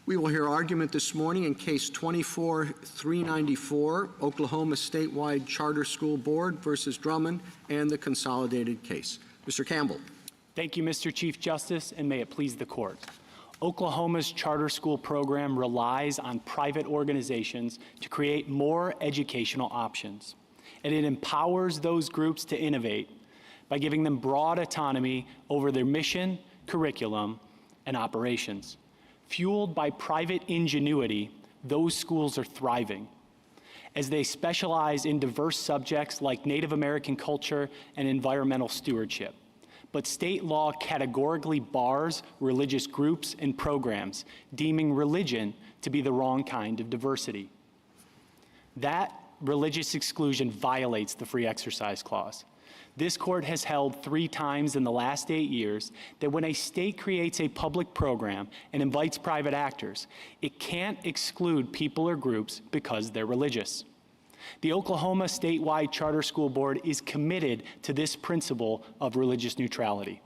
We will hear argument this morning in Case 24-394, Oklahoma Statewide Charter School Board versus Drummond, and the consolidated case. Mr. Campbell. Thank you, Mr. Chief Justice, and may it please the Court. Oklahoma's charter school program relies on private organizations to create more educational options, and it empowers those groups to innovate by giving them broad autonomy over their mission, curriculum, and operations. Fueled by private ingenuity, those schools are thriving as they specialize in diverse subjects like Native American culture and environmental stewardship. But state law categorically bars religious groups and programs, deeming religion to be the wrong kind of diversity. That religious exclusion violates the Free Exercise Clause. This court has held 3 times in the last 8 years that when a state creates a public program and invites private actors, it can't exclude people or groups because they're religious. The Oklahoma Statewide Charter School Board is committed to this principle of religious neutrality.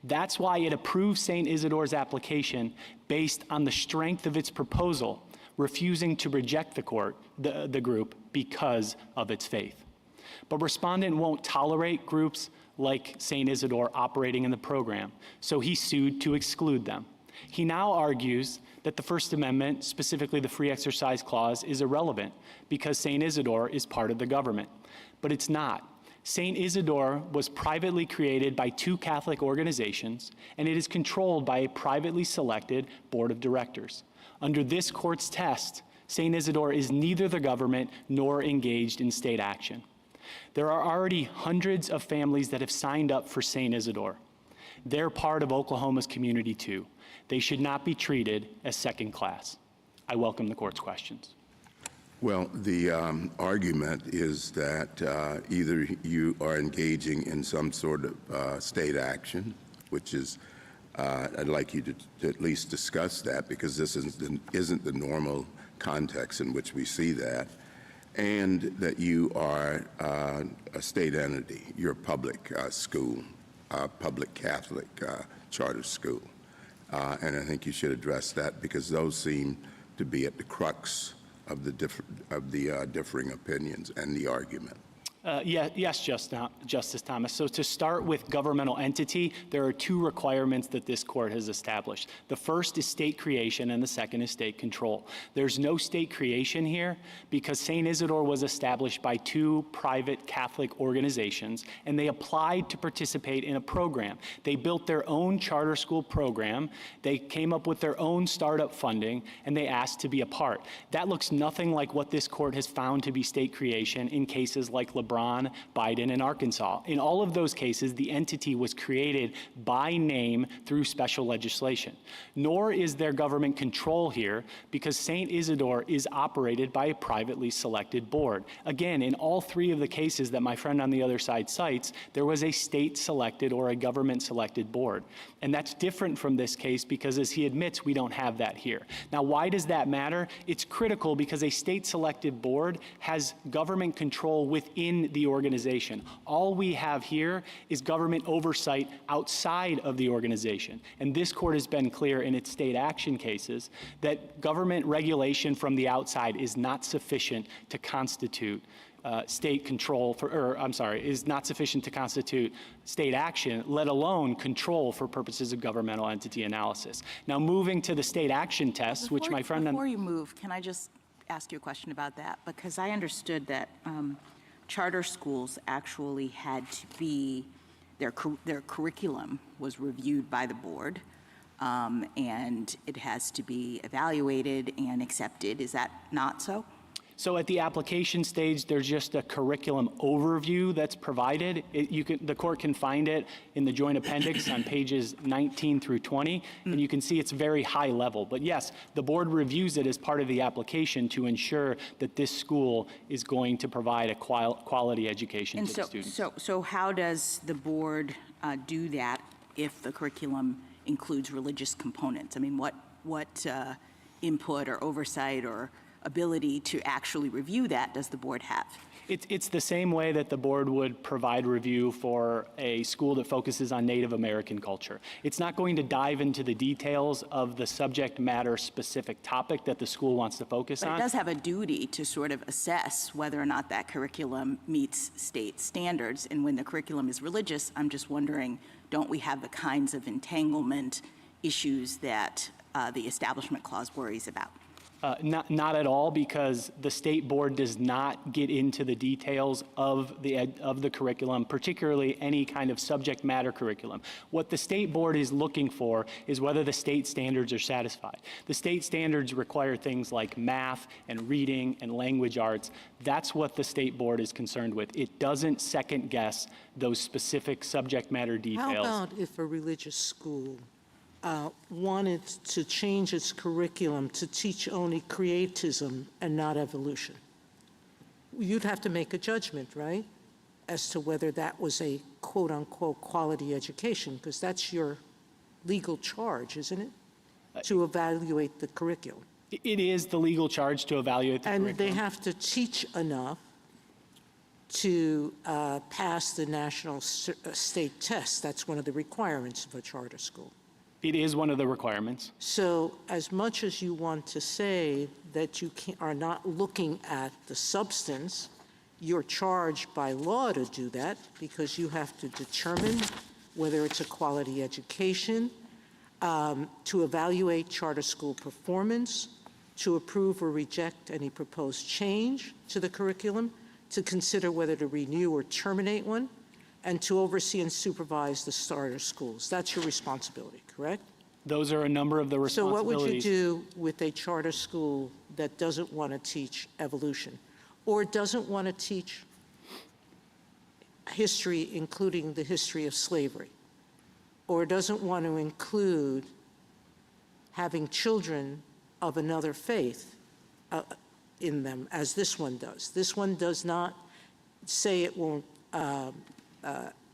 That's why it approved St. Isidore's application based on the strength of its proposal, refusing to reject the group because of its faith. But respondent won't tolerate groups like St. Isidore operating in the program, so he sued to exclude them. He now argues that the First Amendment, specifically the Free Exercise Clause, is irrelevant because St. Isidore is part of the government. But it's not. St. Isidore was privately created by 2 Catholic organizations, and it is controlled by a privately selected board of directors. Under this court's test, St. Isidore is neither the government nor engaged in state action. There are already hundreds of families that have signed up for St. Isidore. They're part of Oklahoma's community too. They should not be treated as second class. I welcome the court's questions. Well, the argument is that either you are engaging in some sort of state action, which is, I'd like you to at least discuss that because this isn't the normal context in which we see that, and that you are a state entity, you're a public school, public Catholic charter school. And I think you should address that because those seem to be at the crux of the differing opinions and the argument. Yes, Justice Thomas. So to start with governmental entity, there are 2 requirements that this court has established. The first is state creation and the second is state control. There's no state creation here because St. Isidore was established by 2 private Catholic organizations and they applied to participate in a program. They built their own charter school program, they came up with their own startup funding, and they asked to be a part. That looks nothing like what this court has found to be state creation in cases like LeBron, Biden, and Arkansas. In all of those cases, the entity was created by name through special legislation. Nor is there government control here because St. Isidore is operated by a privately selected board. Again, in all 3 of the cases that my friend on the other side cites, there was a state-selected or a government-selected board. And that's different from this case because, as he admits, we don't have that here. Now, why does that matter? It's critical because a state-selected board has government control within the organization. All we have here is government oversight outside of the organization. And this court has been clear in its state action cases that government regulation from the outside is not sufficient to constitute state control is not sufficient to constitute state action, let alone control for purposes of governmental entity analysis. Now, moving to the state action test, which my friend— Before you move, can I just ask you a question about that? Because I understood that charter schools actually had to be, their curriculum was reviewed by the board, and it has to be evaluated and accepted. Is that not so? So at the application stage, there's just a curriculum overview that's provided. The court can find it in the joint appendix on pages 19 through 20, and you can see it's very high level. But yes, the board reviews it as part of the application to ensure that this school is going to provide a quality education to the students. So how does the board do that if the curriculum includes religious components? I mean, what input or oversight or ability to actually review that does the board have? It's the same way that the board would provide review for a school that focuses on Native American culture. It's not going to dive into the details of the subject matter specific topic that the school wants to focus But on. it does have a duty to sort of assess whether or not that curriculum meets state standards. And when the curriculum is religious, I'm just wondering, don't we have the kinds of entanglement issues that the Establishment Clause worries about? Not at all, because the state board does not get into the details of the curriculum, particularly any kind of subject matter curriculum. What the state board is looking for is whether the state standards are satisfied. The state standards require things like math and reading and language arts. That's what the state board is concerned with. It doesn't second guess those specific subject matter details. How about if a religious school wanted to change its curriculum to teach only creatism and not evolution? You'd have to make a judgment, right, as to whether that was a quote-unquote quality education, because that's your legal charge, isn't it, to evaluate the curriculum? It is the legal charge to evaluate the curriculum. And they have to teach enough to pass the national state test. That's one of the requirements of a charter school. It is one of the requirements. So as much as you want to say that you are not looking at the substance, you're charged by law to do that, because you have to determine whether it's a quality education, to evaluate charter school performance, to approve or reject any proposed change to the curriculum, to consider whether to renew or terminate one, and to oversee and supervise the charter schools. That's your responsibility, correct? Those are a number of the So responsibilities. what would you do with a charter school that doesn't want to teach evolution, or doesn't want to teach history, including the history of slavery, or doesn't want to include having children of another faith in them, as this one does? This one does not say it won't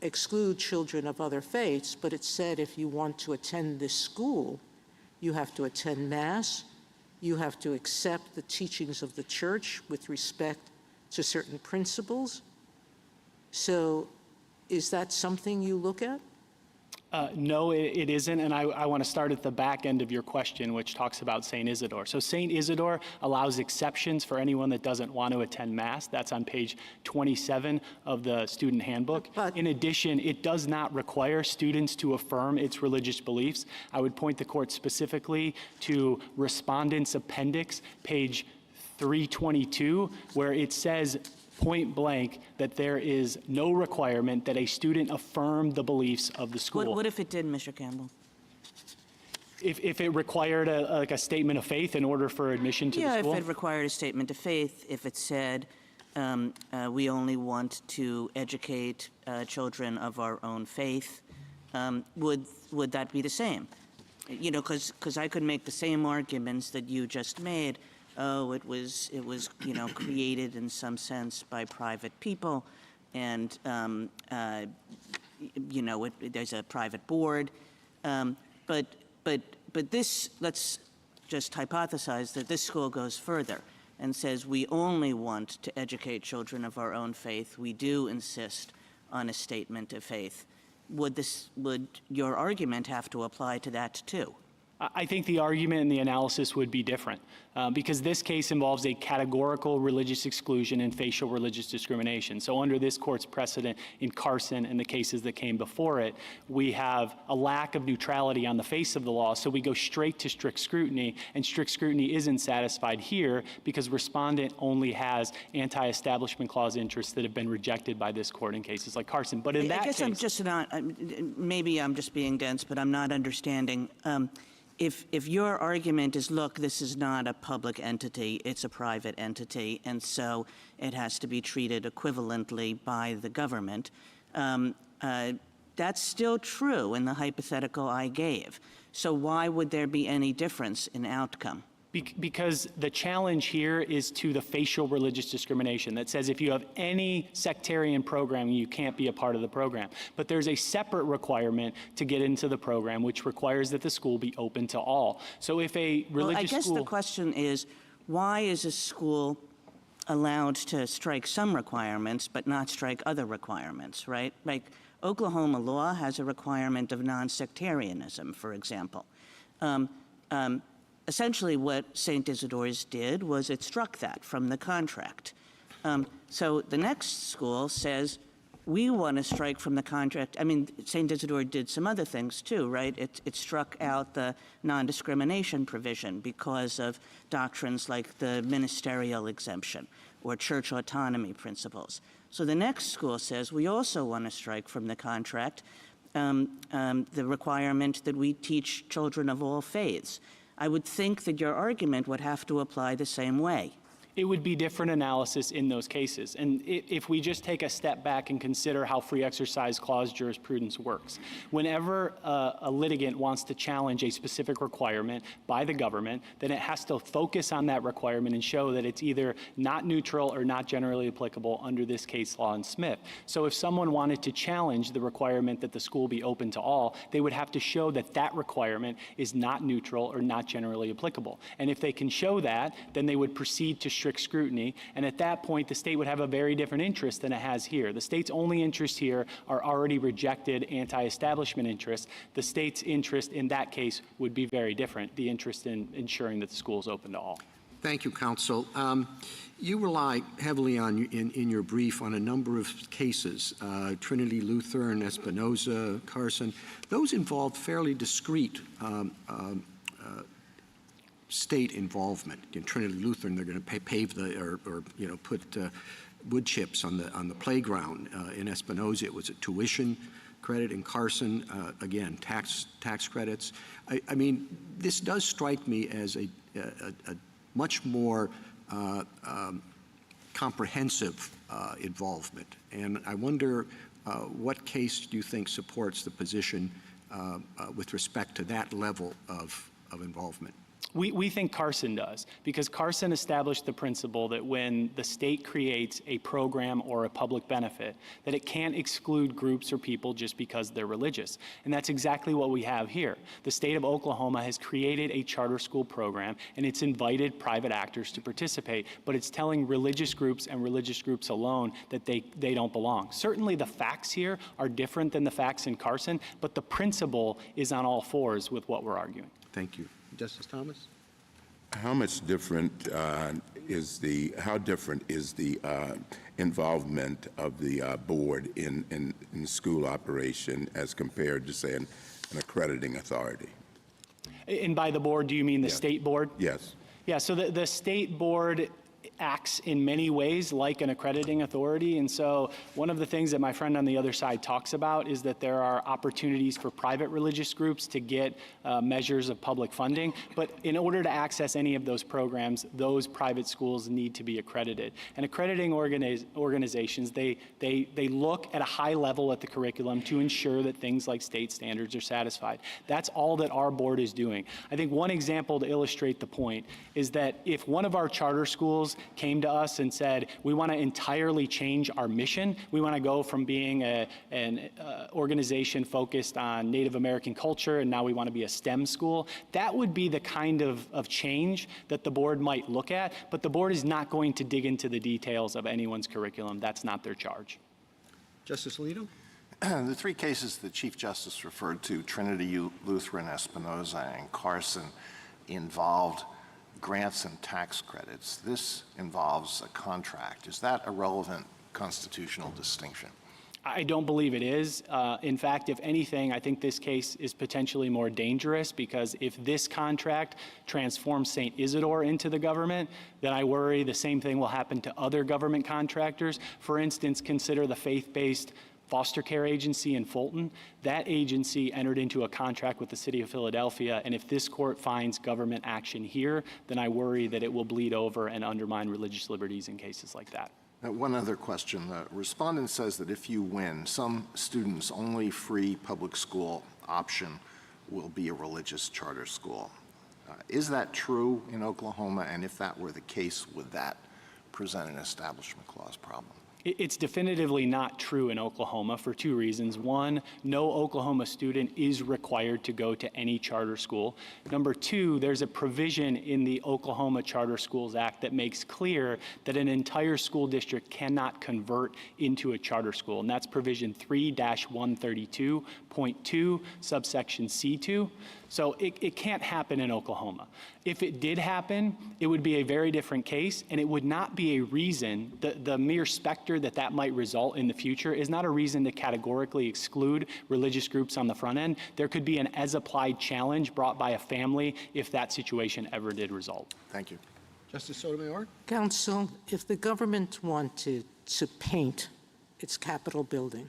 exclude children of other faiths, but it said if you want to attend this school, you have to attend Mass, you have to accept the teachings of the church with respect to certain principles. So is that something you look at? No, it isn't, and I want to start at the back end of your question, which talks about St. Isidore. So St. Isidore allows exceptions for anyone that doesn't want to attend Mass. That's on page 27 of the student handbook. But in addition, it does not require students to affirm its religious beliefs. I would point the court specifically to Respondent's Appendix, page 322, where it says point blank that there is no requirement that a student affirm the beliefs of the school. What if it did, Mr. Campbell? If it required like a statement of faith in order for admission to the school? If it required a statement of faith, if it said, we only want to educate children of our own faith, would that be the same? You know, because I could make the same arguments that you just made. Oh, it was you know, created in some sense by private people, and you know, there's a private board, but this, let's just hypothesize that this school goes further and says we only want to educate children of our own faith. We do insist on a statement of faith. Would your argument have to apply to that too? I think the argument and the analysis would be different, because this case involves a categorical religious exclusion and facial religious discrimination. So under this court's precedent in Carson and the cases that came before it, we have a lack of neutrality on the face of the law, so we go straight to strict scrutiny, and strict scrutiny isn't satisfied here because respondent only has anti-establishment clause interests that have been rejected by this court in cases like Carson. But in that I guess case, I'm just not, maybe I'm just being dense, but I'm not understanding. If your argument is, look, this is not a public entity, it's a private entity, and so it has to be treated equivalently by the government, that's still true in the hypothetical I gave. So why would there be any difference in outcome? Because the challenge here is to the facial religious discrimination that says if you have any sectarian programming, you can't be a part of the program. But there's a separate requirement to get into the program, which requires that the school be open to all. So if a religious Well, I guess school... the question is, why is a school allowed to strike some requirements but not strike other requirements, right? Like Oklahoma law has a requirement of non-sectarianism, for example. Essentially what St. Isidore's did was it struck that from the contract. So the next school says, we want to strike from the contract. I mean, St. Isidore did some other things too, right? It struck out the non-discrimination provision because of doctrines like the ministerial exemption or church autonomy principles. So the next school says, we also want to strike from the contract the requirement that we teach children of all faiths. I would think that your argument would have to apply the same way. It would be different analysis in those cases. And if we just take a step back and consider how free exercise clause jurisprudence works, whenever a litigant wants to challenge a specific requirement by the government, then it has to focus on that requirement and show that it's either not neutral or not generally applicable under this case law in Smith. So if someone wanted to challenge the requirement that the school be open to all, they would have to show that that requirement is not neutral or not generally applicable. And if they can show that, then they would proceed to strict scrutiny, and at that point the state would have a very different interest than it has here. The state's only interests here are already rejected anti-establishment interests. The state's interest in that case would be very different, the interest in ensuring that the school is open to all. Thank you, counsel. You rely heavily on in your brief on a number of cases, Trinity Lutheran, Espinoza, Carson. Those involved fairly discrete state involvement. In Trinity Lutheran, they're going to pave the or put wood chips on the playground. In Espinoza, it was a tuition credit. In Carson, again, tax credits. I mean, this does strike me as a much more comprehensive involvement, and I wonder what case do you think supports the position with respect to that level of involvement? We think Carson does, because Carson established the principle that when the state creates a program or a public benefit, that it can't exclude groups or people just because they're religious. And that's exactly what we have here. The state of Oklahoma has created a charter school program, and it's invited private actors to participate, but it's telling religious groups and religious groups alone that they don't belong. Certainly the facts here are different than the facts in Carson, but the principle is on all fours with what we're arguing. Thank you. Justice Thomas? How different is the involvement of the board in school operation as compared to, say, an accrediting authority? And by the board, do you mean the state board? Yes. Yeah, so the state board acts in many ways like an accrediting authority. And so one of the things that my friend on the other side talks about is that there are opportunities for private religious groups to get measures of public funding. But in order to access any of those programs, those private schools need to be accredited. And accrediting organizations, they look at a high level at the curriculum to ensure that things like state standards are satisfied. That's all that our board is doing. I think one example to illustrate the point is that if one of our charter schools came to us and said, we want to entirely change our mission. We want to go from being an organization focused on Native American culture, and now we want to be a STEM school. That would be the kind of change that the board might look at, but the board is not going to dig into the details of anyone's curriculum. That's not their charge. Justice Alito? The three cases the Chief Justice referred to, Trinity Lutheran, Espinoza, and Carson, involved grants and tax credits. This involves a contract. Is that a relevant constitutional distinction? I don't believe it is. In fact, if anything, I think this case is potentially more dangerous, because if this contract transforms St. Isidore into the government, then I worry the same thing will happen to other government contractors. For instance, consider the faith-based foster care agency in Fulton. That agency entered into a contract with the city of Philadelphia, and if this court finds government action here, then I worry that it will bleed over and undermine religious liberties in cases like that. One other question. The respondent says that if you win, some students' only free public school option will be a religious charter school. Is that true in Oklahoma? And if that were the case, would that present an Establishment Clause problem? It's definitively not true in Oklahoma for two reasons. One, no Oklahoma student is required to go to any charter school. Number two, there's a provision in the Oklahoma Charter Schools Act that makes clear that an entire school district cannot convert into a charter school, and that's provision 3-132.2, subsection C2. So it can't happen in Oklahoma. If it did happen, it would be a very different case, and it would not be a reason, the mere specter that might result in the future is not a reason to categorically exclude religious groups on the front end. There could be an as-applied challenge brought by a family if that situation ever did result. Thank you. Justice Sotomayor? Counsel, if the government wanted to paint its Capitol building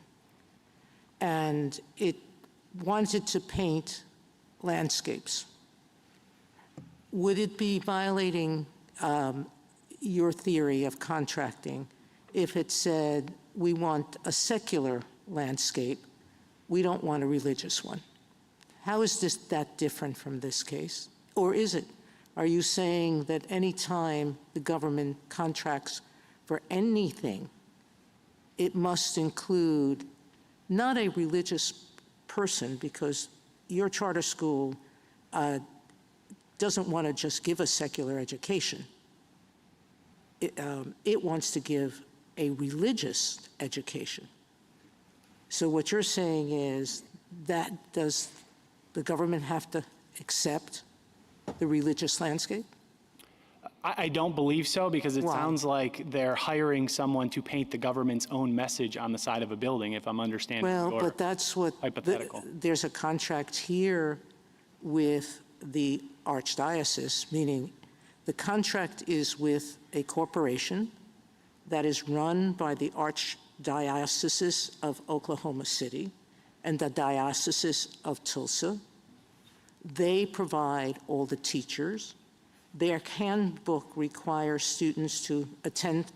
and it wanted to paint landscapes, would it be violating your theory of contracting if it said, we want a secular landscape, we don't want a religious one? How is that different from this case? Or is it? Are you saying that any time the government contracts for anything, it must include not a religious person, because your charter school doesn't want to just give a secular education. It wants to give a religious education. So what you're saying is that does the government have to accept the religious landscape? I don't believe so, because it Why? sounds like they're hiring someone to paint the government's own message on the side of a building, if I'm understanding Well, your but that's what, hypothetical. there's a contract here with the archdiocese, meaning the contract is with a corporation that is run by the Archdiocese of Oklahoma City and the Diocese of Tulsa. They provide all the teachers. Their handbook requires students to attend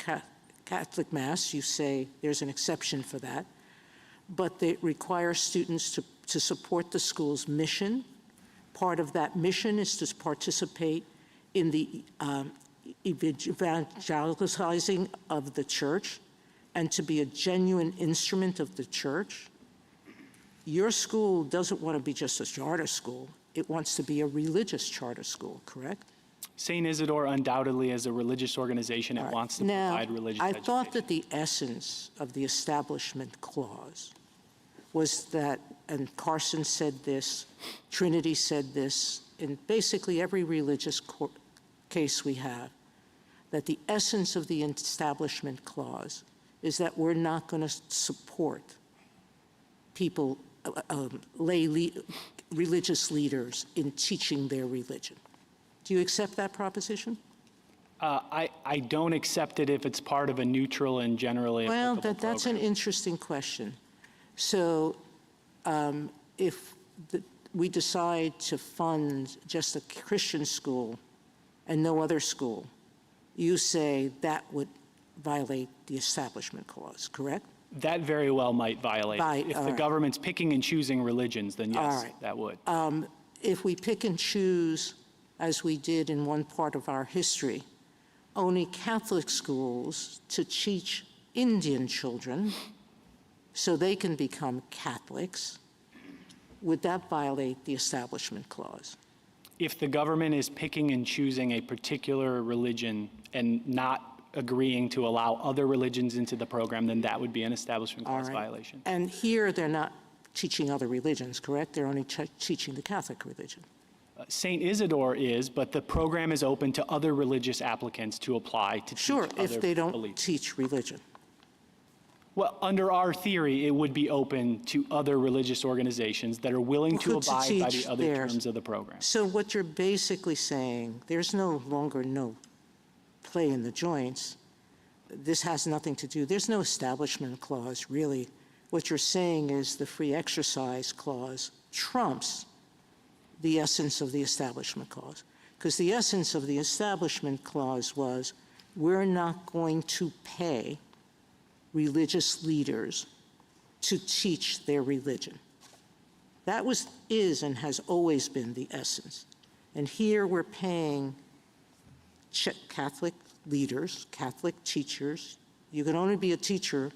Catholic Mass. You say there's an exception for that. But they require students to support the school's mission. Part of that mission is to participate in the evangelizing of the church and to be a genuine instrument of the church. Your school doesn't want to be just a charter school. It wants to be a religious charter school, correct? St. Isidore undoubtedly is a religious organization. It wants to provide religious I education. thought that the essence of the Establishment Clause was that, and Carson said this, Trinity said this, in basically every religious case we have, that the essence of the Establishment Clause is that we're not going to support people, religious leaders in teaching their religion. Do you accept that proposition? I don't accept it if it's part of a neutral and generally Well, applicable that's an program. interesting question. So if we decide to fund just a Christian school and no other school, you say that would violate the Establishment Clause, correct? That very well might violate. If all the right. government's picking and choosing religions, then All yes, right. that would. If we pick and choose, as we did in one part of our history, only Catholic schools to teach Indian children so they can become Catholics, would that violate the Establishment Clause? If the government is picking and choosing a particular religion and not agreeing to allow other religions into the program, then that would be an Establishment All Clause right. violation. And here they're not teaching other religions, correct? They're only teaching the Catholic religion. St. Isidore is, but the program is open to other religious applicants to apply to Sure, teach other if they don't beliefs. teach religion. Well, under our theory, it would be open to other religious organizations that are willing to Who to abide by teach the other theirs. terms of the program. So what you're basically saying, there's no longer no play in the joints. This has nothing to do, there's no Establishment Clause, really. What you're saying is the Free Exercise Clause trumps the essence of the Establishment Clause. Because the essence of the Establishment Clause was, we're not going to pay religious leaders to teach their religion. That is and has always been the essence. And here we're paying Catholic leaders, Catholic teachers, You can only be a teacher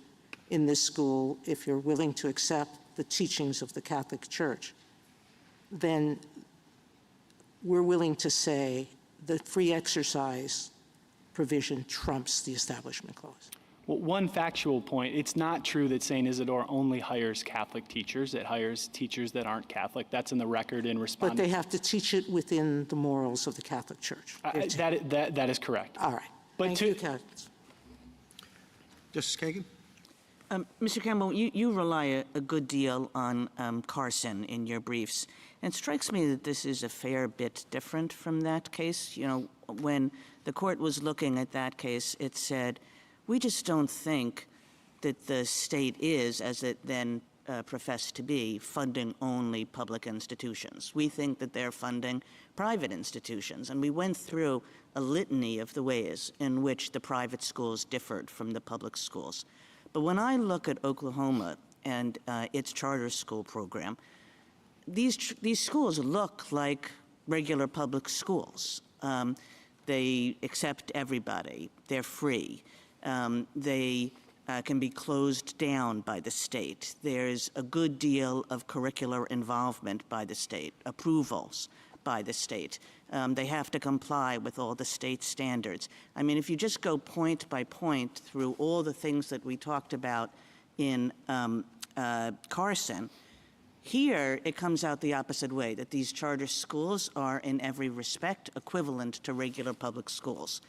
in this school if you're willing to accept the teachings of the Catholic Church. Then we're willing to say the free exercise provision trumps the Establishment Clause. Well, one factual point, it's not true that St. Isidore only hires Catholic teachers. It hires teachers that aren't Catholic. That's in the record in response. But they have to teach it within the morals of the Catholic Church. That is correct. All right. But Thank to- you, Captain. Justice Kagan? Mr. Campbell, you rely a good deal on Carson in your briefs. And it strikes me that this is a fair bit different from that case. You know, when the court was looking at that case, it said, we just don't think that the state is, as it then professed to be, funding only public institutions. We think that they're funding private institutions. And we went through a litany of the ways in which the private schools differed from the public schools. But when I look at Oklahoma and its charter school program, these schools look like regular public schools. They accept everybody. They're free. They can be closed down by the state. There's a good deal of curricular involvement by the state, approvals by the state. They have to comply with all the state standards. I mean, if you just go point by point through all the things that we talked about in Carson, here it comes out the opposite way, that these charter schools are in every respect equivalent to regular public schools.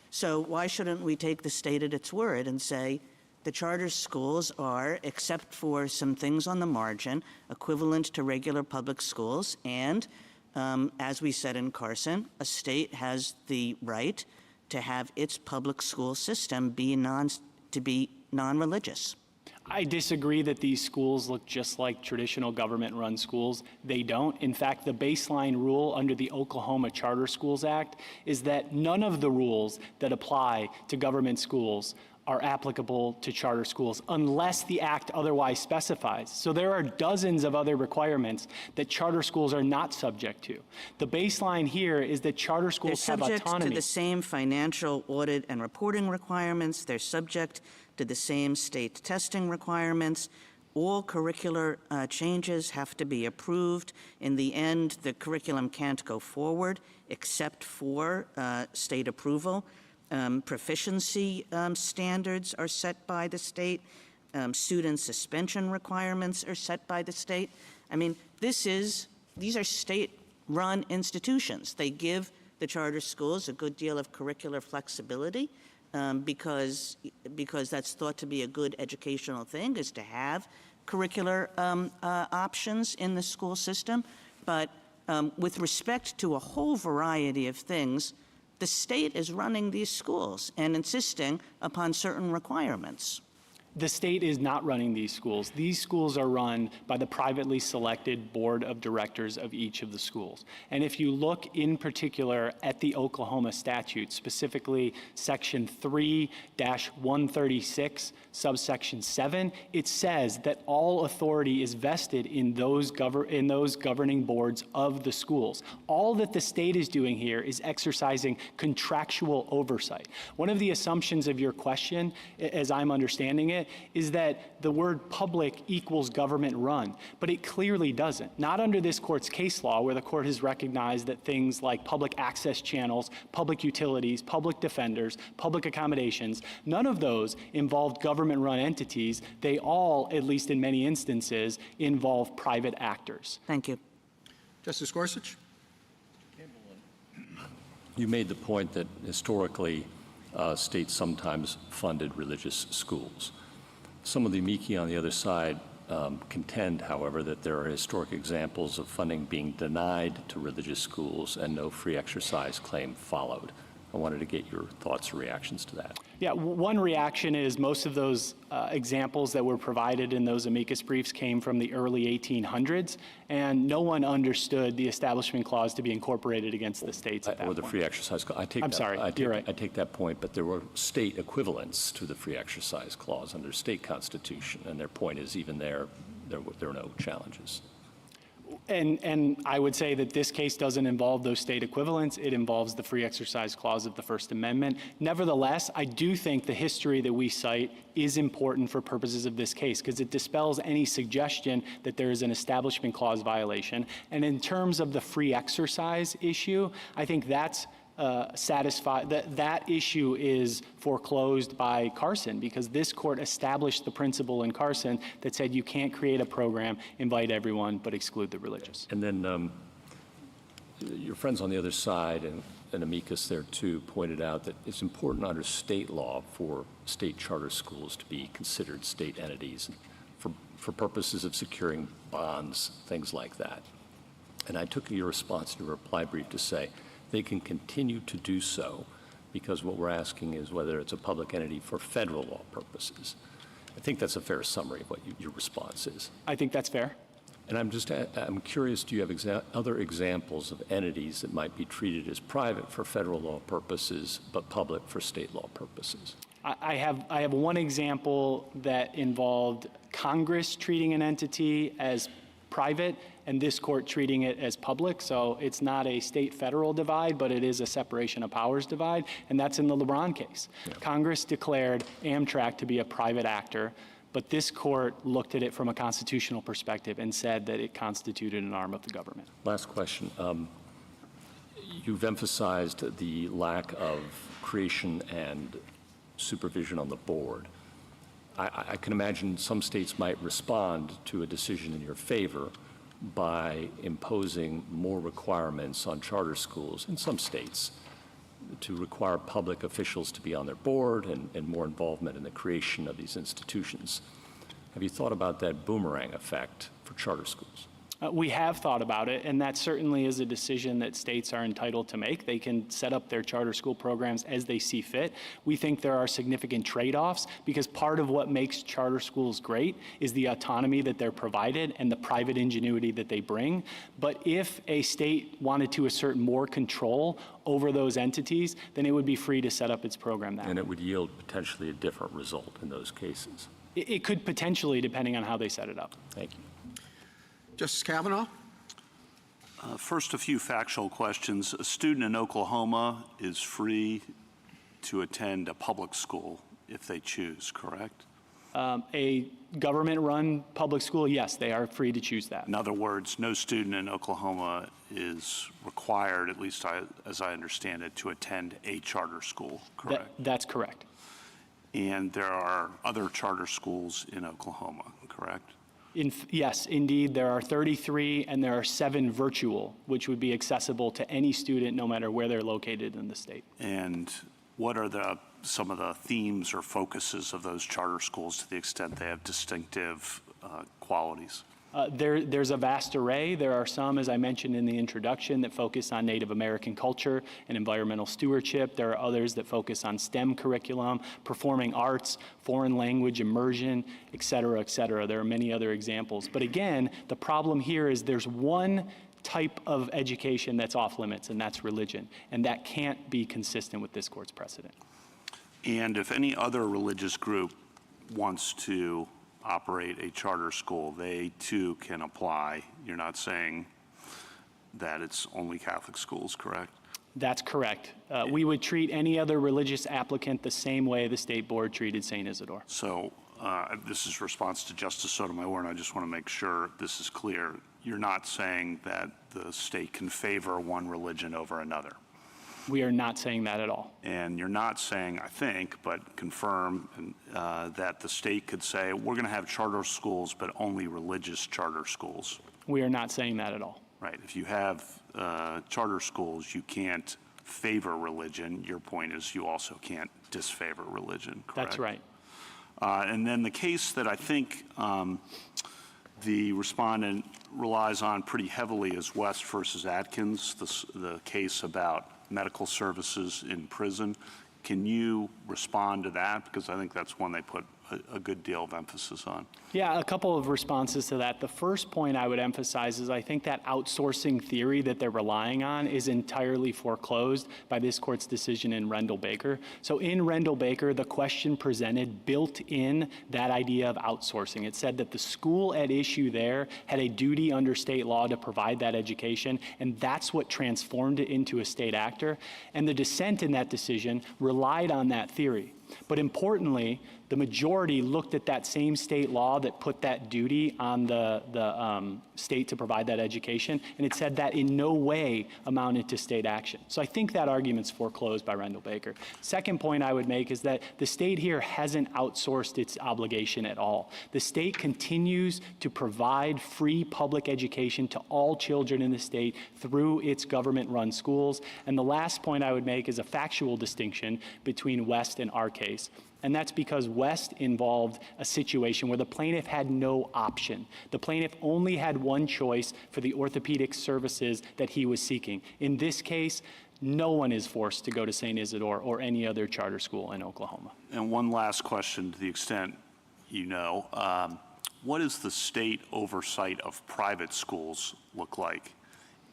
So why shouldn't we take the state at its word and say the charter schools are, except for some things on the margin, equivalent to regular public schools, and as we said in Carson, a state has the right to have its public school system be non-religious. I disagree that these schools look just like traditional government-run schools. They don't. In fact, the baseline rule under the Oklahoma Charter Schools Act is that none of the rules that apply to government schools are applicable to charter schools unless the act otherwise specifies. So there are dozens of other requirements that charter schools are not subject to. The baseline here is that charter schools have autonomy. They're subject to the same financial audit and reporting requirements. They're subject to the same state testing requirements. All curricular changes have to be approved. In the end, the curriculum can't go forward except for state approval. Proficiency standards are set by the state. Student suspension requirements are set by the state. I mean, these are state-run institutions. They give the charter schools a good deal of curricular flexibility because that's thought to be a good educational thing, is to have curricular options in the school system. But with respect to a whole variety of things, the state is running these schools and insisting upon certain requirements. The state is not running these schools. These schools are run by the privately selected board of directors of each of the schools. And if you look in particular at the Oklahoma statute, specifically section 3-136, subsection 7, it says that all authority is vested in those governing boards of the schools. All that the state is doing here is exercising contractual oversight. One of the assumptions of your question, as I'm understanding it, is that the word public equals government run, but it clearly doesn't. Not under this court's case law, where the court has recognized that things like public access channels, public utilities, public defenders, public accommodations, none of those involved government run entities. They all, at least in many instances, involve private actors. Thank you. Justice Gorsuch? You made the point that historically states sometimes funded religious schools. Some of the amici on the other side contend, however, that there are historic examples of funding being denied to religious schools and no free exercise claim followed. I wanted to get your thoughts or reactions to that. Yeah, one reaction is most of those examples that were provided in those amicus briefs came from the early 1800s, and no one understood the Establishment Clause to be incorporated against the states at that Or the point. free exercise clause. You're right. I take that point, but there were state equivalents to the free exercise clause under state constitution, and their point is even there are no challenges. And I would say that this case doesn't involve those state equivalents. It involves the free exercise clause of the First Amendment. Nevertheless, I do think the history that we cite is important for purposes of this case because it dispels any suggestion that there is an Establishment Clause violation. And in terms of the free exercise issue, I think that's that issue is foreclosed by Carson because this court established the principle in Carson that said you can't create a program, invite everyone, but exclude the religious. And then your friends on the other side and amicus there too pointed out that it's important under state law for state charter schools to be considered state entities for purposes of securing bonds, things like that. And I took your response to your reply brief to say they can continue to do so because what we're asking is whether it's a public entity for federal law purposes. I think that's a fair summary of what your response is. I think that's fair. And I'm curious, do you have other examples of entities that might be treated as private for federal law purposes but public for state law purposes? I have one example that involved Congress treating an entity as private and this court treating it as public. So it's not a state-federal divide, but it is a separation of powers divide, and that's in the LeBron case. Yeah. Congress declared Amtrak to be a private actor, but this court looked at it from a constitutional perspective and said that it constituted an arm of the government. Last question. You've emphasized the lack of creation and supervision on the board. I can imagine some states might respond to a decision in your favor by imposing more requirements on charter schools in some states to require public officials to be on their board and more involvement in the creation of these institutions. Have you thought about that boomerang effect for charter schools? We have thought about it, and that certainly is a decision that states are entitled to make. They can set up their charter school programs as they see fit. We think there are significant trade-offs because part of what makes charter schools great is the autonomy that they're provided and the private ingenuity that they bring. But if a state wanted to assert more control over those entities, then it would be free to set up its program that way. And it would yield potentially a different result in those cases. It could potentially, depending on how they set it up. Thank you. Justice Kavanaugh? First, a few factual questions. A student in Oklahoma is free to attend a public school if they choose, correct? A government-run public school, yes, they are free to choose that. In other words, no student in Oklahoma is required, at least as I understand it, to attend a charter school, correct? That's correct. And there are other charter schools in Oklahoma, correct? Yes, indeed, there are 33 and there are 7 virtual, which would be accessible to any student no matter where they're located in the state. And what are some of the themes or focuses of those charter schools to the extent they have distinctive qualities? There's a vast array. There are some, as I mentioned in the introduction, that focus on Native American culture and environmental stewardship. There are others that focus on STEM curriculum, performing arts, foreign language immersion, et cetera, et cetera. There are many other examples. But again, the problem here is there's one type of education that's off limits, and that's religion. And that can't be consistent with this court's precedent. And if any other religious group wants to operate a charter school, they too can apply. You're not saying that it's only Catholic schools, correct? That's correct. We would treat any other religious applicant the same way the state board treated St. Isidore. So this is response to Justice Sotomayor, and I just want to make sure this is clear. You're not saying that the state can favor one religion over another? We are not saying that at all. And you're not saying, I think, but confirm that the state could say, we're going to have charter schools, but only religious charter schools. We are not saying that at all. Right. If you have charter schools, you can't favor religion. Your point is you also can't disfavor religion, correct? That's right. And then the case that I think the respondent relies on pretty heavily is West versus Atkins, the case about medical services in prison. Can you respond to that? Because I think that's one they put a good deal of emphasis on. Yeah, a couple of responses to that. The first point I would emphasize is I think that outsourcing theory that they're relying on is entirely foreclosed by this court's decision in Rendell-Baker. So in Rendell-Baker, the question presented built in that idea of outsourcing. It said that the school at issue there had a duty under state law to provide that education, and that's what transformed it into a state actor. And the dissent in that decision relied on that theory. But importantly, the majority looked at that same state law that put that duty on the state to provide that education, and it said that in no way amounted to state action. So I think that argument's foreclosed by Rendell-Baker. Second point I would make is that the state here hasn't outsourced its obligation at all. The state continues to provide free public education to all children in the state through its government-run schools. And the last point I would make is a factual distinction between West and our case. And that's because West involved a situation where the plaintiff had no option. The plaintiff only had one choice for the orthopedic services that he was seeking. In this case, no one is forced to go to St. Isidore or any other charter school in Oklahoma. And one last question, to the extent you know, what does the state oversight of private schools look like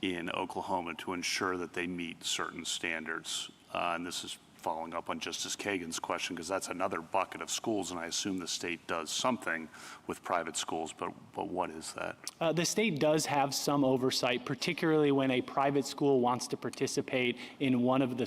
in Oklahoma to ensure that they meet certain standards? And this is following up on Justice Kagan's question, because that's another bucket of schools, and I assume the state does something with private schools, but what is that? The state does have some oversight, particularly when a private school wants to participate in one of the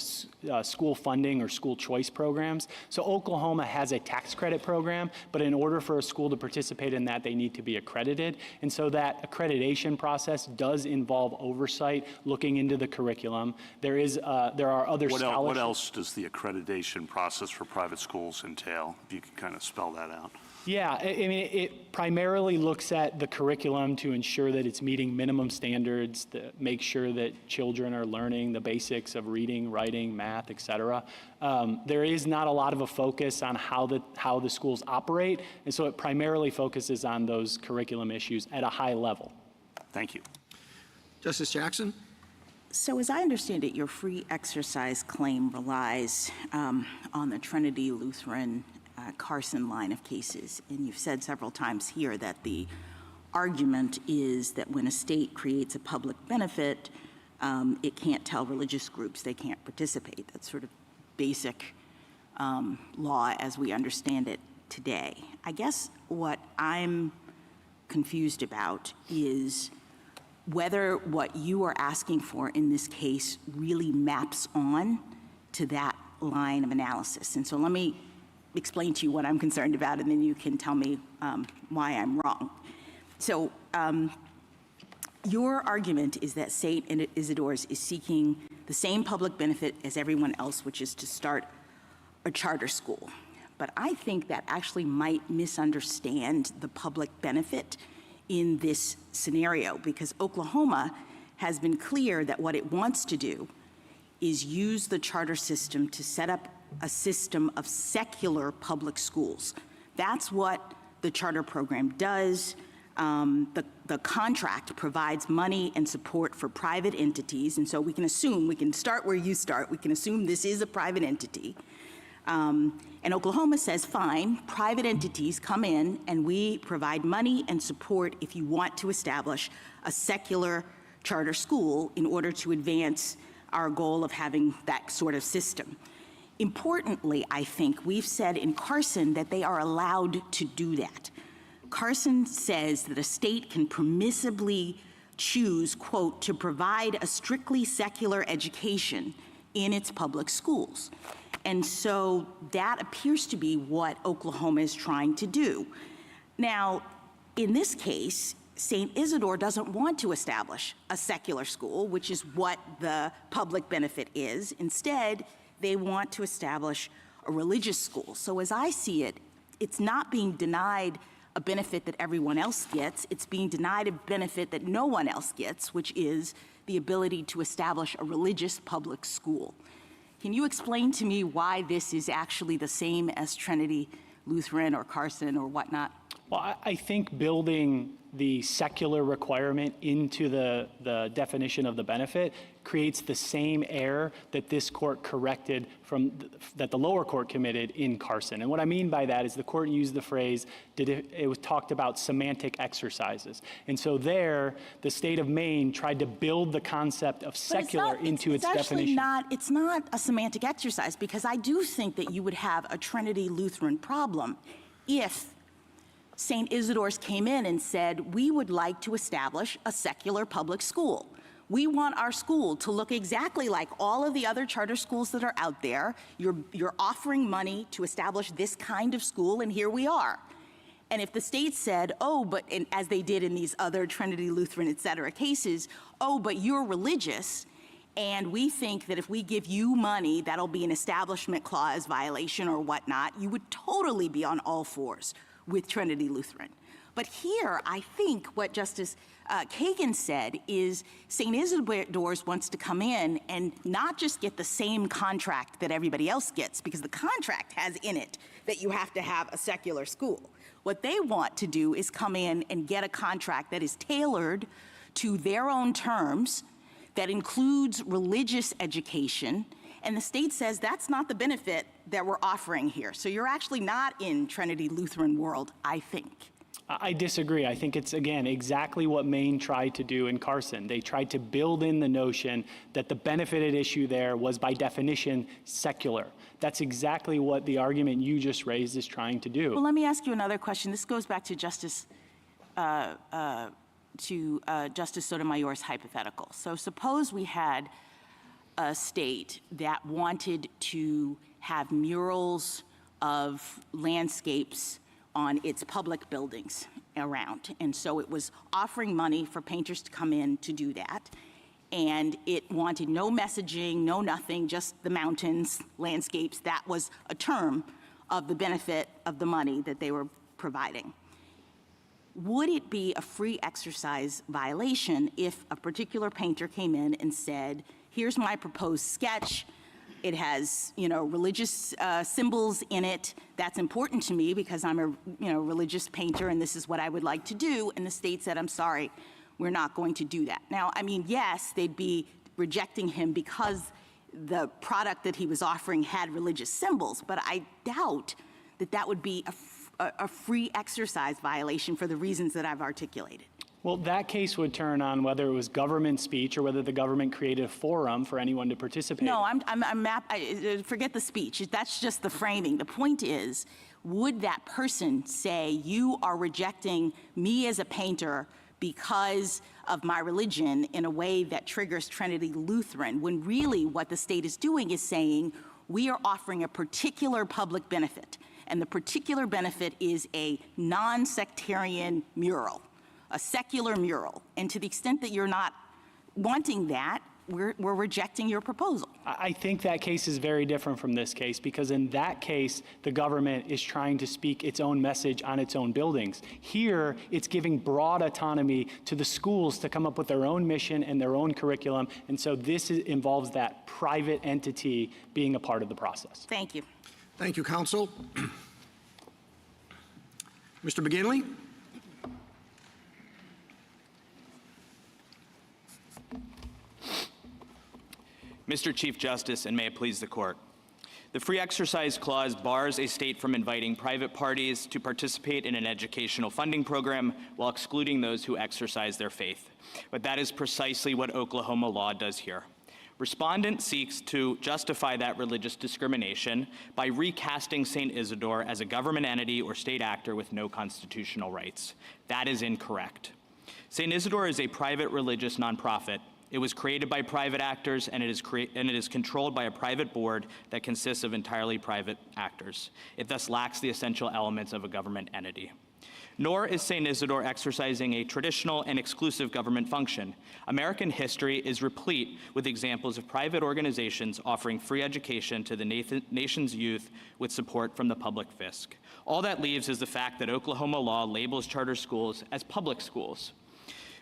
school funding or school choice programs. So Oklahoma has a tax credit program, but in order for a school to participate in that, they need to be accredited. And so that accreditation process does involve oversight, looking into the curriculum. There are other scholarships. What else does the accreditation process for private schools entail? If you could kind of spell that out. Yeah, I mean, it primarily looks at the curriculum to ensure that it's meeting minimum standards, to make sure that children are learning the basics of reading, writing, math, et cetera. There is not a lot of a focus on how the schools operate, and so it primarily focuses on those curriculum issues at a high level. Thank you. Justice Jackson? So as I understand it, your free exercise claim relies on the Trinity Lutheran Carson line of cases. And you've said several times here that the argument is that when a state creates a public benefit, it can't tell religious groups they can't participate. That's sort of basic law as we understand it today. I guess what I'm confused about is whether what you are asking for in this case really maps on to that line of analysis. And so let me explain to you what I'm concerned about, and then you can tell me why I'm wrong. So your argument is that St. Isidore's is seeking the same public benefit as everyone else, which is to start a charter school. But I think that actually might misunderstand the public benefit in this scenario, because Oklahoma has been clear that what it wants to do is use the charter system to set up a system of secular public schools. That's what the charter program does. The contract provides money and support for private entities, and so we can start where you start. We can assume this is a private entity. And Oklahoma says, fine, private entities come in and we provide money and support if you want to establish a secular charter school in order to advance our goal of having that sort of system. Importantly, I think we've said in Carson that they are allowed to do that. Carson says that a state can permissibly choose, quote, to provide a strictly secular education in its public schools. And so that appears to be what Oklahoma is trying to do. Now, in this case, St. Isidore doesn't want to establish a secular school, which is what the public benefit is. Instead, they want to establish a religious school. So as I see it, it's not being denied a benefit that everyone else gets. It's being denied a benefit that no one else gets, which is the ability to establish a religious public school. Can you explain to me why this is actually the same as Trinity Lutheran or Carson or whatnot? Well, I think building the secular requirement into the definition of the benefit creates the same error that this court corrected that the lower court committed in Carson. And what I mean by that is the court used the phrase, it was talked about semantic exercises. And so there, the state of Maine tried to build the concept of secular into its definition. It's not a semantic exercise, because I do think that you would have a Trinity Lutheran problem if St. Isidore's came in and said, we would like to establish a secular public school. We want our school to look exactly like all of the other charter schools that are out there. You're offering money to establish this kind of school, and here we are. And if the state said, oh, but, and as they did in these other Trinity Lutheran, et cetera, cases, oh, but you're religious, and we think that if we give you money, that'll be an establishment clause violation or whatnot, you would totally be on all fours with Trinity Lutheran. But here, I think what Justice Kagan said is St. Isidore's wants to come in and not just get the same contract that everybody else gets, because the contract has in it that you have to have a secular school. What they want to do is come in and get a contract that is tailored to their own terms, that includes religious education, and the state says that's not the benefit that we're offering here. So you're actually not in Trinity Lutheran world, I think. I disagree. I think it's, again, exactly what Maine tried to do in Carson. They tried to build in the notion that the benefit at issue there was, by definition, secular. That's exactly what the argument you just raised is trying to do. Well, let me ask you another question. This goes back to Justice Sotomayor's hypothetical. So suppose we had a state that wanted to have murals of landscapes on its public buildings around. And so it was offering money for painters to come in to do that. And it wanted no messaging, no nothing, just the mountains, landscapes. That was a term of the benefit of the money that they were providing. Would it be a free exercise violation if a particular painter came in and said, here's my proposed sketch, it has, religious symbols in it. That's important to me because I'm a, religious painter, and this is what I would like to do. And the state said, I'm sorry, we're not going to do that. Now, I mean, yes, they'd be rejecting him because the product that he was offering had religious symbols, but I doubt that that would be a free exercise violation for the reasons that I've articulated. Well, that case would turn on whether it was government speech or whether the government created a forum for anyone to participate. No, forget the speech. That's just the framing. The point is, would that person say, you are rejecting me as a painter because of my religion in a way that triggers Trinity Lutheran, when really what the state is doing is saying, we are offering a particular public benefit, and the particular benefit is a non-sectarian mural, a secular mural. And to the extent that you're not wanting that, we're rejecting your proposal. I think that case is very different from this case, because in that case, the government is trying to speak its own message on its own buildings. Here, it's giving broad autonomy to the schools to come up with their own mission and their own curriculum. And so this involves that private entity being a part of the process. Thank you. Thank you, counsel. Mr. McGinley? Mr. Chief Justice, and may it please the court. The Free Exercise Clause bars a state from inviting private parties to participate in an educational funding program while excluding those who exercise their faith. But that is precisely what Oklahoma law does here. Respondent seeks to justify that religious discrimination by recasting St. Isidore as a government entity or state actor with no constitutional rights. That is incorrect. St. Isidore is a private religious nonprofit. It was created by private actors, and it is controlled by a private board that consists of entirely private actors. It thus lacks the essential elements of a government entity. Nor is St. Isidore exercising a traditional and exclusive government function. American history is replete with examples of private organizations offering free education to the nation's youth with support from the public fisc. All that leaves is the fact that Oklahoma law labels charter schools as public schools.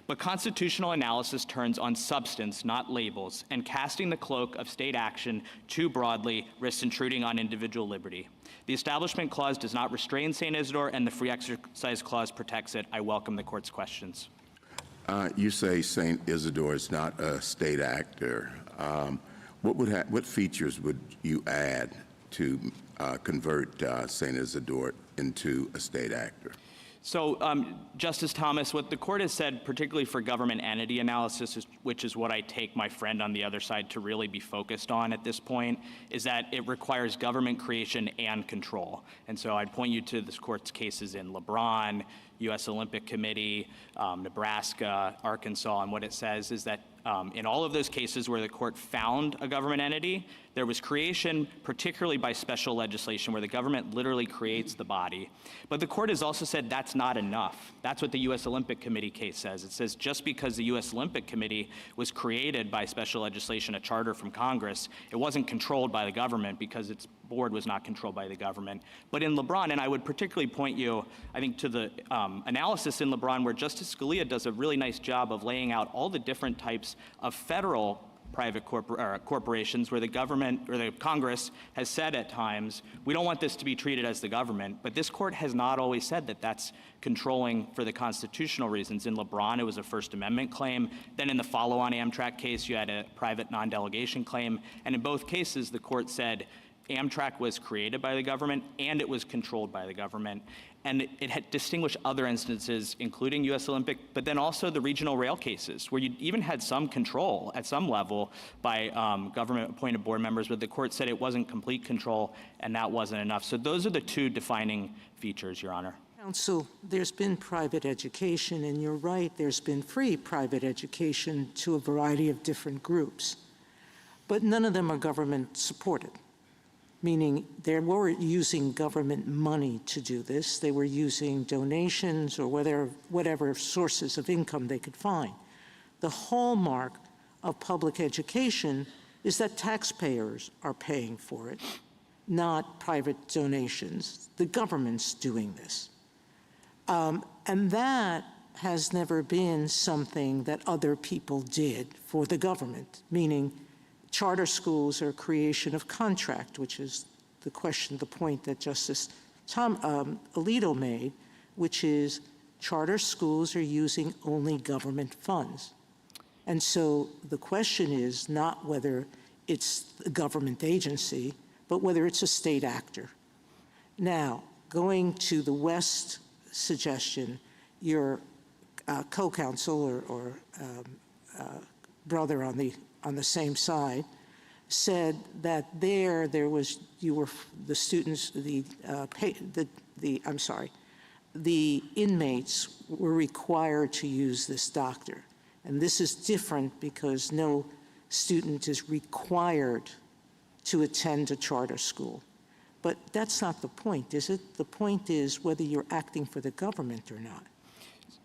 But constitutional analysis turns on substance, not labels, and casting the cloak of state action too broadly risks intruding on individual liberty. The Establishment Clause does not restrain St. Isidore, and the Free Exercise Clause protects it. I welcome the court's questions. You say St. Isidore is not a state actor. What features would you add to convert St. Isidore into a state actor? So, Justice Thomas, what the court has said, particularly for government entity analysis, which is what I take my friend on the other side to really be focused on at this point, is that it requires government creation and control. And so I'd point you to this court's cases in LeBron, U.S. Olympic Committee, Nebraska, Arkansas, and what it says is that in all of those cases where the court found a government entity, there was creation, particularly by special legislation, where the government literally creates the body. But the court has also said that's not enough. That's what the U.S. Olympic Committee case says. It says just because the U.S. Olympic Committee was created by special legislation, a charter from Congress, it wasn't controlled by the government because its board was not controlled by the government. But in LeBron, and I would particularly point you, I think, to the analysis in LeBron where Justice Scalia does a really nice job of laying out all the different types of federal private corporations where the government or the Congress has said at times, we don't want this to be treated as the government, but this court has not always said that that's controlling for the constitutional reasons. In LeBron, it was a First Amendment claim. Then in the follow-on Amtrak case, you had a private non-delegation claim. And in both cases, the court said Amtrak was created by the government and it was controlled by the government. And it had distinguished other instances, including U.S. Olympic, but then also the regional rail cases, where you even had some control at some level by government-appointed board members, but the court said it wasn't complete control, and that wasn't enough. So those are the two defining features, Your Honor. Counsel, there's been private education, and you're right, there's been free private education to a variety of different groups, but none of them are government-supported. Meaning they weren't using government money to do this. They were using donations or whatever sources of income they could find. The hallmark of public education is that taxpayers are paying for it, not private donations. The government's doing this. And that has never been something that other people did for the government, meaning charter schools are a creation of contract, which is the point that Justice Alito made, which is charter schools are using only government funds. And so the question is not whether it's a government agency, but whether it's a state actor. Now, going to the West suggestion, your co-counsel or brother on the same side said that the inmates were required to use this doctor. And this is different because no student is required to attend a charter school. But that's not the point, is it? The point is whether you're acting for the government or not.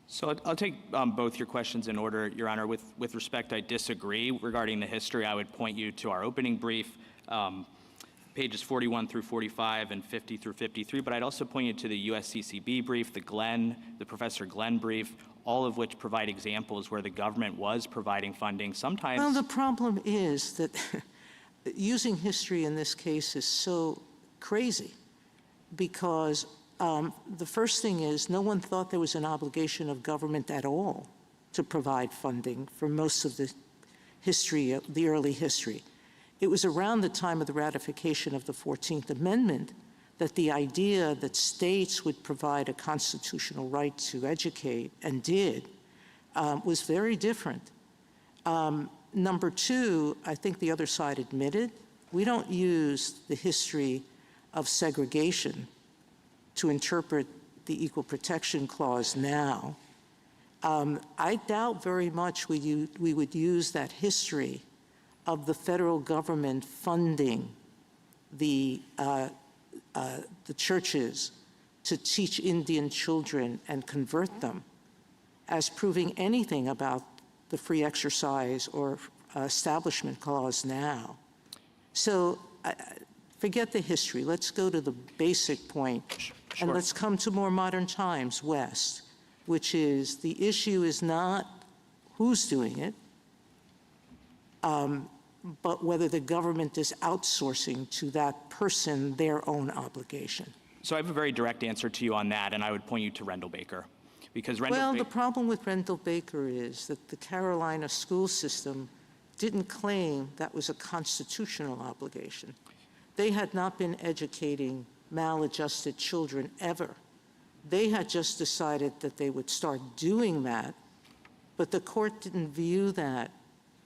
So I'll take both your questions in order, Your Honor. With respect, I disagree regarding the history. I would point you to our opening brief, pages 41 through 45 and 50 through 53. But I'd also point you to the USCCB brief, the Professor Glenn brief, all of which provide examples where the government was providing funding. Sometimes. Well, the problem is that using history in this case is so crazy because the first thing is no one thought there was an obligation of government at all to provide funding for most of the history, the early history. It was around the time of the ratification of the 14th Amendment that the idea that states would provide a constitutional right to educate, and did, was very different. Number two, I think the other side admitted, we don't use the history of segregation to interpret the Equal Protection Clause now. I doubt very much we would use that history of the federal government funding the churches to teach Indian children and convert them as proving anything about the free exercise or Establishment Clause now. So forget the history. Let's go to the basic point. Sure. And let's come to more modern times, West, which is the issue is not who's doing it, but whether the government is outsourcing to that person their own obligation. So I have a very direct answer to you on that, and I would point you to Rendell Baker. Because Well, the problem with Rendell Baker is that the Carolina school system didn't claim that was a constitutional obligation. They had not been educating maladjusted children ever. They had just decided that they would start doing that, but the court didn't view that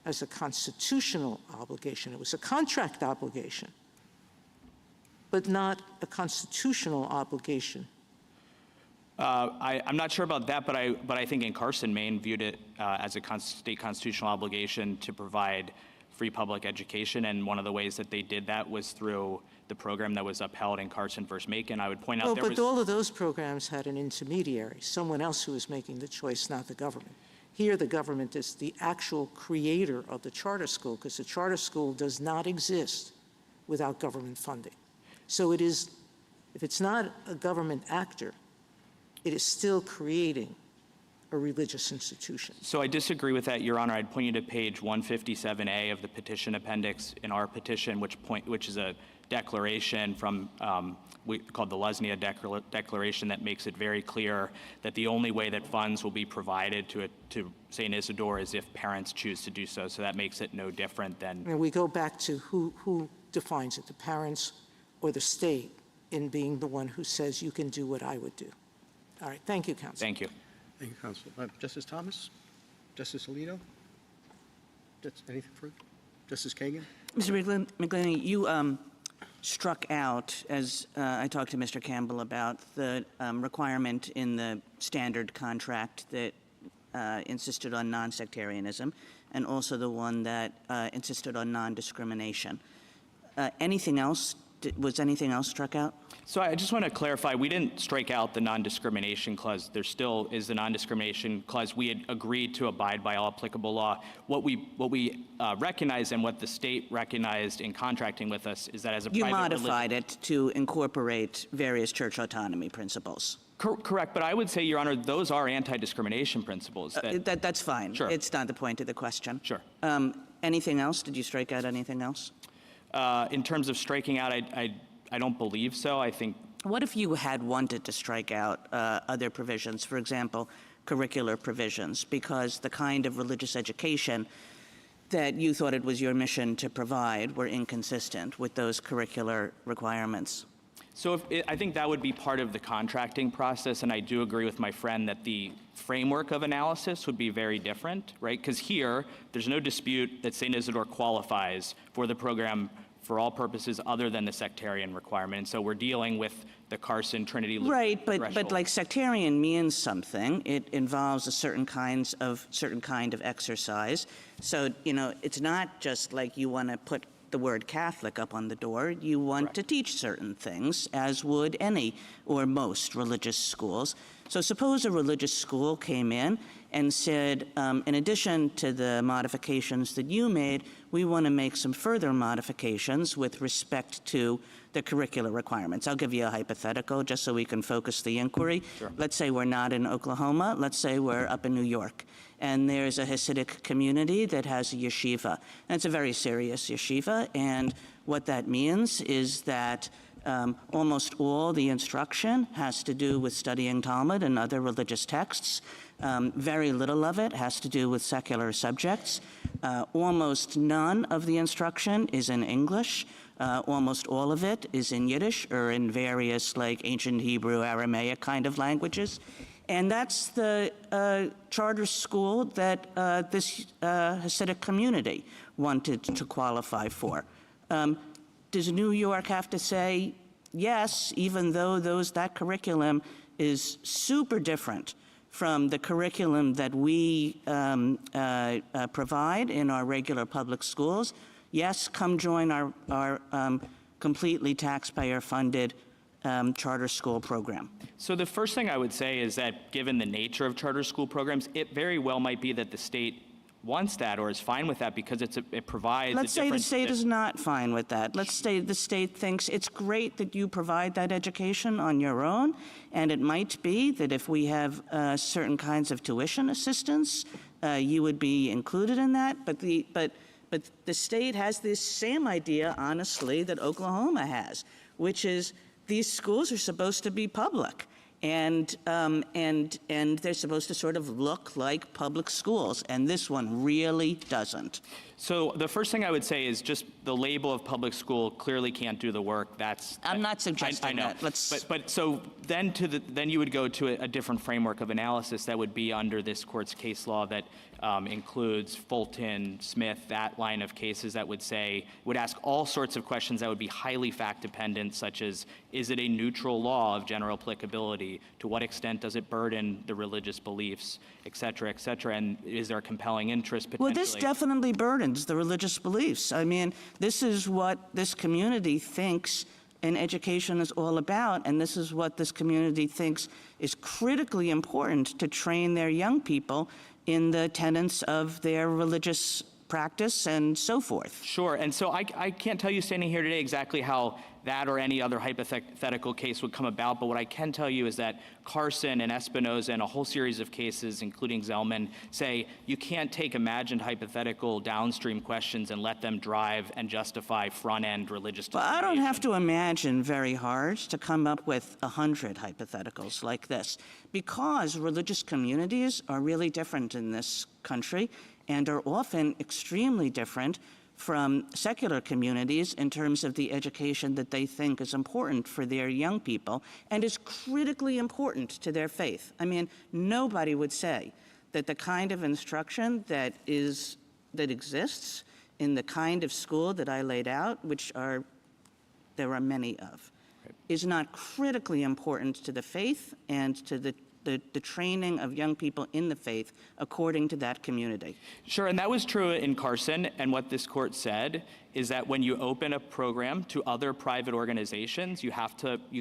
as a constitutional obligation. It was a contract obligation, but not a constitutional obligation. I'm not sure about that, but I think in Carson, Maine viewed it as a state constitutional obligation to provide free public education, and one of the ways that they did that was through the program that was upheld in Carson versus Macon. I would point out But all of those programs had an intermediary, someone else who was making the choice, not the government. Here, the government is the actual creator of the charter school, because the charter school does not exist without government funding. So it is, if it's not a government actor, it is still creating a religious institution. So I disagree with that, Your Honor. I'd point you to page 157A of the petition appendix in our petition, which is a declaration from called the Lesnia Declaration that makes it very clear that the only way that funds will be provided to St. Isidore is if parents choose to do so. So that makes it no different than. And we go back to who defines it, the parents or the state, in being the one who says you can do what I would do. All right, thank you, counsel. Thank you. Thank you, Counsel. Justice Thomas? Justice Alito? Anything further? Justice Kagan? Mr. McGliney, you struck out, as I talked to Mr. Campbell about, the requirement in the standard contract that insisted on non-sectarianism, and also the one that insisted on non-discrimination. Anything else? Was anything else struck out? So I just want to clarify, we didn't strike out the non-discrimination clause. There still is the non-discrimination clause. We had agreed to abide by all applicable law. What we recognize and what the state recognized in contracting with us is that as a private You modified it to incorporate various church autonomy principles. Correct, but I would say, Your Honor, those are anti-discrimination principles. That's fine. Sure. It's not the point of the question. Sure. Anything else? Did you strike out anything else? In terms of striking out, I don't believe so. I think. What if you had wanted to strike out other provisions, for example, curricular provisions, because the kind of religious education that you thought it was your mission to provide were inconsistent with those curricular requirements? So I think that would be part of the contracting process, and I do agree with my friend that the framework of analysis would be very different, right? Because here, there's no dispute that St. Isidore qualifies for the program for all purposes other than the sectarian requirement. And so we're dealing with the Carson Trinity Right, but threshold. like sectarian means something. It involves a certain kind of exercise. So, it's not just like you want to put the word Catholic up on the door. You want to teach certain things, as would any or most religious schools. So suppose a religious school came in and said, in addition to the modifications that you made, we want to make some further modifications with respect to the curricular requirements. I'll give you a hypothetical just so we can focus the inquiry. Sure. Let's say we're not in Oklahoma. Let's say we're up in New York. And there's a Hasidic community that has a yeshiva. And it's a very serious yeshiva. And what that means is that almost all the instruction has to do with studying Talmud and other religious texts. Very little of it has to do with secular subjects. Almost none of the instruction is in English. Almost all of it is in Yiddish or in various like ancient Hebrew, Aramaic kind of languages. And that's the charter school that this Hasidic community wanted to qualify for. Does New York have to say yes, even though that curriculum is super different from the curriculum that we provide in our regular public schools? Yes, come join our completely taxpayer-funded charter school program. So the first thing I would say is that given the nature of charter school programs, it very well might be that the state wants that or is fine with that because it provides Let's a say the different... state is not fine with that. Let's say the state thinks it's great that you provide that education on your own, and it might be that if we have certain kinds of tuition assistance, you would be included in that. But the state has this same idea, honestly, that Oklahoma has, which is these schools are supposed to be public. And they're supposed to sort of look like public schools, and this one really doesn't. So the first thing I would say is just the label of public school clearly can't do the work. I'm not suggesting I know. that. But so then you would go to a different framework of analysis that would be under this court's case law that includes Fulton, Smith, that line of cases that would ask all sorts of questions that would be highly fact dependent, such as, is it a neutral law of general applicability? To what extent does it burden the religious beliefs, et cetera, and is there a compelling interest potentially? Well, this definitely burdens the religious beliefs. I mean, this is what this community thinks an education is all about, and this is what this community thinks is critically important to train their young people in the tenets of their religious practice and so forth. Sure, and so I can't tell you standing here today exactly how that or any other hypothetical case would come about, but what I can tell you is that Carson and Espinoza and a whole series of cases, including Zellman, say you can't take imagined hypothetical downstream questions and let them drive and justify front-end religious Well, I don't have to imagine very hard to come up with 100 hypotheticals like this, because religious communities are really different in this country and are often extremely different from secular communities in terms of the education that they think is important for their young people and is critically important to their faith. I mean, nobody would say that the kind of instruction that exists in the kind of school that I laid out, there are many of, is not critically important to the faith and to the training of young people in the faith according to that community. Sure, and that was true in Carson, and what this court said is that when you open a program to other private organizations, you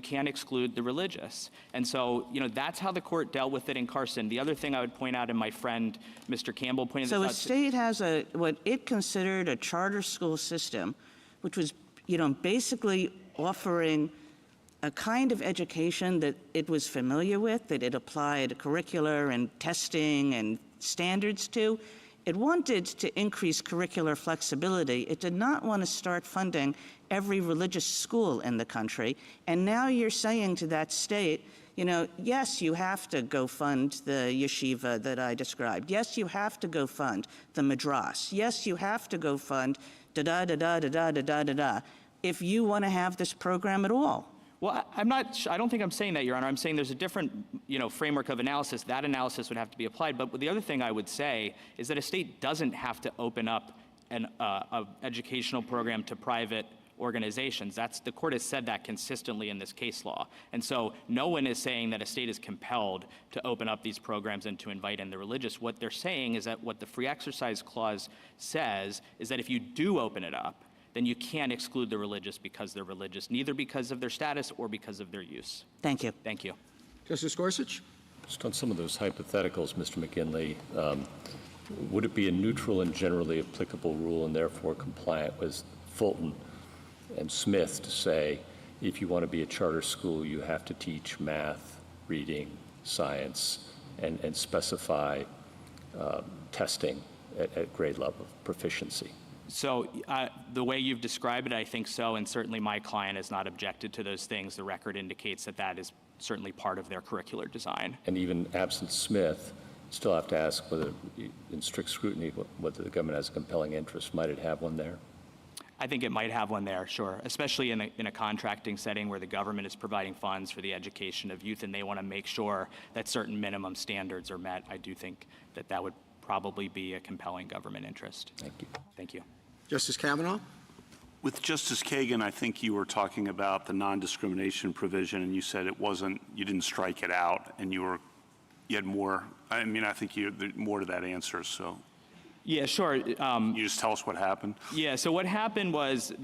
can't exclude the religious. And so, that's how the court dealt with it in Carson. The other thing I would point out, and my friend Mr. Campbell pointed this out. So a state has what it considered a charter school system, which was, basically offering a kind of education that it was familiar with, that it applied curricular and testing and standards to. It wanted to increase curricular flexibility. It did not want to start funding every religious school in the country. And now you're saying to that state, yes, you have to go fund the yeshiva that I described. Yes, you have to go fund the madras. Yes, you have to go fund da-da-da-da-da-da-da-da-da, if you want to have this program at all. Well, I don't think I'm saying that, Your Honor. I'm saying there's a different, framework of analysis. That analysis would have to be applied. But the other thing I would say is that a state doesn't have to open up an educational program to private organizations. The court has said that consistently in this case law. And so no one is saying that a state is compelled to open up these programs and to invite in the religious. What they're saying is that what the Free Exercise Clause says is that if you do open it up, then you can't exclude the religious because they're religious, neither because of their status or because of their use. Thank you. Thank you. Justice Gorsuch? Just on some of those hypotheticals, Mr. McGinley, would it be a neutral and generally applicable rule and therefore compliant with Fulton and Smith to say, if you want to be a charter school, you have to teach math, reading, science, and specify testing at grade level of proficiency? So the way you've described it, I think so, and certainly my client has not objected to those things. The record indicates that that is certainly part of their curricular design. And even absent Smith, still have to ask whether, in strict scrutiny, whether the government has a compelling interest. Might it have one there? I think it might have one there, sure, especially in a contracting setting where the government is providing funds for the education of youth and they want to make sure that certain minimum standards are met. I do think that that would probably be a compelling government interest. Thank you. Thank you. Justice Kavanaugh? With Justice Kagan, I think you were talking about the non-discrimination provision, and you said you didn't strike it out, and you had more. I mean, I think there's more to that answer, so. Yeah, sure. You just tell us what happened? Yeah, so what happened was,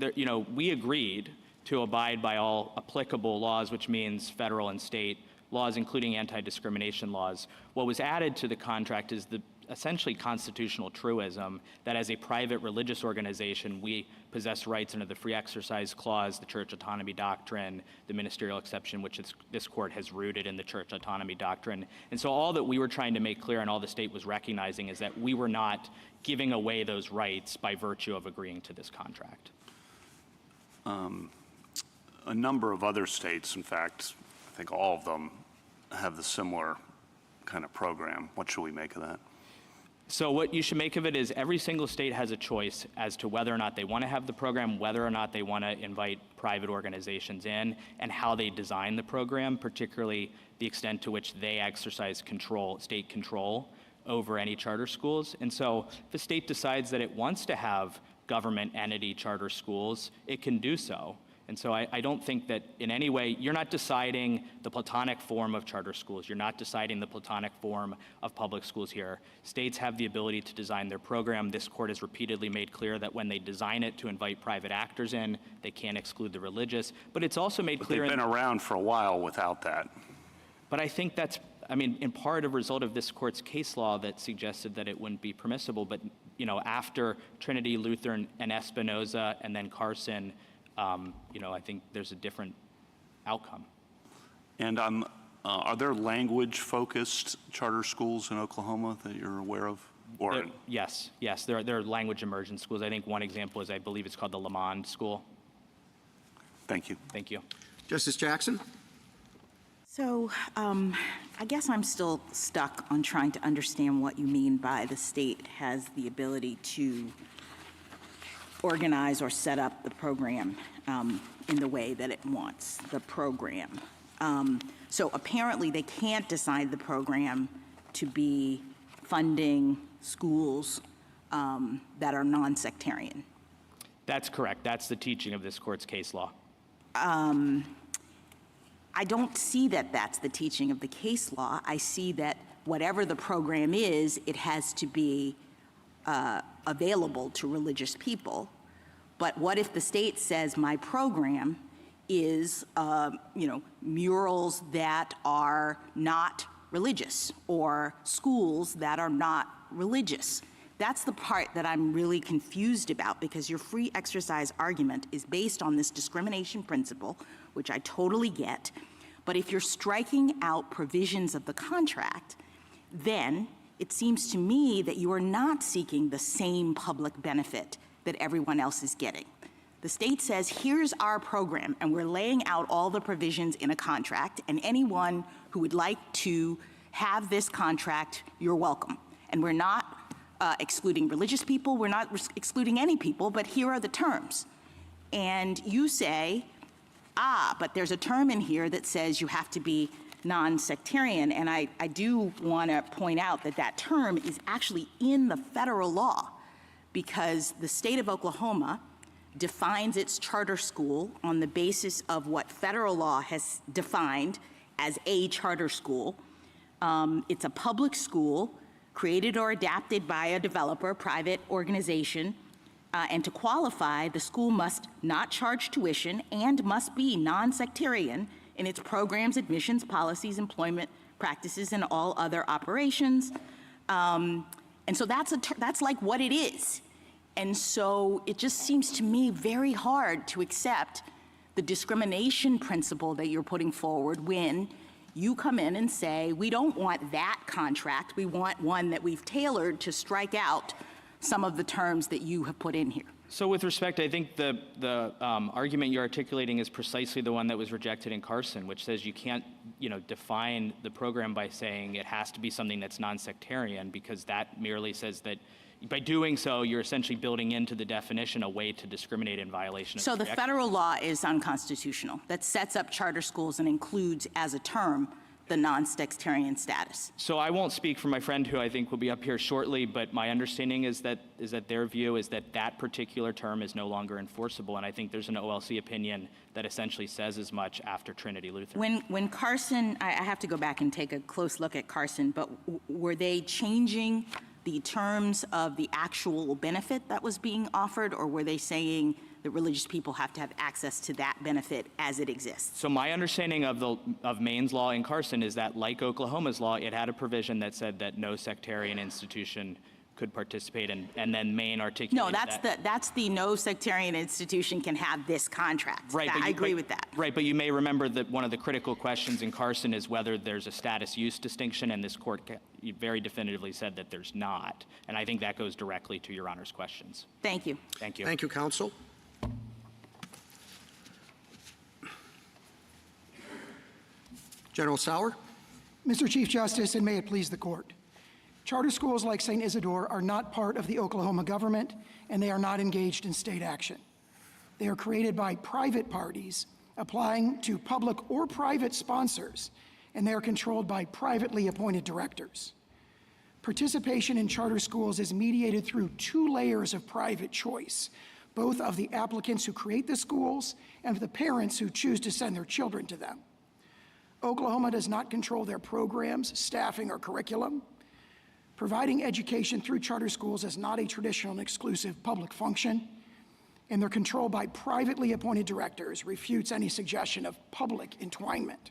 we agreed to abide by all applicable laws, which means federal and state laws, including anti-discrimination laws. What was added to the contract is the essentially constitutional truism that as a private religious organization, we possess rights under the Free Exercise Clause, the Church Autonomy Doctrine, the ministerial exception, which this court has rooted in the Church Autonomy Doctrine. And so all that we were trying to make clear, and all the state was recognizing, is that we were not giving away those rights by virtue of agreeing to this contract. A number of other states, in fact, I think all of them, have the similar kind of program. What should we make of that? So what you should make of it is every single state has a choice as to whether or not they want to have the program, whether or not they want to invite private organizations in, and how they design the program, particularly the extent to which they exercise control, state control over any charter schools. And so if the state decides that it wants to have government entity charter schools, it can do so. And so I don't think that in any way, you're not deciding the Platonic form of charter schools. You're not deciding the Platonic form of public schools here. States have the ability to design their program. This court has repeatedly made clear that when they design it to invite private actors in, they can't exclude the religious. But it's also made clear— They've been around for a while without that. But I think that's, I mean, in part a result of this court's case law that suggested that it wouldn't be permissible. But, you know, after Trinity, Lutheran, and Espinoza, and then Carson, you know, I think there's a different outcome. And are there language-focused charter schools in Oklahoma that you're aware of? Or Yes, there are language immersion schools. I think one example is, I believe it's called the Lamond School. Thank you. Thank you. Justice Jackson? So I guess I'm still stuck on trying to understand what you mean by the state has the ability to organize or set up the program in the way that it wants the program. So apparently they can't decide the program to be funding schools that are non-sectarian. That's correct. That's the teaching of this court's case law. I don't see that that's the teaching of the case law. I see that whatever the program is, it has to be available to religious people. But what if the state says my program is, you know, murals that are not religious or schools that are not religious? That's the part that I'm really confused about, because your free exercise argument is based on this discrimination principle, which I totally get. But if you're striking out provisions of the contract, then it seems to me that you are not seeking the same public benefit that everyone else is getting. The state says, here's our program, and we're laying out all the provisions in a contract, and anyone who would like to have this contract, you're welcome. And we're not excluding religious people, we're not excluding any people, but here are the terms. And you say, but there's a term in here that says you have to be non-sectarian, and I do want to point out that that term is actually in the federal law, because the state of Oklahoma defines its charter school on the basis of what federal law has defined as a charter school. It's a public school created or adapted by a developer, private organization, and to qualify, the school must not charge tuition and must be non-sectarian in its programs, admissions, policies, employment practices, and all other operations. And so that's like what it is. And so it just seems to me very hard to accept the discrimination principle that you're putting forward when you come in and say, we don't want that contract, we want one that we've tailored to strike out some of the terms that you have put in here. So with respect, I think the argument you're articulating is precisely the one that was rejected in Carson, which says you can't, you know, define the program by saying it has to be something that's non-sectarian, because that merely says that by doing so, you're essentially building into the definition a way to discriminate in violation of So the federal law is unconstitutional, that sets up charter schools and includes as a term the non-sectarian status. So I won't speak for my friend, who I think will be up here shortly, but my understanding is that their view is that that particular term is no longer enforceable, and I think there's an OLC opinion that essentially says as much after Trinity Lutheran. When Carson, I have to go back and take a close look at Carson, but were they changing the terms of the actual benefit that was being offered, or were they saying that religious people have to have access to that benefit as it exists. So my understanding of Maine's law in Carson is that, like Oklahoma's law, it had a provision that said that no sectarian institution could participate, and then Maine articulated No, that's the no sectarian institution can have this contract. Right, I agree with that. Right, but you may remember that one of the critical questions in Carson is whether there's a status use distinction, and this court very definitively said that there's not. And I think that goes directly to Your Honor's questions. Thank you. Thank you. Thank you, counsel. General Sauer. Mr. Chief Justice, and may it please the court. Charter schools like St. Isidore are not part of the Oklahoma government, and they are not engaged in state action. They are created by private parties applying to public or private sponsors, and they are controlled by privately appointed directors. Participation in charter schools is mediated through 2 layers of private choice, both of the applicants who create the schools and of the parents who choose to send their children to them. Oklahoma does not control their programs, staffing, or curriculum. Providing education through charter schools is not a traditional and exclusive public function, and their control by privately appointed directors refutes any suggestion of public entwinement.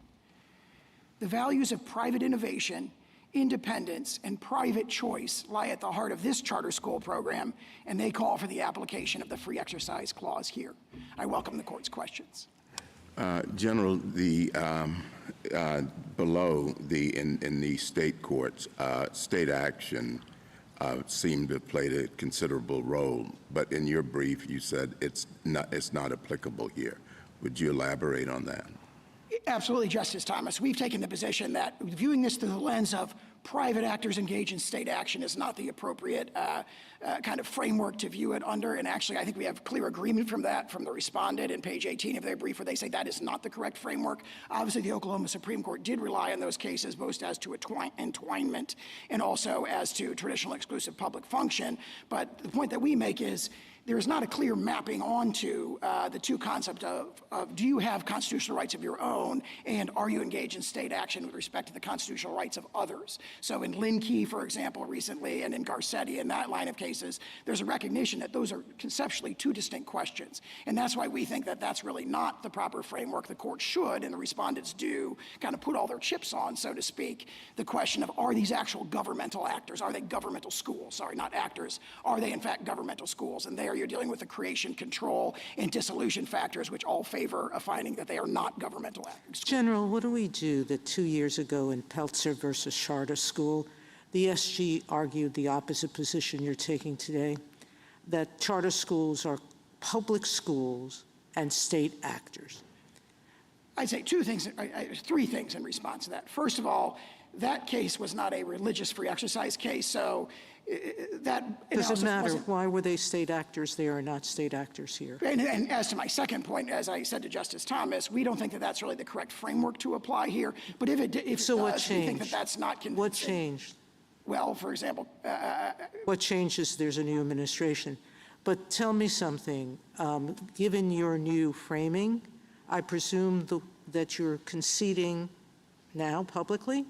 The values of private innovation, independence, and private choice lie at the heart of this charter school program, and they call for the application of the free exercise clause here. I welcome the court's questions. General, below in the state courts, state action seemed to have played a considerable role, but in your brief you said it's not applicable here. Would you elaborate on that? Absolutely, Justice Thomas. We've taken the position that viewing this through the lens of private actors engaged in state action is not the appropriate kind of framework to view it under. And actually, I think we have clear agreement from the respondent in page 18 of their brief, where they say that is not the correct framework. Obviously, the Oklahoma Supreme Court did rely on those cases, both as to entwinement and also as to traditional exclusive public function. But the point that we make is there is not a clear mapping onto the 2 concepts of do you have constitutional rights of your own, and are you engaged in state action with respect to the constitutional rights of others. So in Linkey, for example, recently, and in Garcetti, in that line of cases, there's a recognition that those are conceptually 2 distinct questions. And that's why we think that that's really not the proper framework. The court should, and the respondents do, kind of put all their chips on, so to speak, the question of, are these actual governmental actors? Are they governmental schools? Sorry, not actors. Are they, in fact, governmental schools? And there you're dealing with the creation, control, and dissolution factors, which all favor a finding that they are not governmental actors. General, what do we do that 2 years ago in Peltzer versus Charter School, the SG argued the opposite position you're taking today, that charter schools are public schools and state actors? I'd say 3 things in response to that. First of all, that case was not a religious free exercise case, so that does it matter? Why were they state actors there and not state actors here? And as to my second point, as I said to Justice Thomas, we don't think that that's really the correct framework to apply here. But if it does, what changed? we think that that's not convincing. What changed? Well, for example, what changes? There's a new administration. But tell me something. Given your new framing, I presume that you're conceding now publicly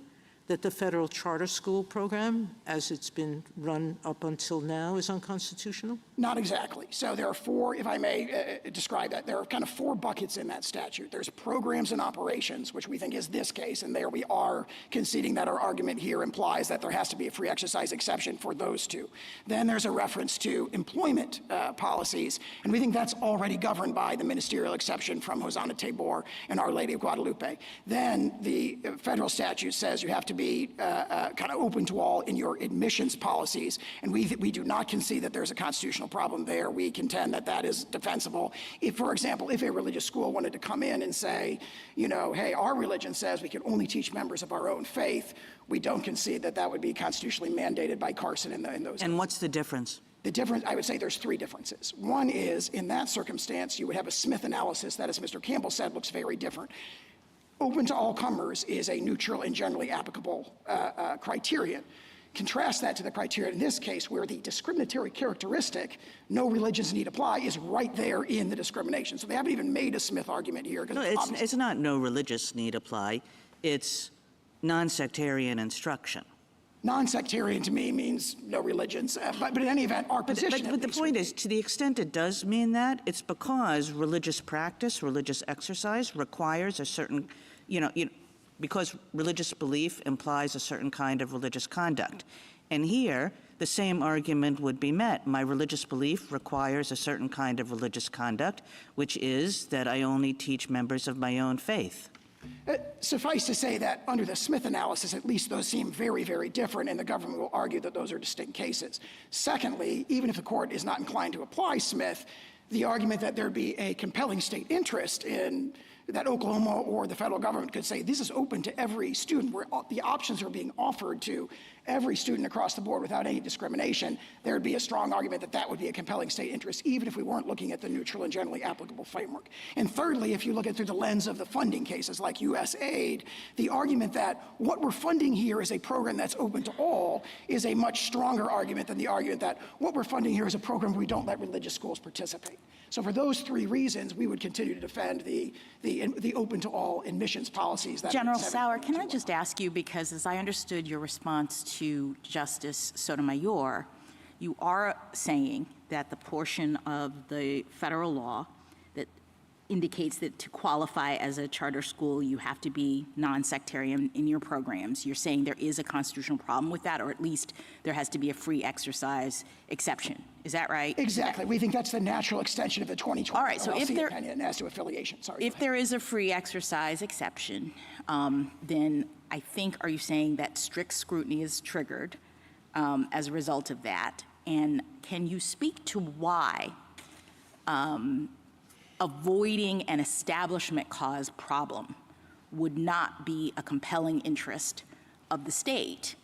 that the federal charter school program, as it's been run up until now, is unconstitutional? Not exactly. So there are 4, if I may describe that, there are kind of 4 buckets in that statute. There's programs and operations, which we think is this case, and there we are conceding that our argument here implies that there has to be a free exercise exception for those 2. Then there's a reference to employment policies, and we think that's already governed by the ministerial exception from Hosanna Tabor and Our Lady of Guadalupe. Then the federal statute says you have to be kind of open to all in your admissions policies, and we do not concede that there's a constitutional problem there. We contend that that is defensible. If, for example, if a religious school wanted to come in and say, you know, hey, our religion says we can only teach members of our own faith, we don't concede that that would be constitutionally mandated by Carson in those. And what's the difference? The difference, I would say there's 3 differences. One is, in that circumstance, you would have a Smith analysis that, as Mr. Campbell said, looks very different. Open to all comers is a neutral and generally applicable criterion. Contrast that to the criteria in this case, where the discriminatory characteristic, no religions need apply, is right there in the discrimination. So they haven't even made a Smith argument here. No, it's not no religious need apply. It's non-sectarian instruction. Non-sectarian to me means no religions, but in any event, our position. But the point is, to the extent it does mean that, it's because religious practice, religious exercise requires a certain, because religious belief implies a certain kind of religious conduct. And here, the same argument would be met. My religious belief requires a certain kind of religious conduct, which is that I only teach members of my own faith. Suffice to say that under the Smith analysis, at least those seem very, very different, and the government will argue that those are distinct cases. Secondly, even if the court is not inclined to apply Smith, the argument that there'd be a compelling state interest in that Oklahoma or the federal government could say this is open to every student, where the options are being offered to every student across the board without any discrimination, there would be a strong argument that that would be a compelling state interest, even if we weren't looking at the neutral and generally applicable framework. And thirdly, if you look at it through the lens of the funding cases like U.S. aid, the argument that what we're funding here is a program that's open to all is a much stronger argument than the argument that what we're funding here is a program where we don't let religious schools participate. So for those three reasons, we would continue to defend the open to all admissions policies. That General Sauer, can I just ask you, because as I understood your response to Justice Sotomayor, you are saying that the portion of the federal law that indicates that to qualify as a charter school, you have to be non-sectarian in your programs. You're saying there is a constitutional problem with that, or at least there has to be a free exercise exception. Is that right? Exactly. We think that's the natural extension of the 2020 All right, so if there, opinion as to affiliation. Sorry. If there is a free exercise exception, then I think, are you saying that strict scrutiny is triggered as a result of that? And can you speak to why avoiding an establishment clause problem would not be a compelling interest of the state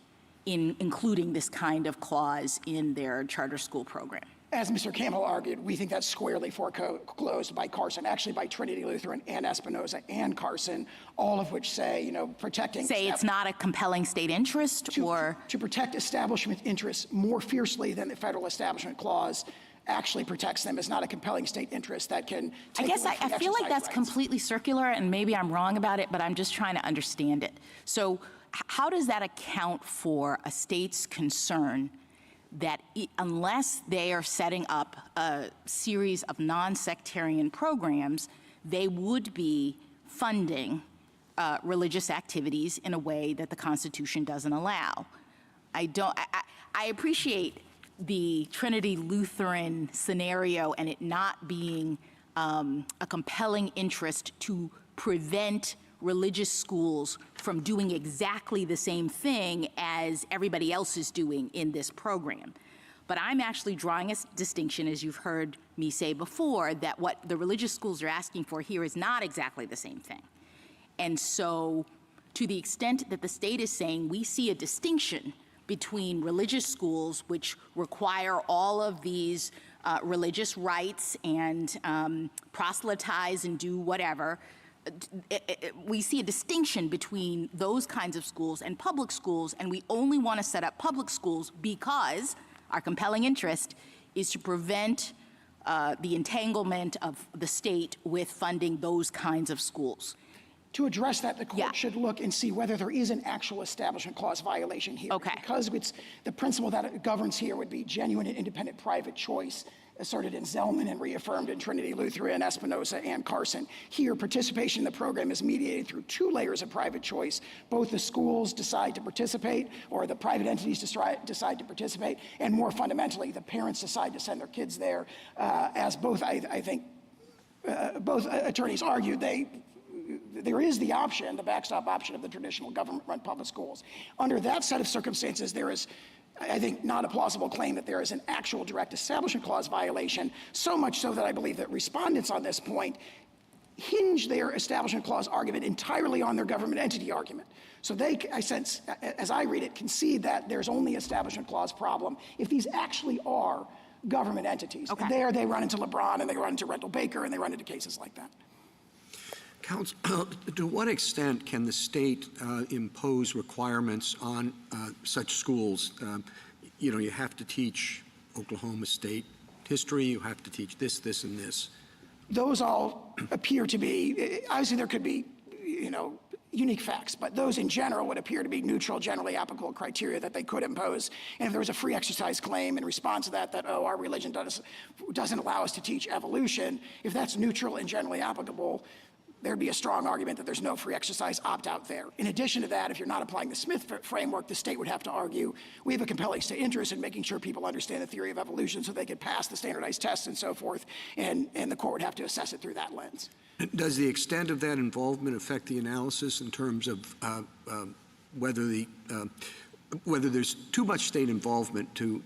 in including this kind of clause in their charter school program? As Mr. Campbell argued, we think that's squarely foreclosed by Carson, actually by Trinity Lutheran and Espinoza and Carson, all of which say, protecting... Say it's not a compelling state interest, or... To protect establishment interests more fiercely than the federal establishment clause actually protects them is not a compelling state interest that can take away from I feel like that's rights. completely circular, and maybe I'm wrong about it, but I'm just trying to understand it. So how does that account for a state's concern that unless they are setting up a series of non-sectarian programs, they would be funding religious activities in a way that the Constitution doesn't allow? I appreciate the Trinity Lutheran scenario and it not being a compelling interest to prevent religious schools from doing exactly the same thing as everybody else is doing in this program. But I'm actually drawing a distinction, as you've heard me say before, that what the religious schools are asking for here is not exactly the same thing. And so to the extent that the state is saying we see a distinction between religious schools, which require all of these religious rites and proselytize and do whatever, we see a distinction between those kinds of schools and public schools, and we only want to set up public schools because our compelling interest is to prevent the entanglement of the state with funding those kinds of schools. To address that, the court should look and see whether there is an actual establishment clause violation here. Okay. Because it's the principle that governs here would be genuine and independent private choice, asserted in Zellman and reaffirmed in Trinity Lutheran, Espinoza, and Carson. Here, participation in the program is mediated through two layers of private choice. Both the schools decide to participate, or the private entities decide to participate, and more fundamentally, the parents decide to send their kids there. As both, I think, both attorneys argued, there is the option, the backstop option of the traditional government-run public schools. Under that set of circumstances, there is, I think, not a plausible claim that there is an actual direct establishment clause violation, so much so that I believe that respondents on this point hinge their establishment clause argument entirely on their government entity argument. So they, I sense, as I read it, concede that there's only establishment clause problem if these actually are government entities. Okay. And there they run into LeBron and they run into Rendell Baker and they run into cases like that. Counsel, to what extent can the state impose requirements on such schools? You have to teach Oklahoma State history, you have to teach this, this, and this. Those all appear to be, obviously there could be, unique facts, but those in general would appear to be neutral, generally applicable criteria that they could impose. And if there was a free exercise claim in response to that, oh, our religion doesn't allow us to teach evolution, if that's neutral and generally applicable, there'd be a strong argument that there's no free exercise opt-out there. In addition to that, if you're not applying the Smith framework, the state would have to argue, we have a compelling state interest in making sure people understand the theory of evolution so they could pass the standardized tests and so forth, and the court would have to assess it through that lens. Does the extent of that involvement affect the analysis in terms of whether there's too much state involvement to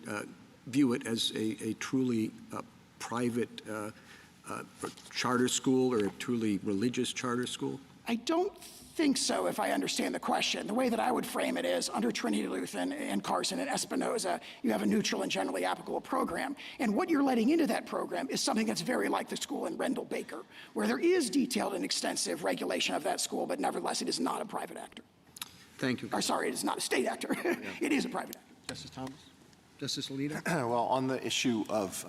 view it as a truly private charter school or a truly religious charter school? I don't think so, if I understand the question. The way that I would frame it is, under Trinity Lutheran and Carson and Espinoza, you have a neutral and generally applicable program. And what you're letting into that program is something that's very like the school in Rendell Baker, where there is detailed and extensive regulation of that school, but nevertheless, it is not a private actor. Thank you. Or sorry, it is not a state actor. It is a private actor. Justice Thomas? Justice Alito? Well, on the issue of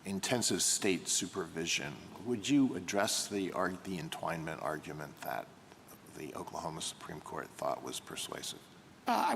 intensive state supervision, would you address the entwinement argument that the Oklahoma Supreme Court thought was persuasive?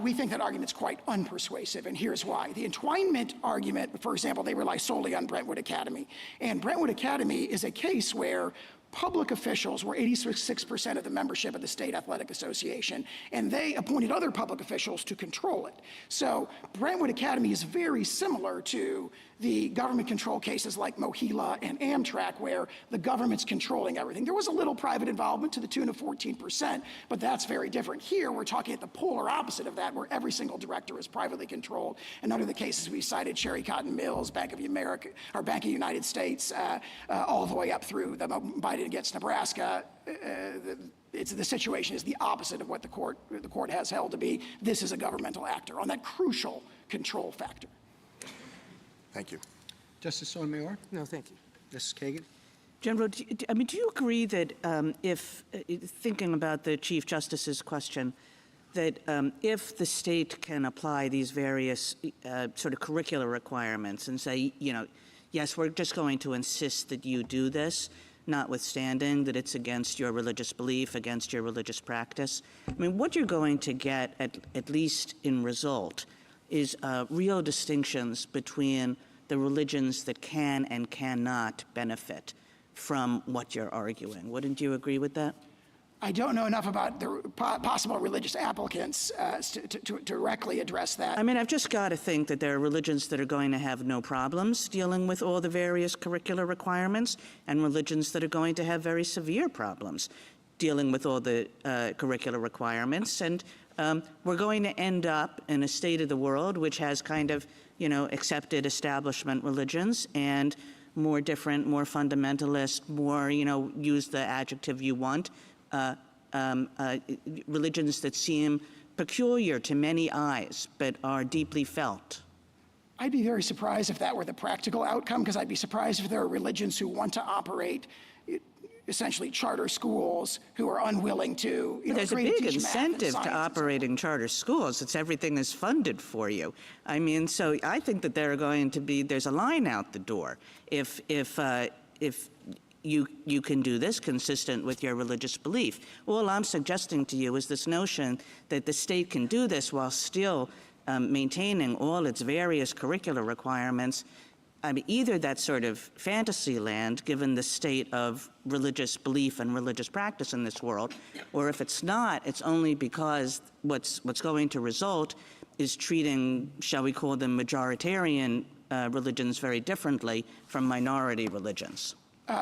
We think that argument's quite unpersuasive, and here's why. The entwinement argument, for example, they rely solely on Brentwood Academy. And Brentwood Academy is a case where public officials were 86% of the membership of the State Athletic Association, and they appointed other public officials to control it. So Brentwood Academy is very similar to the government control cases like Mohila and Amtrak, where the government's controlling everything. There was a little private involvement to the tune of 14%, but that's very different. Here, we're talking at the polar opposite of that, where every single director is privately controlled. And under the cases we cited, Cherry Cotton Mills, Bank of America, or Bank of United States, all the way up through the Biden against Nebraska, the situation is the opposite of what the court has held to be. This is a governmental actor on that crucial control factor. Thank you. Justice Sotomayor? No, thank you. Justice Kagan? General, do you agree that if, thinking about the Chief Justice's question, that if the state can apply these various sort of curricular requirements and say, yes, we're just going to insist that you do this, notwithstanding that it's against your religious belief, against your religious practice, what you're going to get, at least in result, is real distinctions between the religions that can and cannot benefit from what you're arguing. Wouldn't you agree with that? I don't know enough about the possible religious applicants to directly address that. I've just got to think that there are religions that are going to have no problems dealing with all the various curricular requirements, and religions that are going to have very severe problems dealing with all the curricular requirements. And we're going to end up in a state of the world which has kind of, accepted establishment religions and more different, more fundamentalist, more, use the adjective you want, religions that seem peculiar to many eyes but are deeply felt. I'd be very surprised if that were the practical outcome, because I'd be surprised if there are religions who want to operate essentially charter schools who are unwilling to There's a big incentive to operating charter schools. It's everything is funded for you. So I think that there's a line out the door if you can do this consistent with your religious belief. All I'm suggesting to you is this notion that the state can do this while still maintaining all its various curricular requirements. Either that's sort of fantasy land, given the state of religious belief and religious practice in this world, or if it's not, it's only because what's going to result is treating, shall we call them, majoritarian religions very differently from minority religions.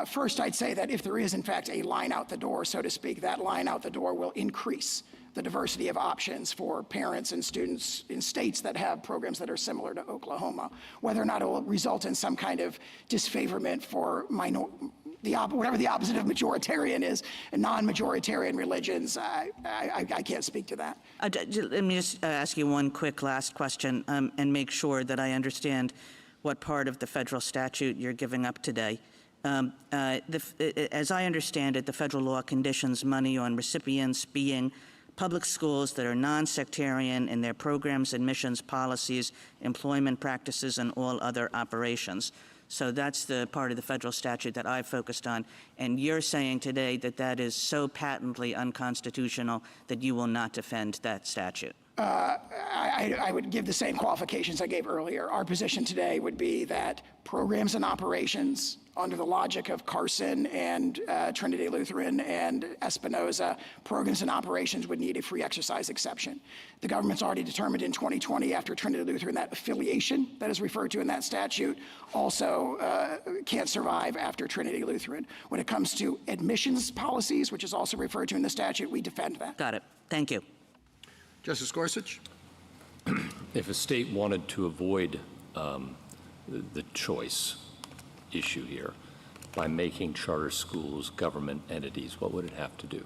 First, I'd say that if there is, in fact, a line out the door, so to speak, that line out the door will increase the diversity of options for parents and students in states that have programs that are similar to Oklahoma. Whether or not it will result in some kind of disfavorment for whatever the opposite of majoritarian is, non-majoritarian religions, I can't speak to that. Let me just ask you one quick last question and make sure that I understand what part of the federal statute you're giving up today. As I understand it, the federal law conditions money on recipients being public schools that are non-sectarian in their programs, admissions, policies, employment practices, and all other operations. So that's the part of the federal statute that I focused on. And you're saying today that that is so patently unconstitutional that you will not defend that statute. I would give the same qualifications I gave earlier. Our position today would be that programs and operations under the logic of Carson and Trinity Lutheran and Espinoza, programs and operations would need a free exercise exception. The government's already determined in 2020 after Trinity Lutheran that affiliation that is referred to in that statute also can't survive after Trinity Lutheran. When it comes to admissions policies, which is also referred to in the statute, we defend that. Got it. Thank you. Justice Gorsuch? If a state wanted to avoid the choice issue here by making charter schools government entities, what would it have to do?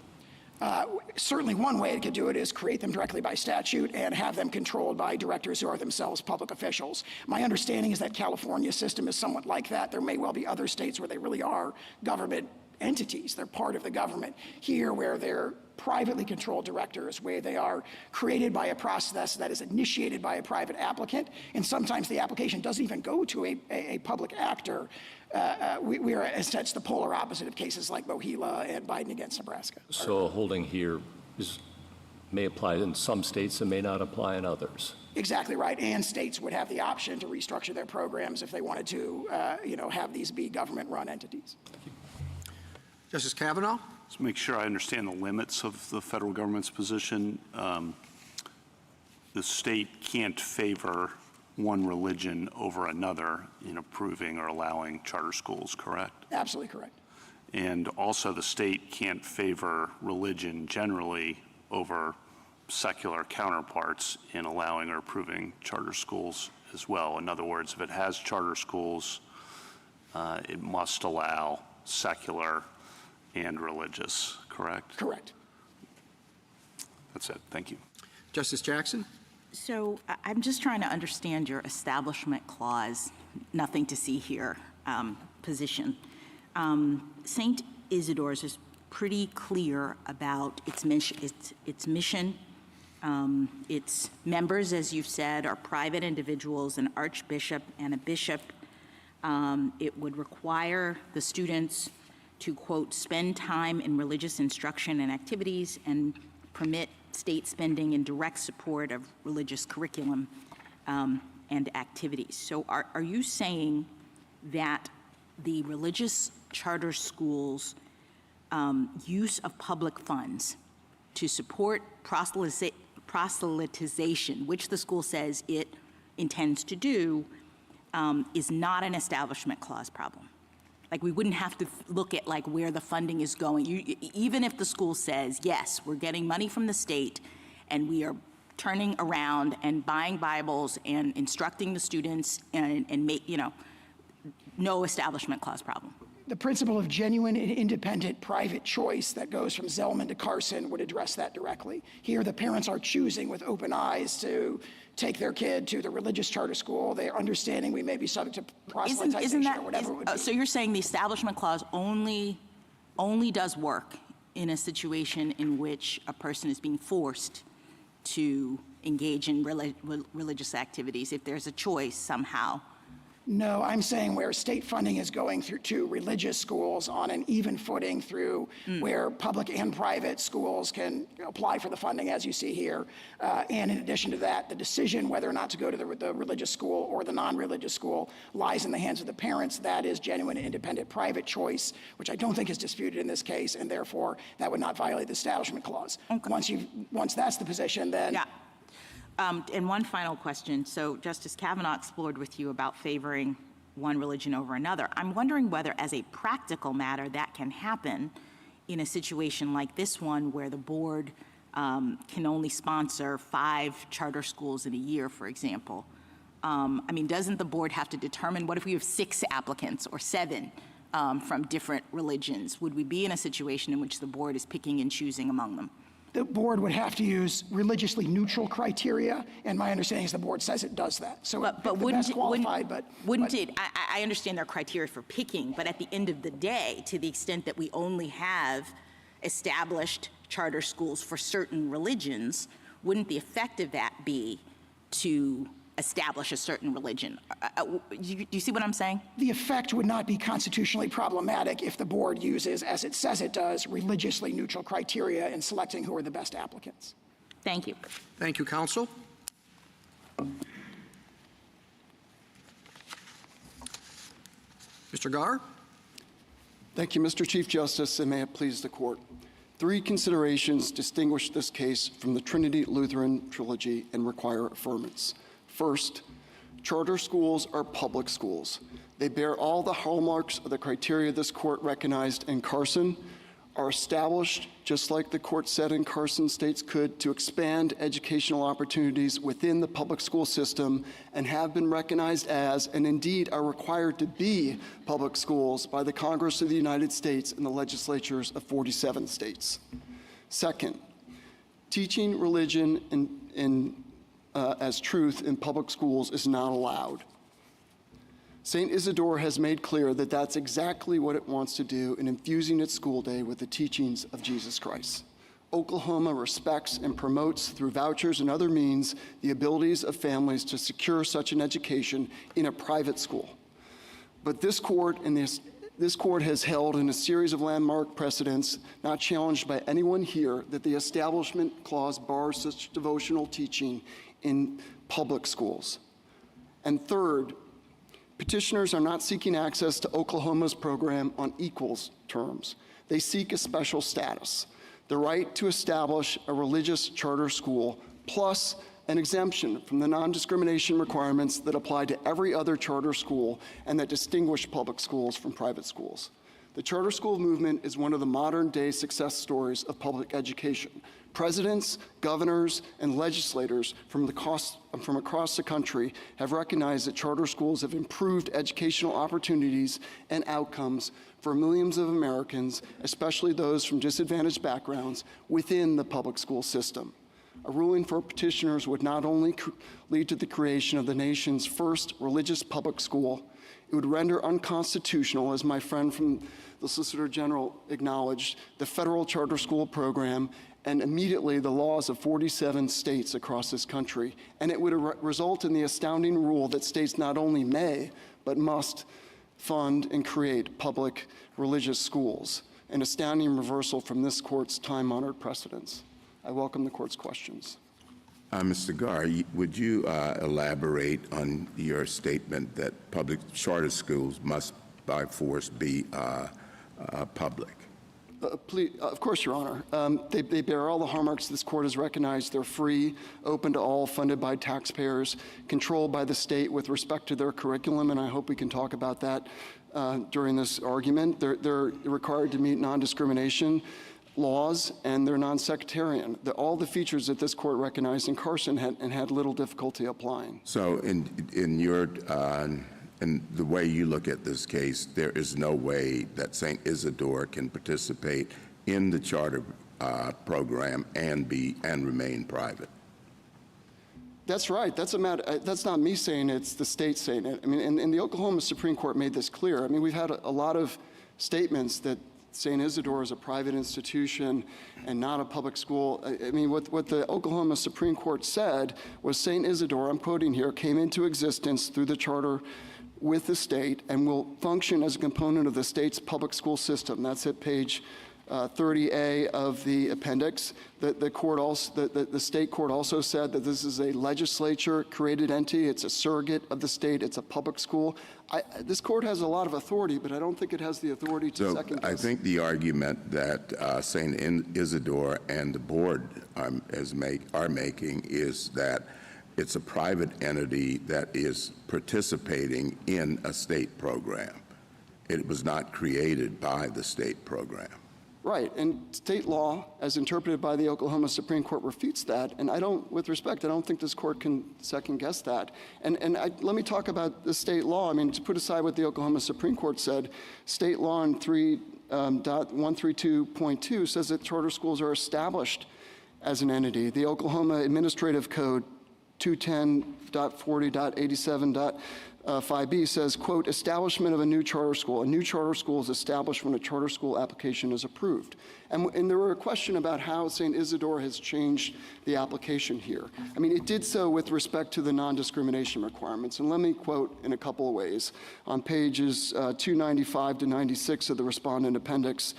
Certainly one way it could do it is create them directly by statute and have them controlled by directors who are themselves public officials. My understanding is that California's system is somewhat like that. There may well be other states where they really are government entities. They're part of the government. Here, where they're privately controlled directors, where they are created by a process that is initiated by a private applicant, and sometimes the application doesn't even go to a public actor. We are, as such, the polar opposite of cases like Mohila and Biden against Nebraska. So a holding here may apply in some states and may not apply in others. Exactly right. And states would have the option to restructure their programs if they wanted to, have these be government-run entities. Justice Kavanaugh? Let's make sure I understand the limits of the federal government's position. The state can't favor one religion over another in approving or allowing charter schools, correct? Absolutely correct. And also the state can't favor religion generally over secular counterparts in allowing or approving charter schools as well. In other words, if it has charter schools, it must allow secular and religious, correct? Correct. That's it. Thank you. Justice Jackson? So I'm just trying to understand your Establishment Clause, nothing to see here, position. St. Isidore's is pretty clear about its mission. Its members, as you've said, are private individuals, an archbishop and a bishop. It would require the students to, quote, spend time in religious instruction and activities and permit state spending in direct support of religious curriculum and activities. So are you saying that the religious charter schools' use of public funds to support proselytization, which the school says it intends to do, is not an Establishment Clause problem? Like, we wouldn't have to look at like where the funding is going. Even if the school says, yes, we're getting money from the state and we are turning around and buying Bibles and instructing the students and make, no Establishment Clause problem. The principle of genuine and independent private choice that goes from Zellman to Carson would address that directly. Here, the parents are choosing with open eyes to take their kid to the religious charter school. They're understanding we may be subject to proselytization or whatever it would be. So you're saying the Establishment Clause only does work in a situation in which a person is being forced to engage in religious activities, if there's a choice somehow? No, I'm saying where state funding is going through to religious schools on an even footing through where public and private schools can apply for the funding, as you see here. And in addition to that, the decision whether or not to go to the religious school or the non-religious school lies in the hands of the parents. That is genuine and independent private choice, which I don't think is disputed in this case, and therefore that would not violate the Establishment Clause. Okay. Once that's the position, then... Yeah. And one final question. So Justice Kavanaugh explored with you about favoring one religion over another. I'm wondering whether, as a practical matter, that can happen in a situation like this one where the board can only sponsor 5 charter schools in a year, for example. Doesn't the board have to determine, what if we have 6 applicants or 7 from different religions? Would we be in a situation in which the board is picking and choosing among them? The board would have to use religiously neutral criteria, and my understanding is the board says it does that. So but wouldn't it? I understand their criteria for picking, but at the end of the day, to the extent that we only have established charter schools for certain religions, wouldn't the effect of that be to establish a certain religion. Do you see what I'm saying? The effect would not be constitutionally problematic if the board uses, as it says it does, religiously neutral criteria in selecting who are the best applicants. Thank you. Thank you, counsel. Mr. Garr? Thank you, Mr. Chief Justice, and may it please the court. 3 considerations distinguish this case from the Trinity Lutheran trilogy and require affirmance. First, charter schools are public schools. They bear all the hallmarks of the criteria this court recognized in Carson, are established, just like the court said in Carson, states could, to expand educational opportunities within the public school system, and have been recognized as, and indeed are required to be, public schools by the Congress of the United States and the legislatures of 47 states. Second, teaching religion as truth in public schools is not allowed. St. Isidore has made clear that that's exactly what it wants to do in infusing its school day with the teachings of Jesus Christ. Oklahoma respects and promotes through vouchers and other means the abilities of families to secure such an education in a private school. But this court has held in a series of landmark precedents, not challenged by anyone here, that the Establishment Clause bars such devotional teaching in public schools. And third, petitioners are not seeking access to Oklahoma's program on equals terms. They seek a special status, the right to establish a religious charter school, plus an exemption from the non-discrimination requirements that apply to every other charter school and that distinguish public schools from private schools. The charter school movement is one of the modern-day success stories of public education. Presidents, governors, and legislators from across the country have recognized that charter schools have improved educational opportunities and outcomes for millions of Americans, especially those from disadvantaged backgrounds, within the public school system. A ruling for petitioners would not only lead to the creation of the nation's first religious public school, it would render unconstitutional, as my friend from the Solicitor General acknowledged, the federal charter school program and immediately the laws of 47 states across this country. And it would result in the astounding rule that states not only may, but must fund and create public religious schools, an astounding reversal from this court's time-honored precedents. I welcome the court's questions. Mr. Garr, would you elaborate on your statement that public charter schools must by force be public? Please, of course, Your Honor. They bear all the hallmarks this court has recognized. They're free, open to all, funded by taxpayers, controlled by the state with respect to their curriculum, and I hope we can talk about that during this argument. They're required to meet non-discrimination laws, and they're non-sectarian. All the features that this court recognized in Carson had little difficulty applying. So in your and the way you look at this case, there is no way that St. Isidore can participate in the charter program and remain private. That's right. That's not me saying it, it's the state saying it. I mean, and the Oklahoma Supreme Court made this clear. I mean, we've had a lot of statements that St. Isidore is a private institution and not a public school. I mean, what the Oklahoma Supreme Court said was St. Isidore, I'm quoting here, came into existence through the charter with the state and will function as a component of the state's public school system. That's at page 30A of the appendix. The state court also said that this is a legislature-created entity. It's a surrogate of the state. It's a public school. This court has a lot of authority, but I don't think it has the authority to second guess. I think the argument that St. Isidore and the board are making is that it's a private entity that is participating in a state program. It was not created by the state program. Right, and state law, as interpreted by the Oklahoma Supreme Court, refutes that. And with respect, I don't think this court can second guess that. And let me talk about the state law. I mean, to put aside what the Oklahoma Supreme Court said, state law in 3.132.2 says that charter schools are established as an entity. The Oklahoma Administrative Code 210.40.87.5b says, quote, establishment of a new charter school. A new charter school is established when a charter school application is approved. And there were a question about how St. Isidore has changed the application here. I mean, it did so with respect to the non-discrimination requirements. And let me quote in a couple of ways. On pages 295 to 96 of the respondent appendix,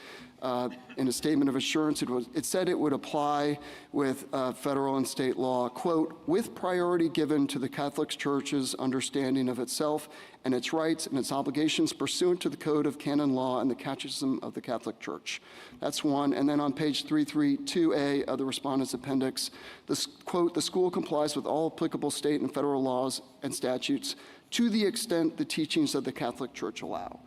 in a statement of assurance, it said it would apply with federal and state law, quote, with priority given to the Catholic Church's understanding of itself and its rights and its obligations pursuant to the Code of Canon Law and the Catechism of the Catholic Church. That's one. And then on page 332A of the respondent's appendix, this, quote, the school complies with all applicable state and federal laws and statutes to the extent the teachings of the Catholic Church allow.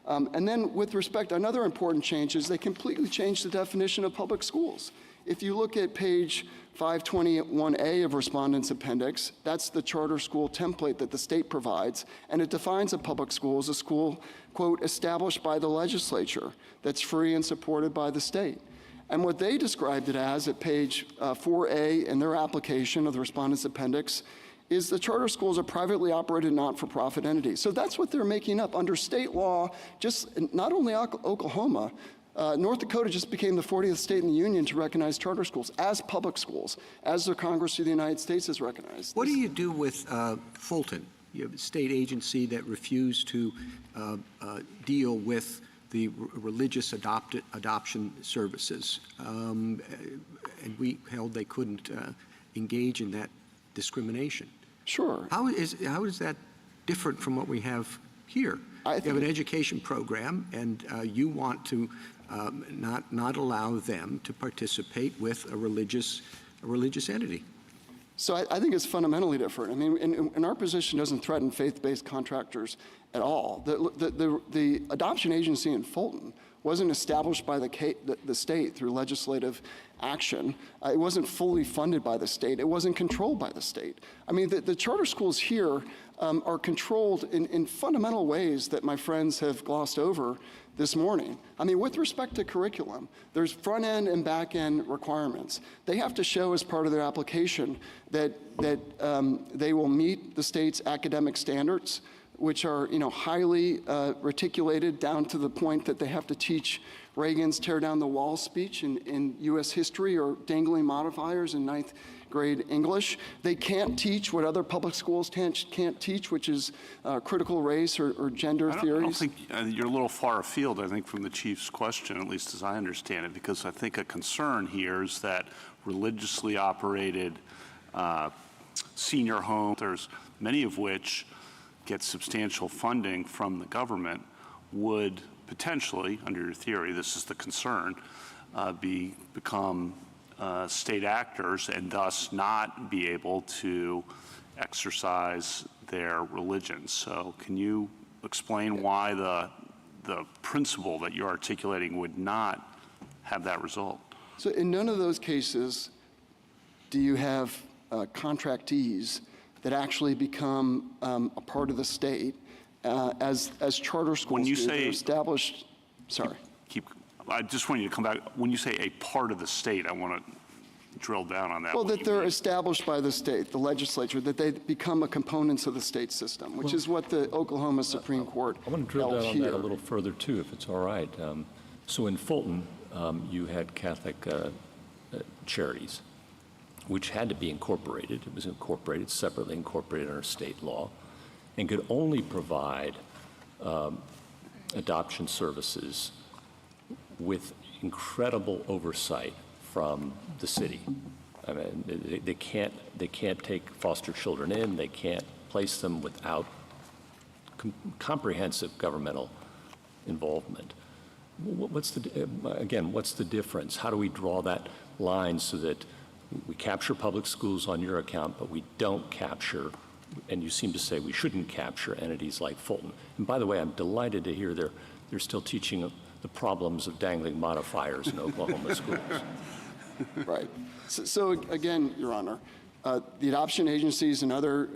And then with respect, another important change is they completely changed the definition of public schools. If you look at page 521A of Respondent's Appendix, that's the charter school template that the state provides, and it defines a public school as a school, quote, established by the legislature that's free and supported by the state. And what they described it as at page 4A in their application of the Respondent's Appendix is the charter schools are privately operated not-for-profit entities. So that's what they're making up. Under state law, just not only Oklahoma, North Dakota just became the 40th state in the union to recognize charter schools as public schools, as the Congress of the United States has recognized. What do you do with Fulton? You have a state agency that refused to deal with the religious adoption services, and we held they couldn't engage in that discrimination. Sure. How is that different from what we have here? You have an education program, and you want to not allow them to participate with a religious entity. So I think it's fundamentally different. I mean, and our position doesn't threaten faith-based contractors at all. The adoption agency in Fulton wasn't established by the state through legislative action. It wasn't fully funded by the state. It wasn't controlled by the state. I mean, the charter schools here are controlled in fundamental ways that my friends have glossed over this morning. I mean, with respect to curriculum, there's front-end and back-end requirements. They have to show as part of their application that they will meet the state's academic standards, which are, highly reticulated down to the point that they have to teach Reagan's tear down the wall speech in U.S. history or dangling modifiers in ninth grade English. They can't teach what other public schools can't teach, which is critical race or gender theories. I don't think you're a little far afield, I think, from the Chief's question, at least as I understand it, because I think a concern here is that religiously operated senior homes, there's many of which get substantial funding from the government, would potentially, under your theory, this is the concern, become state actors and thus not be able to exercise their religion. So can you explain why the principle that you're articulating would not have that result? So in none of those cases do you have contractees that actually become a part of the state as charter schools. When you say established, sorry. I just want you to come back. When you say a part of the state, I want to drill down on that. Well, that they're established by the state, the legislature, that they become a components of the state system, which is what the Oklahoma Supreme Court I want to drill held down on here. that a little further, too, if it's all right. So in Fulton, you had Catholic charities, which had to be incorporated. It was incorporated, separately incorporated under state law, and could only provide adoption services with incredible oversight from the city. I mean, they can't take foster children in. They can't place them without comprehensive governmental involvement. What's the difference? How do we draw that line so that we capture public schools on your account, but we don't capture, and you seem to say we shouldn't capture entities like Fulton? And by the way, I'm delighted to hear they're still teaching the problems of dangling modifiers in Oklahoma schools. Right. So again, Your Honor, the adoption agencies and other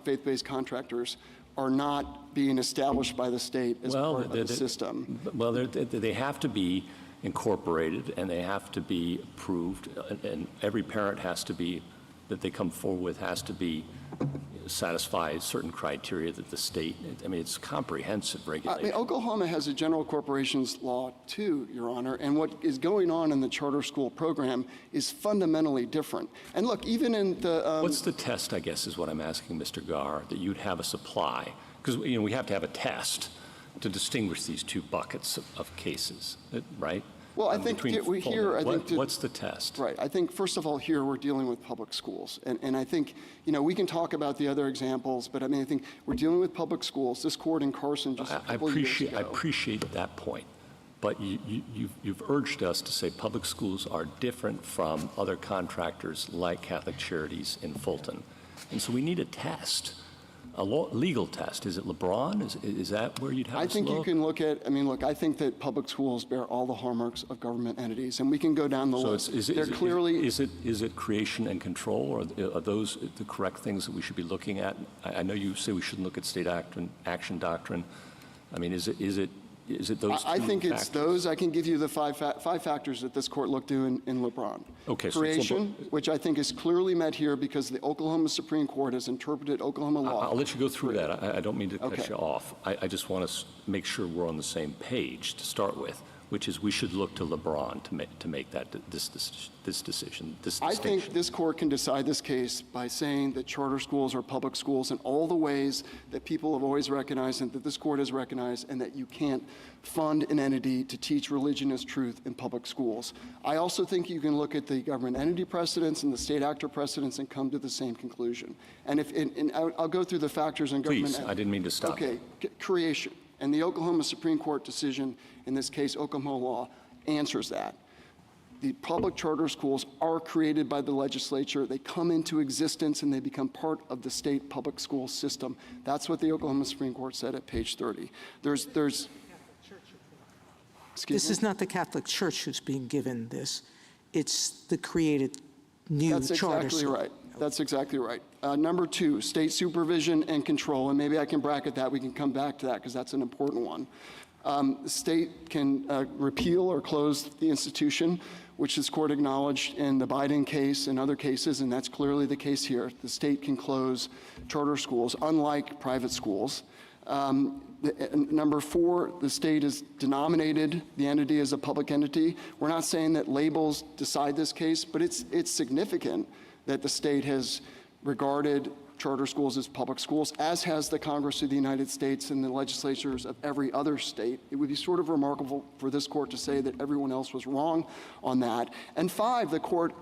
faith-based contractors are not being established by the state as part of the system. Well, they have to be incorporated and they have to be approved, and every parent has to be that they come forward with has to be satisfy certain criteria that the state, I mean, it's comprehensive regulation. I mean, Oklahoma has a general corporations law too, Your Honor, and what is going on in the charter school program is fundamentally different. And look, even in the... What's the test, I guess, is what I'm asking, Mr. Garr, that you'd have a supply? Because, we have to have a test to distinguish these two buckets of cases, right? Well, I think what's the test? Right. I think, first of all, here we're dealing with public schools. And I think, we can talk about the other examples, but I mean, I think we're dealing with public schools. This court in Carson just a couple years ago. I appreciate that point. But you've urged us to say public schools are different from other contractors like Catholic Charities in Fulton. And so we need a test. A legal test. Is it LeBron? Is that where you'd have us look? I think you can look at, I think that public schools bear all the hallmarks of government entities, and we can go down the list. Is it creation and control, or are those the correct things that we should be looking at? I know you say we shouldn't look at state action doctrine. I mean, is it those I two think factors? it's those. I can give you the five factors that this court looked to in LeBron. Okay, so creation, which I think is clearly met here because the Oklahoma Supreme Court has interpreted Oklahoma law. I'll let you go through that. I don't mean to cut you off. I just want to make sure we're on the same page to start with, which is we should look to LeBron to make that this decision. I think this court can decide this case by saying that charter schools are public schools in all the ways that people have always recognized and that this court has recognized, and that you can't fund an entity to teach religion as truth in public schools. I also think you can look at the government entity precedents and the state actor precedents and come to the same conclusion. And I'll go through the factors in government. Please, I didn't mean to stop. Okay, creation. And the Oklahoma Supreme Court decision, in this case, Oklahoma law, answers that. The public charter schools are created by the legislature. They come into existence and they become part of the state public school system. That's what the Oklahoma Supreme Court said at page 30. This is not the Catholic Church who's being given this. It's the created new charter school. That's exactly right. That's exactly right. Number two, state supervision and control, and maybe I can bracket that. We can come back to that because that's an important one. The state can repeal or close the institution, which this court acknowledged in the Biden case and other cases, and that's clearly the case here. The state can close charter schools, unlike private schools. Number four, the state has denominated the entity as a public entity. We're not saying that labels decide this case, but it's significant that the state has regarded charter schools as public schools, as has the Congress of the United States and the legislatures of every other state. It would be sort of remarkable for this court to say that everyone else was wrong on that. And five, the court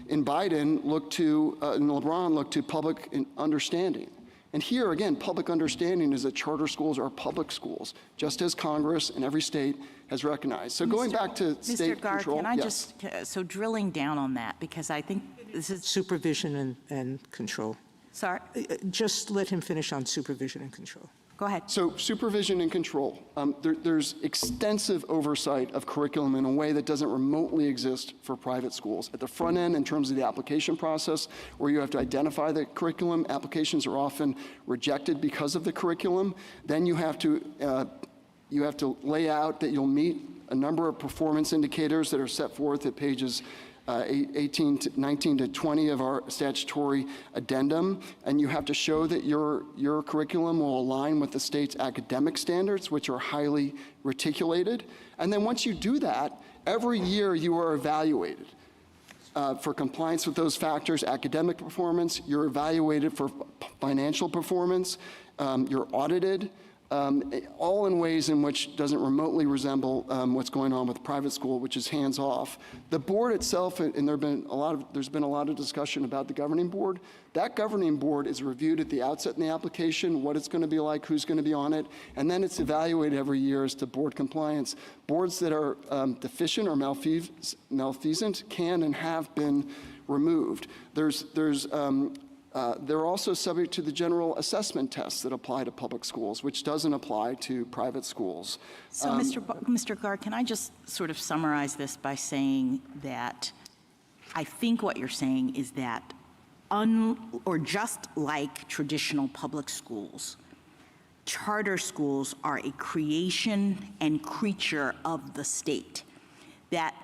in Biden looked to, in LeBron looked to public understanding. And here, again, public understanding is that charter schools are public schools, just as Congress and every state has recognized. So going back to state control. Mr. Garr, can I just, so drilling down on that, because I think this is... Supervision and control. Sorry? Just let him finish on supervision and control. Go ahead. So supervision and control. There's extensive oversight of curriculum in a way that doesn't remotely exist for private schools. At the front end, in terms of the application process, where you have to identify the curriculum, applications are often rejected because of the curriculum. Then you have to lay out that you'll meet a number of performance indicators that are set forth at pages 19 to 20 of our statutory addendum, and you have to show that your curriculum will align with the state's academic standards, which are highly reticulated. And then once you do that, every year you are evaluated for compliance with those factors, academic performance, you're evaluated for financial performance, you're audited, all in ways in which doesn't remotely resemble what's going on with private school, which is hands-off. The board itself, and there's been a lot of discussion about the governing board. That governing board is reviewed at the outset in the application, what it's going to be like, who's going to be on it, and then it's evaluated every year as to board compliance. Boards that are deficient or malfeasant can and have been removed. They're also subject to the general assessment tests that apply to public schools, which doesn't apply to private schools. So, Mr. Garr, can I just sort of summarize this by saying that I think what you're saying is that, or just like traditional public schools, charter schools are a creation and creature of the state that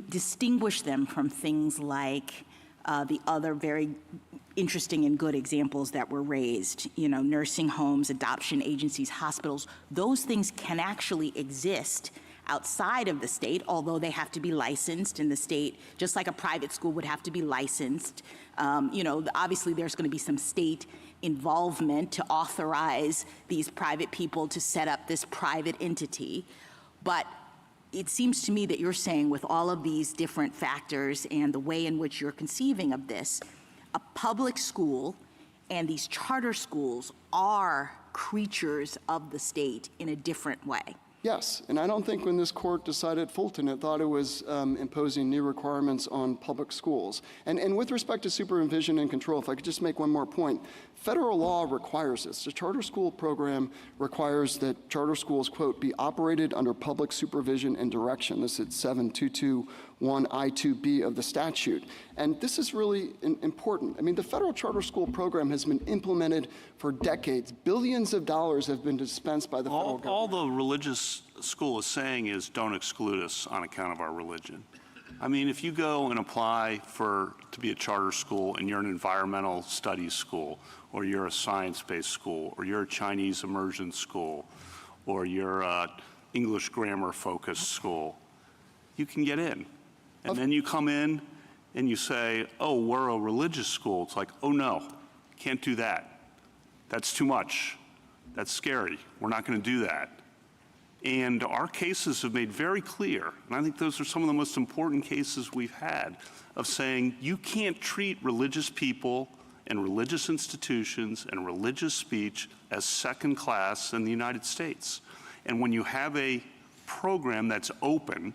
distinguish them from things like the other very interesting and good examples that were raised, nursing homes, adoption agencies, hospitals, those things can actually exist outside of the state, although they have to be licensed in the state, just like a private school would have to be licensed. Obviously there's going to be some state involvement to authorize these private people to set up this private entity. But it seems to me that you're saying with all of these different factors and the way in which you're conceiving of this, a public school and these charter schools are creatures of the state in a different way. Yes, and I don't think when this court decided Fulton, it thought it was imposing new requirements on public schools. And with respect to supervision and control, if I could just make one more point, federal law requires this. The charter school program requires that charter schools, quote, be operated under public supervision and direction. This is 7221I2B of the statute. And this is really important. I mean, the federal charter school program has been implemented for decades. Billions of dollars have been dispensed by the federal government. All the religious school is saying is don't exclude us on account of our religion. I mean, if you go and apply to be a charter school and you're an environmental studies school, or you're a science-based school, or you're a Chinese immersion school, or you're a English grammar-focused school, you can get in. And then you come in and you say, oh, we're a religious school. It's like, oh, no, can't do that. That's too much. That's scary. We're not going to do that. And our cases have made very clear, and I think those are some of the most important cases we've had, of saying you can't treat religious people and religious institutions and religious speech as second class in the United States. And when you have a program that's open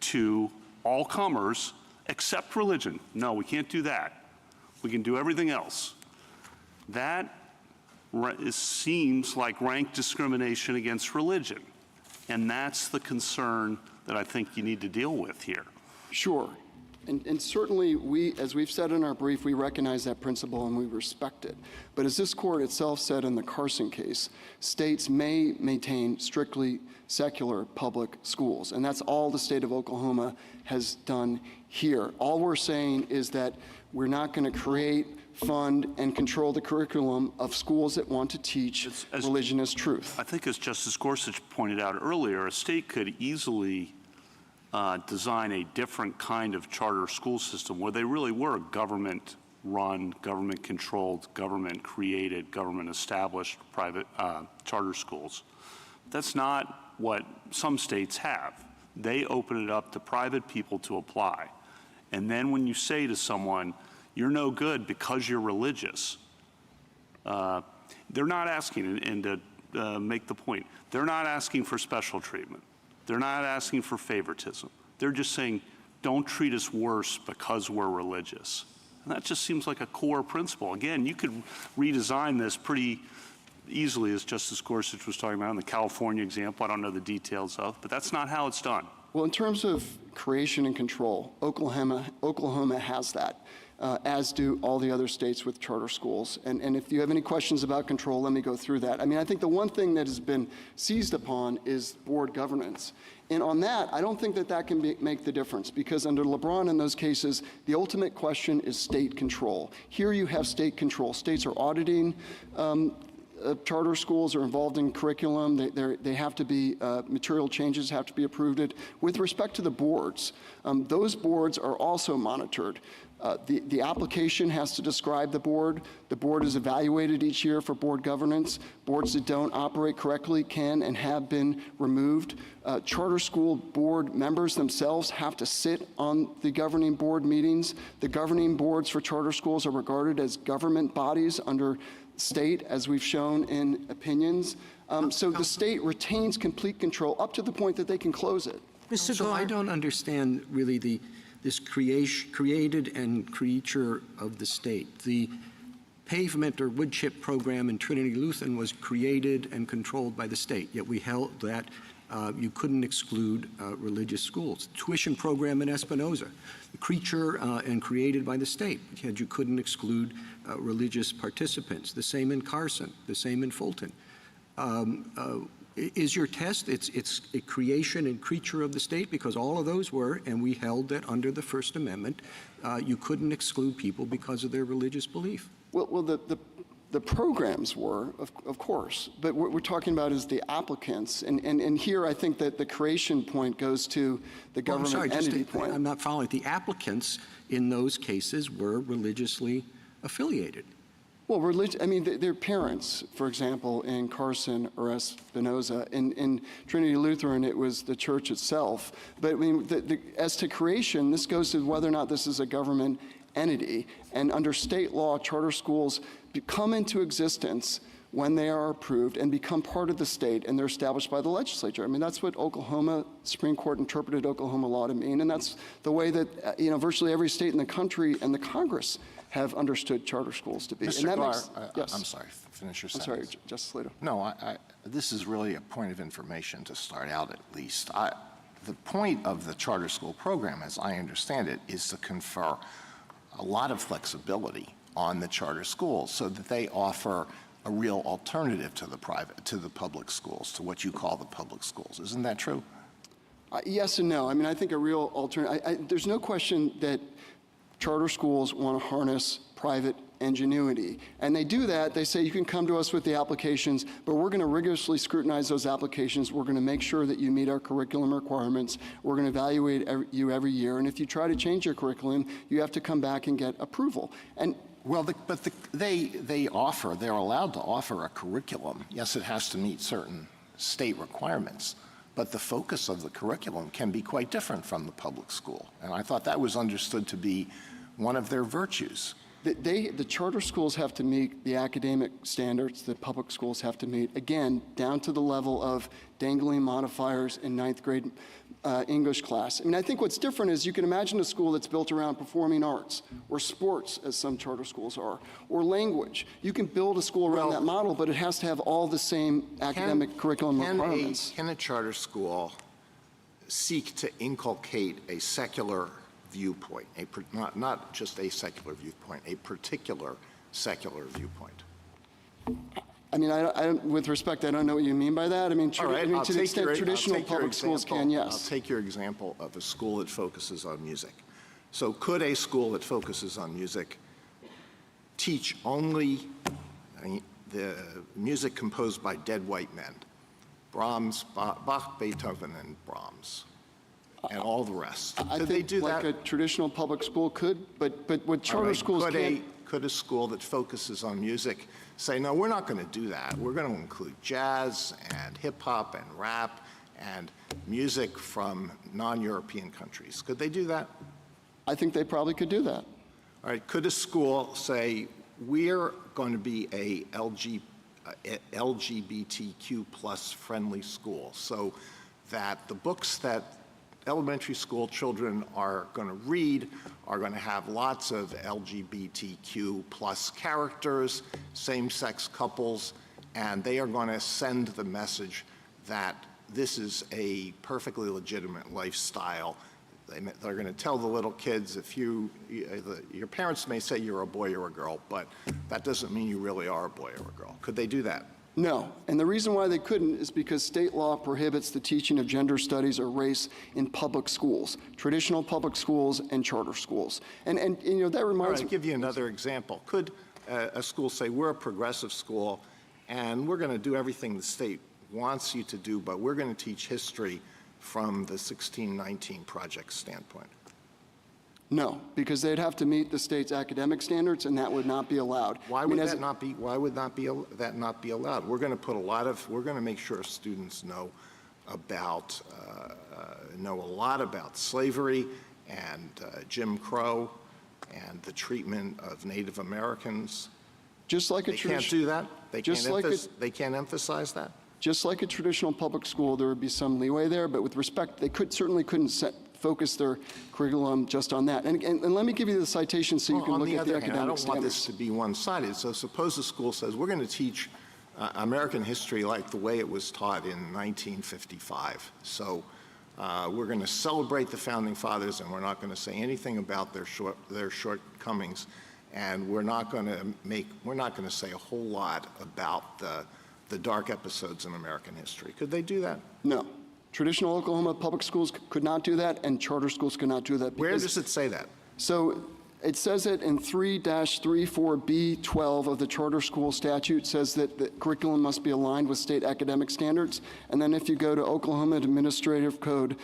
to all comers except religion, no, we can't do that. We can do everything else. That seems like rank discrimination against religion. And that's the concern that I think you need to deal with here. Sure. And certainly, as we've said in our brief, we recognize that principle and we respect it. But as this court itself said in the Carson case, states may maintain strictly secular public schools. And that's all the state of Oklahoma has done here. All we're saying is that we're not going to create, fund, and control the curriculum of schools that want to teach religion as truth. I think as Justice Gorsuch pointed out earlier, a state could easily design a different kind of charter school system where they really were government-run, government-controlled, government-created, government-established private charter schools. That's not what some states have. They open it up to private people to apply. And then when you say to someone, you're no good because you're religious, they're not asking, and to make the point, they're not asking for special treatment. They're not asking for favoritism. They're just saying, don't treat us worse because we're religious. And that just seems like a core principle. Again, you could redesign this pretty easily, as Justice Gorsuch was talking about in the California example. I don't know the details of, but that's not how it's done. Well, in terms of creation and control, Oklahoma has that, as do all the other states with charter schools. And if you have any questions about control, let me go through that. I mean, I think the one thing that has been seized upon is board governance. And on that, I don't think that can make the difference, because under LeBron in those cases, the ultimate question is state control. Here you have state control. States are auditing charter schools, are involved in curriculum. They have to be, material changes have to be approved. With respect to the boards, those boards are also monitored. The application has to describe the board. The board is evaluated each year for board governance. Boards that don't operate correctly can and have been removed. Charter school board members themselves have to sit on the governing board meetings. The governing boards for charter schools are regarded as government bodies under state, as we've shown in opinions. So the state retains complete control up to the point that they can close it. So I don't understand really this created and creature of the state. The pavement or wood chip program in Trinity Lutheran was created and controlled by the state, yet we held that you couldn't exclude religious schools. Tuition program in Espinoza, the creature and created by the state, yet you couldn't exclude religious participants. The same in Carson, the same in Fulton. Is your test, it's a creation and creature of the state? Because all of those were, and we held that under the First Amendment, you couldn't exclude people because of their religious belief. Well, the programs were, of course, but what we're talking about is the applicants. And here I think that the creation point goes to the government entity point. I'm not following. The applicants in those cases were religiously affiliated. Well, their parents, for example, in Carson or Espinoza. In Trinity Lutheran, it was the church itself. But I mean, as to creation, this goes to whether or not this is a government entity. And under state law, charter schools come into existence when they are approved and become part of the state, and they're established by the legislature. I mean, that's what Oklahoma Supreme Court interpreted Oklahoma law to mean, and that's the way that virtually every state in the country and the Congress have understood charter schools to be. Mr. And that Garr, yes. I'm sorry, finish your I'm sentence. sorry, Justice Alito. No, this is really a point of information to start out at least. The point of the charter school program, as I understand it, is to confer a lot of flexibility on the charter schools so that they offer a real alternative to the public schools, to what you call the public schools. Isn't that true? Yes and no. I mean, I think a real alternative, there's no question that charter schools want to harness private ingenuity. And they do that. They say, you can come to us with the applications, but we're going to rigorously scrutinize those applications. We're going to make sure that you meet our curriculum requirements. We're going to evaluate you every year. And if you try to change your curriculum, you have to come back and get approval. And well, they're allowed to offer a curriculum. Yes, it has to meet certain state requirements, but the focus of the curriculum can be quite different from the public school. And I thought that was understood to be one of their virtues. The charter schools have to meet the academic standards that public schools have to meet, again, down to the level of dangling modifiers in ninth grade English class. I mean, I think what's different is you can imagine a school that's built around performing arts or sports, as some charter schools are, or language. You can build a school around that model, but it has to have all the same academic curriculum requirements. Can a charter school seek to inculcate a secular viewpoint, not just a secular viewpoint, a particular secular viewpoint? I mean, with respect, I don't know what you mean by that. I mean, to the extent traditional public schools can, yes. I'll take your example of a school that focuses on music. So could a school that focuses on music teach only the music composed by dead white men? Brahms, Bach, Beethoven, and Brahms, and all the rest. I think like a traditional public school could, but what charter schools can't. Could a school that focuses on music say, no, we're not going to do that. We're going to include jazz and hip hop and rap and music from non-European countries? Could they do that? I think they probably could do that. All right. Could a school say, we're going to be a LGBTQ plus friendly school, so that the books that elementary school children are going to read are going to have lots of LGBTQ plus characters, same-sex couples, and they are going to send the message that this is a perfectly legitimate lifestyle. They're going to tell the little kids, your parents may say you're a boy or a girl, but that doesn't mean you really are a boy or a girl. Could they do that? No, and the reason why they couldn't is because state law prohibits the teaching of gender studies or race in public schools, traditional public schools and charter schools. And that reminds me. I'll give you another example. Could a school say, we're a progressive school and we're going to do everything the state wants you to do, but we're going to teach history from the 1619 Project standpoint? No, because they'd have to meet the state's academic standards, and that would not be allowed. Why would that not be allowed? We're going to make sure students know a lot about slavery and Jim Crow and the treatment of Native Americans. Just like they can't do that. They can't emphasize that. Just like a traditional public school, there would be some leeway there, but with respect, they certainly couldn't focus their curriculum just on that. And let me give you the citation so you can look at the academic standards. I don't want this to be one-sided. So suppose a school says, we're going to teach American history like the way it was taught in 1955. So we're going to celebrate the Founding Fathers, and we're not going to say anything about their shortcomings, and we're not going to say a whole lot about the the dark episodes in American history. Could they do that? No. Traditional Oklahoma public schools could not do that, and charter schools could not do that. Where does it say that? So it says it in 3-34B12 of the charter school statute. Says that the curriculum must be aligned with state academic standards. And then if you go to Oklahoma Administrative Code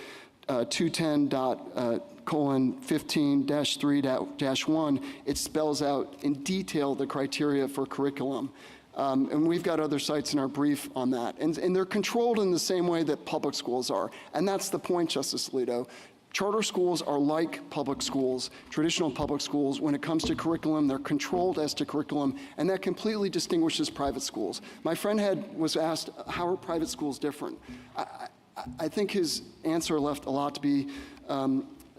210:15-3-1, it spells out in detail the criteria for curriculum. And we've got other sites in our brief on that. And they're controlled in the same way that public schools are. And that's the point, Justice Alito. Charter schools are like public schools, traditional public schools. When it comes to curriculum, they're controlled as to curriculum, and that completely distinguishes private schools. My friend was asked, how are private schools different? I think his answer left a lot to be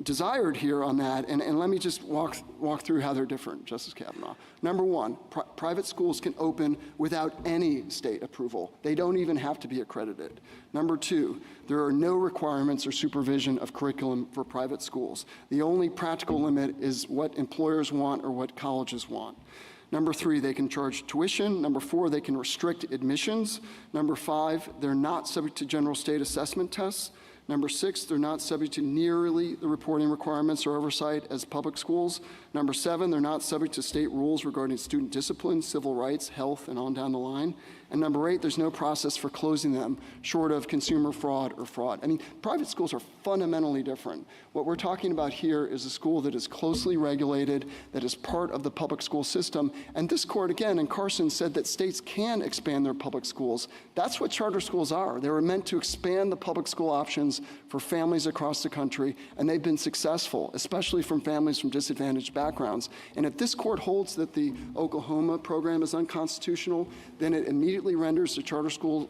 desired here on that, and let me just walk through how they're different, Justice Kavanaugh. Number one, private schools can open without any state approval. They don't even have to be accredited. Number two, there are no requirements or supervision of curriculum for private schools. The only practical limit is what employers want or what colleges want. Number three, they can charge tuition. Number four, they can restrict admissions. Number five, they're not subject to general state assessment tests. Number six, they're not subject to nearly the reporting requirements or oversight as public schools. Number seven, they're not subject to state rules regarding student discipline, civil rights, health, and on down the line. And number eight, there's no process for closing them short of consumer fraud or fraud. I mean, private schools are fundamentally different. What we're talking about here is a school that is closely regulated, that is part of the public school system. And this court, again, in Carson, said that states can expand their public schools. That's what charter schools are. They were meant to expand the public school options for families across the country, and they've been successful, especially from families from disadvantaged backgrounds. And if this court holds that the Oklahoma program is unconstitutional, then it immediately renders the charter school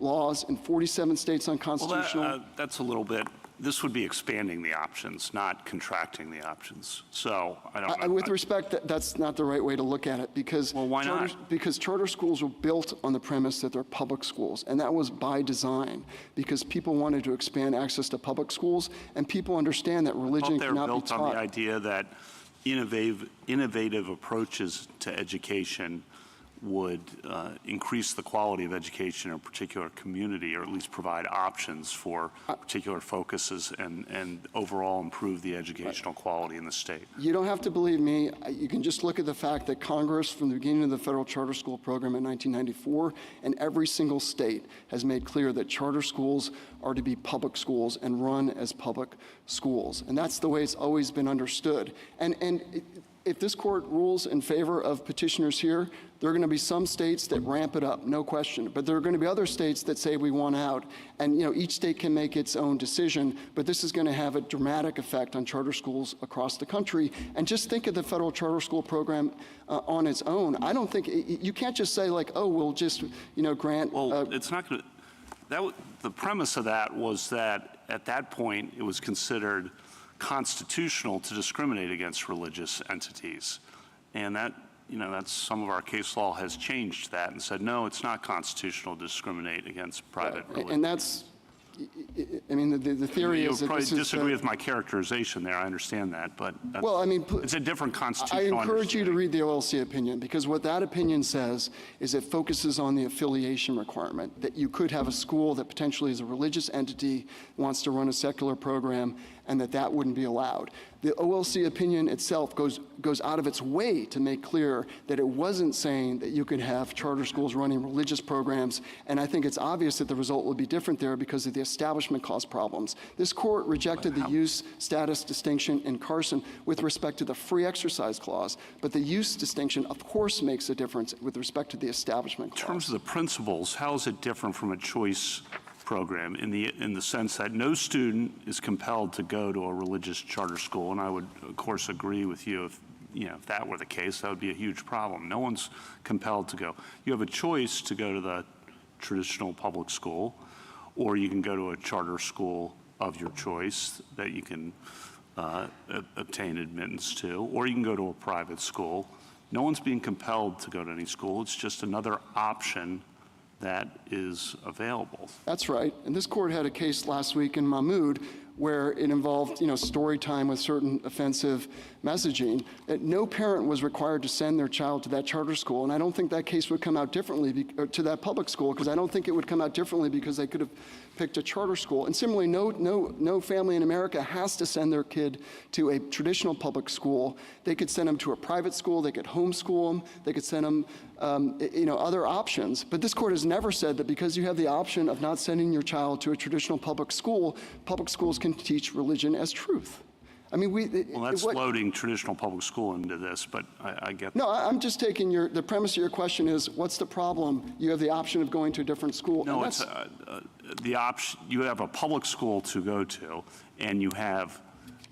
laws in 47 states unconstitutional. Well, that's a little bit. This would be expanding the options, not contracting the options. So I don't know. With respect, that's not the right way to look at it, because well, why not? Because charter schools were built on the premise that they're public schools, and that was by design, because people wanted to expand access to public schools, and people understand that religion cannot be taught. They're built on the idea that innovative approaches to education would increase the quality of education in a particular community, or at least provide options for particular focuses and overall improve the educational quality in the state. You don't have to believe me. You can just look at the fact that Congress, from the beginning of the federal charter school program in 1994, and every single state has made clear that charter schools are to be public schools and run as public schools. And that's the way it's always been understood. And if this court rules in favor of petitioners here, there are going to be some states that ramp it up, no question. But there are going to be other states that say we want out. And each state can make its own decision, but this is going to have a dramatic effect on charter schools across the country. And just think of the federal charter school program on its own. I don't think, you can't just say like, oh, we'll just, grant. Well, it's not going to, the premise of that was that at that point it was considered constitutional to discriminate against religious entities. And that, that's some of our case law has changed that and said, no, it's not constitutional to discriminate against private religion. And that's, the theory is that probably this is disagree with my characterization there. I understand that, but it's a different I constitutional encourage you to understanding. read the OLC opinion, because what that opinion says is it focuses on the affiliation requirement, that you could have a school that potentially is a religious entity, wants to run a secular program, and that wouldn't be allowed. The OLC opinion itself goes out of its way to make clear that it wasn't saying that you could have charter schools running religious programs, and I think it's obvious that the result would be different there because of the establishment clause problems. This court rejected the use status distinction in Carson with respect to the free exercise clause, but the use distinction, of course, makes a difference with respect to the establishment clause. In terms of the principles, how is it different from a choice program in the sense that no student is compelled to go to a religious charter school? And I would, of course, agree with you if that were the case, that would be a huge problem. No one's compelled to go. You have a choice to go to the traditional public school, or you can go to a charter school of your choice that you can obtain admittance to, or you can go to a private school. No one's being compelled to go to any school. It's just another option that is available. That's right. And this court had a case last week in Mahmoud where it involved, story time with certain offensive messaging, no parent was required to send their child to that charter school. And I don't think that case would come out differently to that public school, because I don't think it would come out differently because they could have picked a charter school. And similarly, no family in America has to send their kid to a traditional public school. They could send them to a private school. They could homeschool them. They could send them, other options. But this court has never said that because you have the option of not sending your child to a traditional public schools can teach religion as truth. I mean, Well, that's loading traditional public school into this, but I get that. No, I'm just taking the premise of your question is, what's the problem? You have the option of going to a different school. No, it's the option. You have a public school to go to, and you have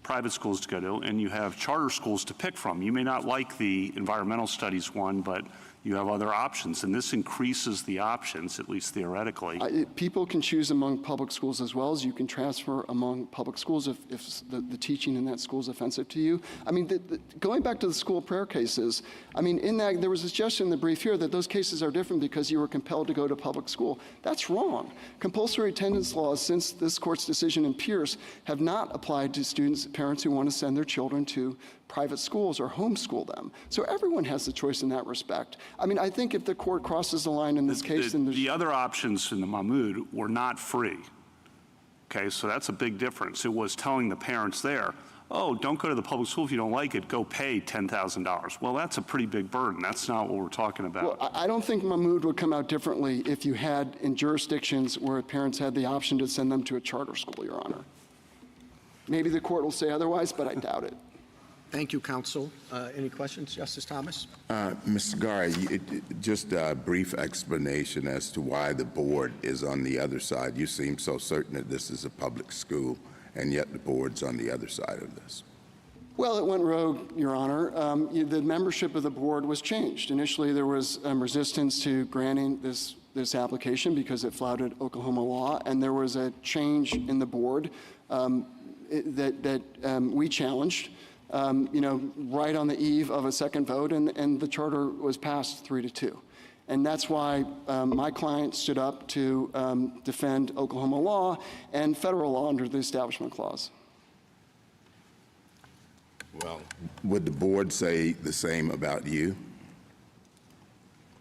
private schools to go to, and you have charter schools to pick from. You may not like the environmental studies one, but you have other options, and this increases the options, at least theoretically. People can choose among public schools as well as you can transfer among public schools if the teaching in that school is offensive to you. I mean, going back to the school prayer cases, I mean, in that there was a suggestion in the brief here that those cases are different because you were compelled to go to public school. That's wrong. Compulsory attendance laws since this court's decision in Pierce have not applied to parents who want to send their children to private schools or homeschool them. So everyone has the choice in that respect. I mean, I think if the court crosses the line in this case, then the other options in the Mahmoud were not free. Okay, so that's a big difference. It was telling the parents there, oh, don't go to the public school if you don't like it, go pay $10,000. Well, that's a pretty big burden. That's not what we're talking about. Well, I don't think Mahmoud would come out differently if you had in jurisdictions where parents had the option to send them to a charter school, Your Honor. Maybe the court will say otherwise, but I doubt it. Thank you, counsel. Any questions, Justice Thomas? Mr. Gary, just a brief explanation as to why the board is on the other side. You seem so certain that this is a public school, and yet the board's on the other side of this. Well, it went rogue, Your Honor. The membership of the board was changed. Initially, there was resistance to granting this application because it flouted Oklahoma law, and there was a change in the board that we challenged. Right on the eve of a second vote, and the charter was passed 3-2. And that's why my client stood up to defend Oklahoma law and federal law under the Establishment Clause. Well, would the board say the same about you?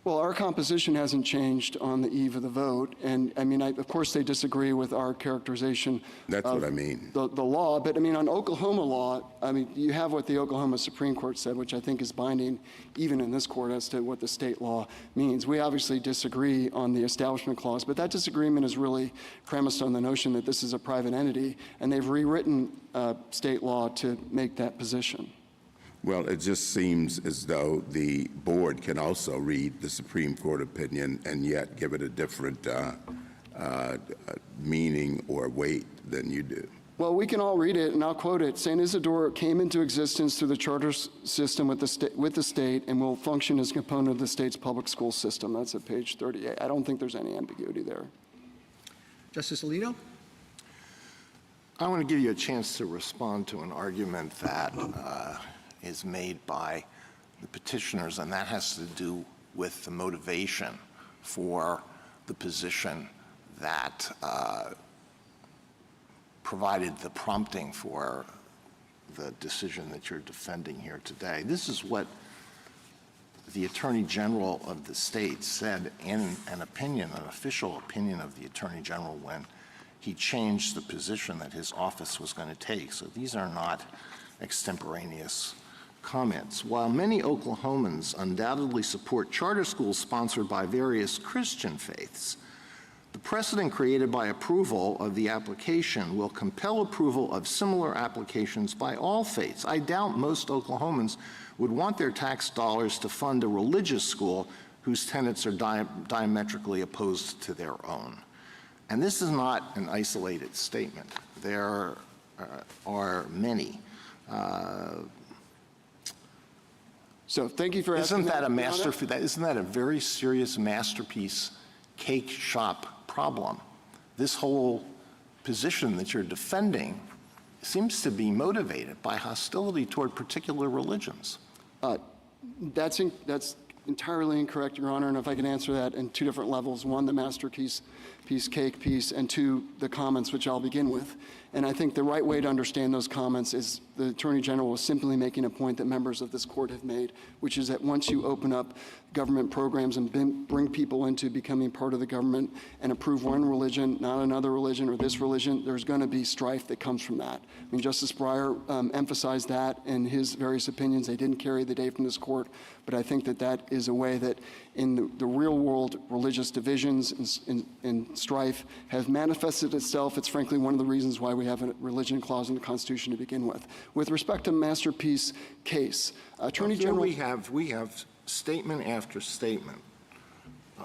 Well, our composition hasn't changed on the eve of the vote, and I mean, of course, they disagree with our characterization. That's of what I mean. The law, but I mean, on Oklahoma law, I mean, you have what the Oklahoma Supreme Court said, which I think is binding even in this court as to what the state law means. We obviously disagree on the Establishment Clause, but that disagreement is really premised on the notion that this is a private entity, and they've rewritten state law to make that position. Well, it just seems as though the board can also read the Supreme Court opinion and yet give it a different meaning or weight than you do. Well, we can all read it, and I'll quote it. St. Isidore came into existence through the charter system with the state and will function as a component of the state's public school system. That's at page 38. I don't think there's any ambiguity there. Justice Alito? I want to give you a chance to respond to an argument that is made by the petitioners, and that has to do with the motivation for the position that provided the prompting for the decision that you're defending here today. This is what the Attorney General of the state said in an opinion, an official opinion of the Attorney General when he changed the position that his office was going to take. So these are not extemporaneous comments. While many Oklahomans undoubtedly support charter schools sponsored by various Christian faiths, the precedent created by approval of the application will compel approval of similar applications by all faiths. I doubt most Oklahomans would want their tax dollars to fund a religious school whose tenets are diametrically opposed to their own. And this is not an isolated statement. There are many. So thank you for asking that. Isn't that a very serious masterpiece cake shop problem? This whole position that you're defending seems to be motivated by hostility toward particular religions. That's entirely incorrect, Your Honor, and if I can answer that in two different levels. One, the masterpiece cake piece, and two, the comments, which I'll begin with. And I think the right way to understand those comments is the Attorney General was simply making a point that members of this court have made, which is that once you open up government programs and bring people into becoming part of the government and approve one religion, not another religion or this religion, there's going to be strife that comes from that. I mean, Justice Breyer emphasized that in his various opinions. They didn't carry the day from this court, but I think that that is a way that in the real world, religious divisions and strife have manifested itself. It's frankly one of the reasons why we have a religion clause in the Constitution to begin with. With respect to masterpiece case, Attorney General... We have statement after statement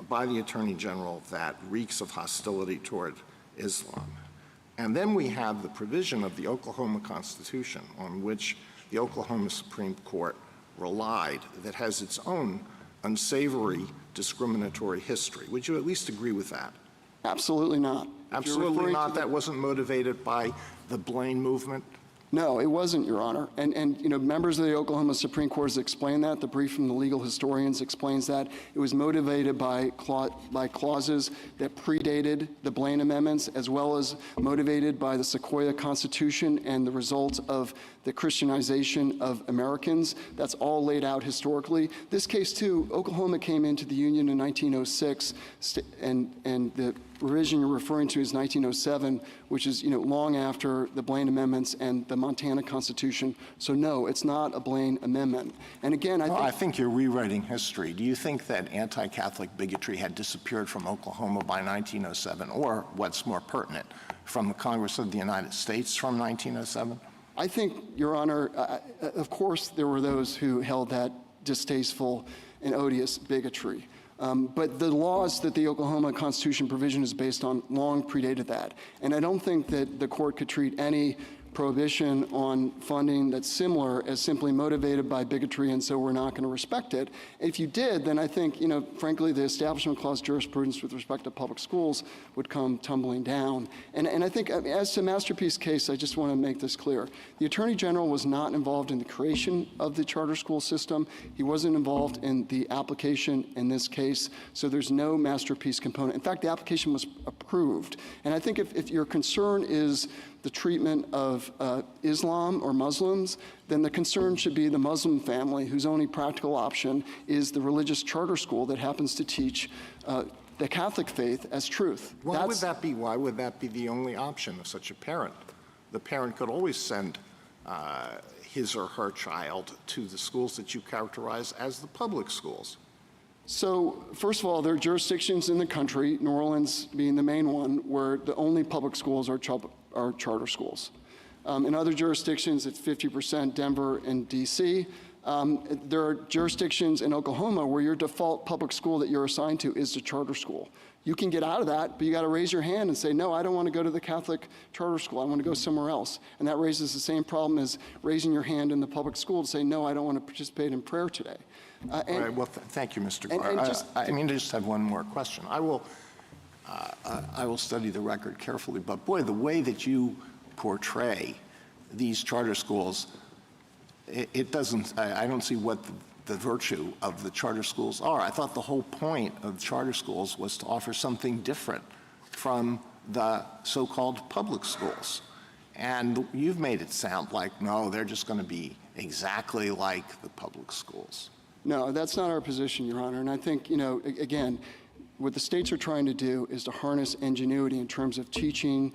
by the Attorney General that reeks of hostility toward Islam. And then we have the provision of the Oklahoma Constitution on which the Oklahoma Supreme Court relied that has its own unsavory discriminatory history. Would you at least agree with that? Absolutely not. Absolutely not. That wasn't motivated by the Blaine movement? No, it wasn't, Your Honor. And you know, members of the Oklahoma Supreme Court has explained that. The brief from the legal historians explains that. It was motivated by clauses that predated the Blaine amendments, as well as motivated by the Sequoia Constitution and the results of the Christianization of Americans. That's all laid out historically. This case, too, Oklahoma came into the Union in 1906, and the revision you're referring to is 1907, which is, you know, long after the Blaine amendments and the Montana Constitution. So no, it's not a Blaine amendment. And again, I think you're rewriting history. Do you think that anti-Catholic bigotry had disappeared from Oklahoma by 1907, or what's more pertinent, from the Congress of the United States from 1907? I think, Your Honor, of course there were those who held that distasteful and odious bigotry. But the laws that the Oklahoma Constitution provision is based on long predated that. And I don't think that the court could treat any prohibition on funding that's similar as simply motivated by bigotry, and so we're not going to respect it. If you did, then I think, you know, frankly, the Establishment Clause jurisprudence with respect to public schools would come tumbling down. And I think, as to Masterpiece case, I just want to make this clear. The Attorney General was not involved in the creation of the charter school system. He wasn't involved in the application in this case, so there's no Masterpiece component. In fact, the application was approved. And I think if your concern is the treatment of Islam or Muslims, then the concern should be the Muslim family whose only practical option is the religious charter school that happens to teach the Catholic faith as truth. Why would that be? Why would that be the only option of such a parent? The parent could always send his or her child to the schools that you characterize as the public schools. So, first of all, there are jurisdictions in the country, New Orleans being the main one, where the only public schools are charter schools. In other jurisdictions, it's 50%, Denver and DC. There are jurisdictions in Oklahoma where your default public school that you're assigned to is the charter school. You can get out of that, but you got to raise your hand and say, no, I don't want to go to the Catholic charter school. I want to go somewhere else. And that raises the same problem as raising your hand in the public school to say, no, I don't want to participate in prayer today. All right, well, thank you, Mr. Garr. I just have one more question. I will study the record carefully, but boy, the way that you portray these charter schools, it doesn't, I don't see what the virtue of the charter schools are. I thought the whole point of charter schools was to offer something different from the so-called public schools. And you've made it sound like, no, they're just going to be exactly like the public schools. No, that's not our position, Your Honor. And I think, you know, again, what the states are trying to do is to harness ingenuity in terms of teaching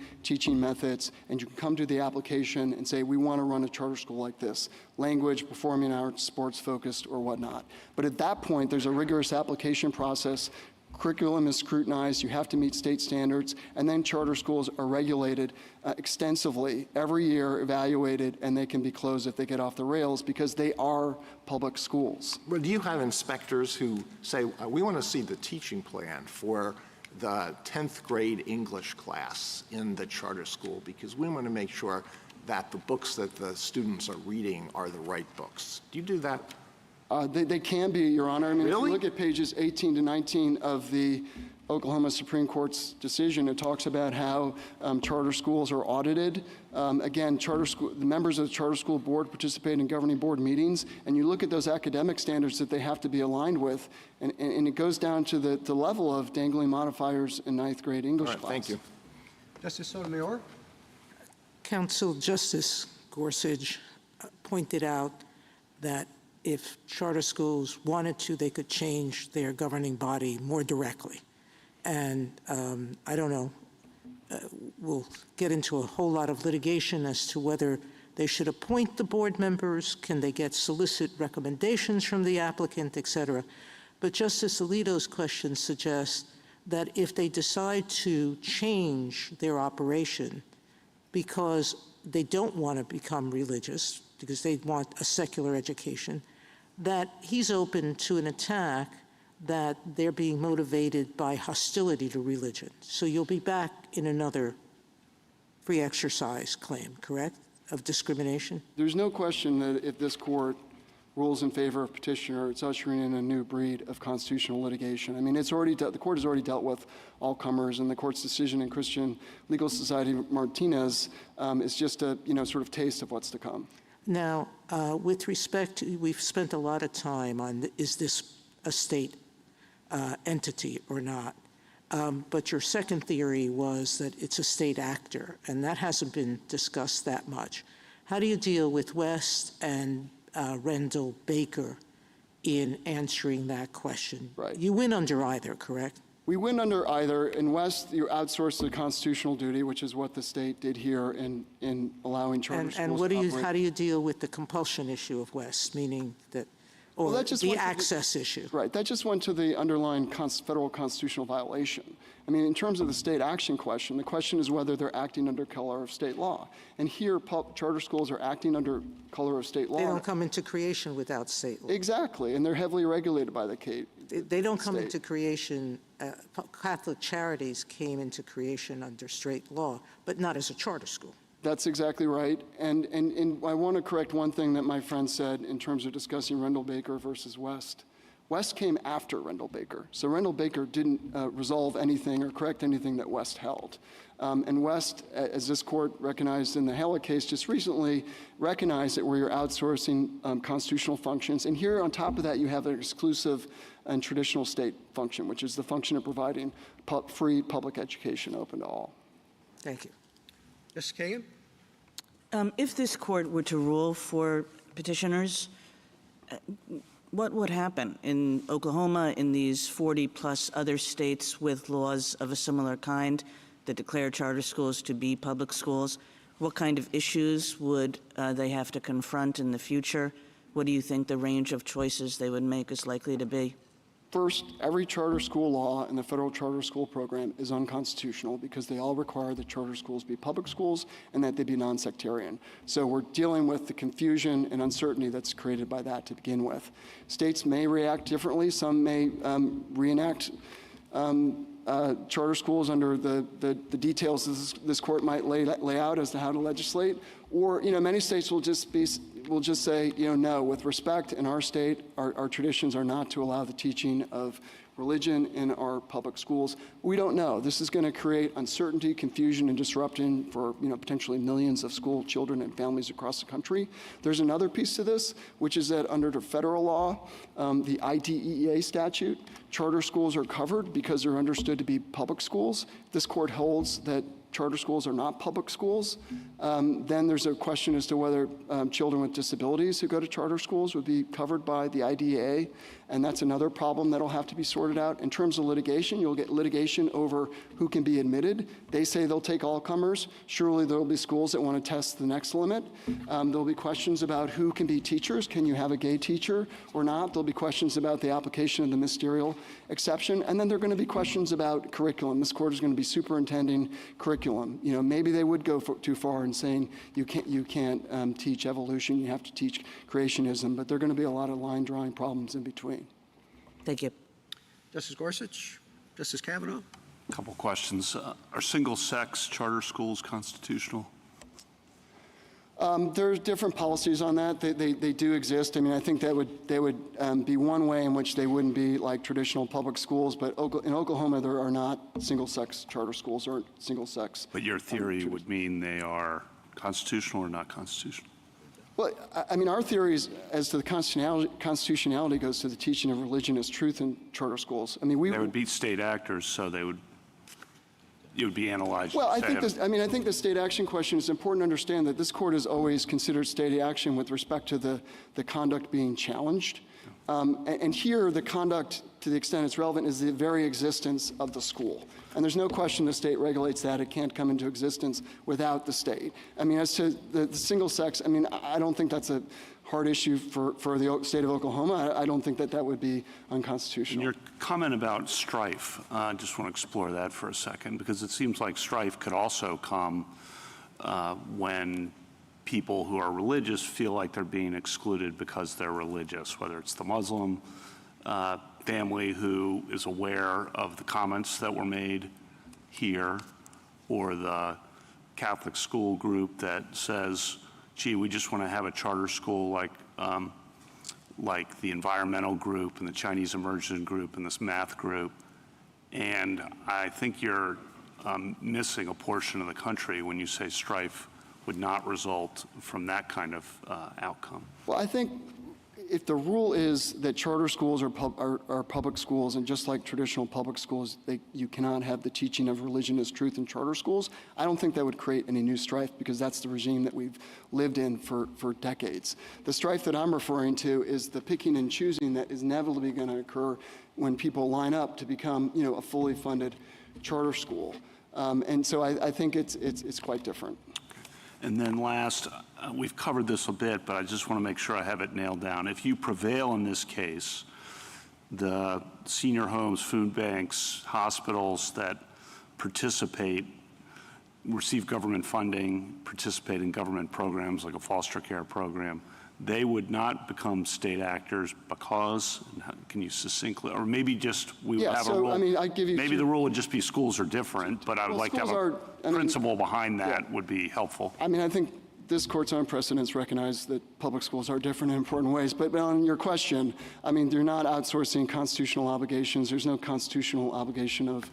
methods, and you can come to the application and say, we want to run a charter school like this, language, performing arts, sports focused, or whatnot. But at that point, there's a rigorous application process. Curriculum is scrutinized, you have to meet state standards, and then charter schools are regulated extensively, every year evaluated, and they can be closed if they get off the rails because they are public schools. Well, do you have inspectors who say, we want to see the teaching plan for the 10th grade English class in the charter school because we want to make sure that the books that the students are reading are the right books? Do you do that? They can be, Your Honor. I mean, really? If you look at pages 18 to 19 of the Oklahoma Supreme Court's decision. It talks about how charter schools are audited. Again, the members of the charter school board participate in governing board meetings, and you look at those academic standards that they have to be aligned with, and it goes down to the level of dangling modifiers in ninth grade English class. Thank you. Justice Sotomayor? Counsel, Justice Gorsuch pointed out that if charter schools wanted to, they could change their governing body more directly. And I don't know, we'll get into a whole lot of litigation as to whether they should appoint the board members, can they solicit recommendations from the applicant, et cetera. But Justice Alito's question suggests that if they decide to change their operation because they don't want to become religious, because they want a secular education, that he's open to an attack that they're being motivated by hostility to religion. So you'll be back in another free exercise claim, correct, of discrimination? There's no question that if this court rules in favor of petitioner, it's ushering in a new breed of constitutional litigation. I mean, the court has already dealt with all comers, and the court's decision in Christian Legal Society Martinez is just a sort of taste of what's to come. Now, with respect to, we've spent a lot of time on, is this a state entity or not? But your second theory was that it's a state actor, and that hasn't been discussed that much. How do you deal with West and Rendell Baker in answering that question? Right. You win under either, correct? We win under either. In West, you outsource the constitutional duty, which is what the state did here in allowing charter schools And to operate. how do you deal with the compulsion issue of West, meaning that, or Well, that just the went to access issue? Right. That just went to the underlying federal constitutional violation. I mean, in terms of the state action question, the question is whether they're acting under color of state law. And here, charter schools are acting under color of state law. They don't come into creation without state law. Exactly. And they're heavily regulated by the They don't come state. into creation, Catholic Charities came into creation under state law, but not as a charter school. That's exactly right. And I want to correct one thing that my friend said in terms of discussing Rendell Baker versus West. West came after Rendell Baker. So Rendell Baker didn't resolve anything or correct anything that West held. And West, as this court recognized in the Hela case just recently, recognized that where you're outsourcing constitutional functions. And here on top of that, you have an exclusive and traditional state function, which is the function of providing free public education open to all. Thank you. Justice Kagan? If this court were to rule for petitioners, what would happen in Oklahoma, in these 40-plus other states with laws of a similar kind that declare charter schools to be public schools? What kind of issues would they have to confront in the future? What do you think the range of choices they would make is likely to be? First, every charter school law in the federal charter school program is unconstitutional because they all require that charter schools be public schools and that they be non-sectarian. So we're dealing with the confusion and uncertainty that's created by that to begin with. States may react differently. Some may reenact charter schools under the details this court might lay out as to how to legislate. Or, many states will just say, no, with respect, in our state, our traditions are not to allow the teaching of religion in our public schools. We don't know. This is going to create uncertainty, confusion, and disruption for, potentially millions of school children and families across the country. There's another piece to this, which is that under the federal law, the IDEA statute, charter schools are covered because they're understood to be public schools. This court holds that charter schools are not public schools. Then there's a question as to whether children with disabilities who go to charter schools would be covered by the IDEA, and that's another problem that'll have to be sorted out. In terms of litigation, you'll get litigation over who can be admitted. They say they'll take all comers. Surely there'll be schools that want to test the next limit. There'll be questions about who can be teachers. Can you have a gay teacher or not? There'll be questions about the application of the ministerial exception. And then there are going to be questions about curriculum. This court is going to be superintending curriculum. Maybe they would go too far in saying you can't teach evolution, you have to teach creationism, but there are going to be a lot of line drawing problems in between. Thank you. Justice Gorsuch? Justice Kavanaugh? A couple questions. Are single-sex charter schools constitutional? There's different policies on that. They do exist. I mean, I think they would be one way in which they wouldn't be like traditional public schools. But in Oklahoma, there are not single-sex charter schools or single-sex. But your theory would mean they are constitutional or not constitutional? Well, I mean, our theories as to the constitutionality goes to the teaching of religion as truth in charter schools. I mean, They would be state actors, so it would be analyzed. Well, I think I think the state action question is important to understand that this court has always considered state action with respect to the conduct being challenged. And here, the conduct, to the extent it's relevant, is the very existence of the school. And there's no question the state regulates that. It can't come into existence without the state. I mean, as to the single sex, I mean, I don't think that's a hard issue for the state of Oklahoma. I don't think that would be unconstitutional. Your comment about strife, I just want to explore that for a second, because it seems like strife could also come when people who are religious feel like they're being excluded because they're religious, whether it's the Muslim family who is aware of the comments that were made here, or the Catholic school group that says, gee, we just want to have a charter school like the environmental group and the Chinese immersion group and this math group. And I think you're missing a portion of the country when you say strife would not result from that kind of outcome. Well, I think if the rule is that charter schools are public schools, and just like traditional public schools, you cannot have the teaching of religion as truth in charter schools, I don't think that would create any new strife, because that's the regime that we've lived in for decades. The strife that I'm referring to is the picking and choosing that is inevitably going to occur when people line up to become, a fully funded charter school. And so I think it's quite different. And then last, we've covered this a bit, but I just want to make sure I have it nailed down. If you prevail in this case, the senior homes, food banks, hospitals that receive government funding, participate in government programs like a foster care program, they would not become state actors because, can you succinctly, or maybe just we would have a rule. I mean, I give you maybe the rule would just be schools are different, but I would like to have a principle behind that would be helpful. I mean, I think this court's own precedents recognize that public schools are different in important ways. But on your question, I mean, they're not outsourcing constitutional obligations. There's no constitutional obligation of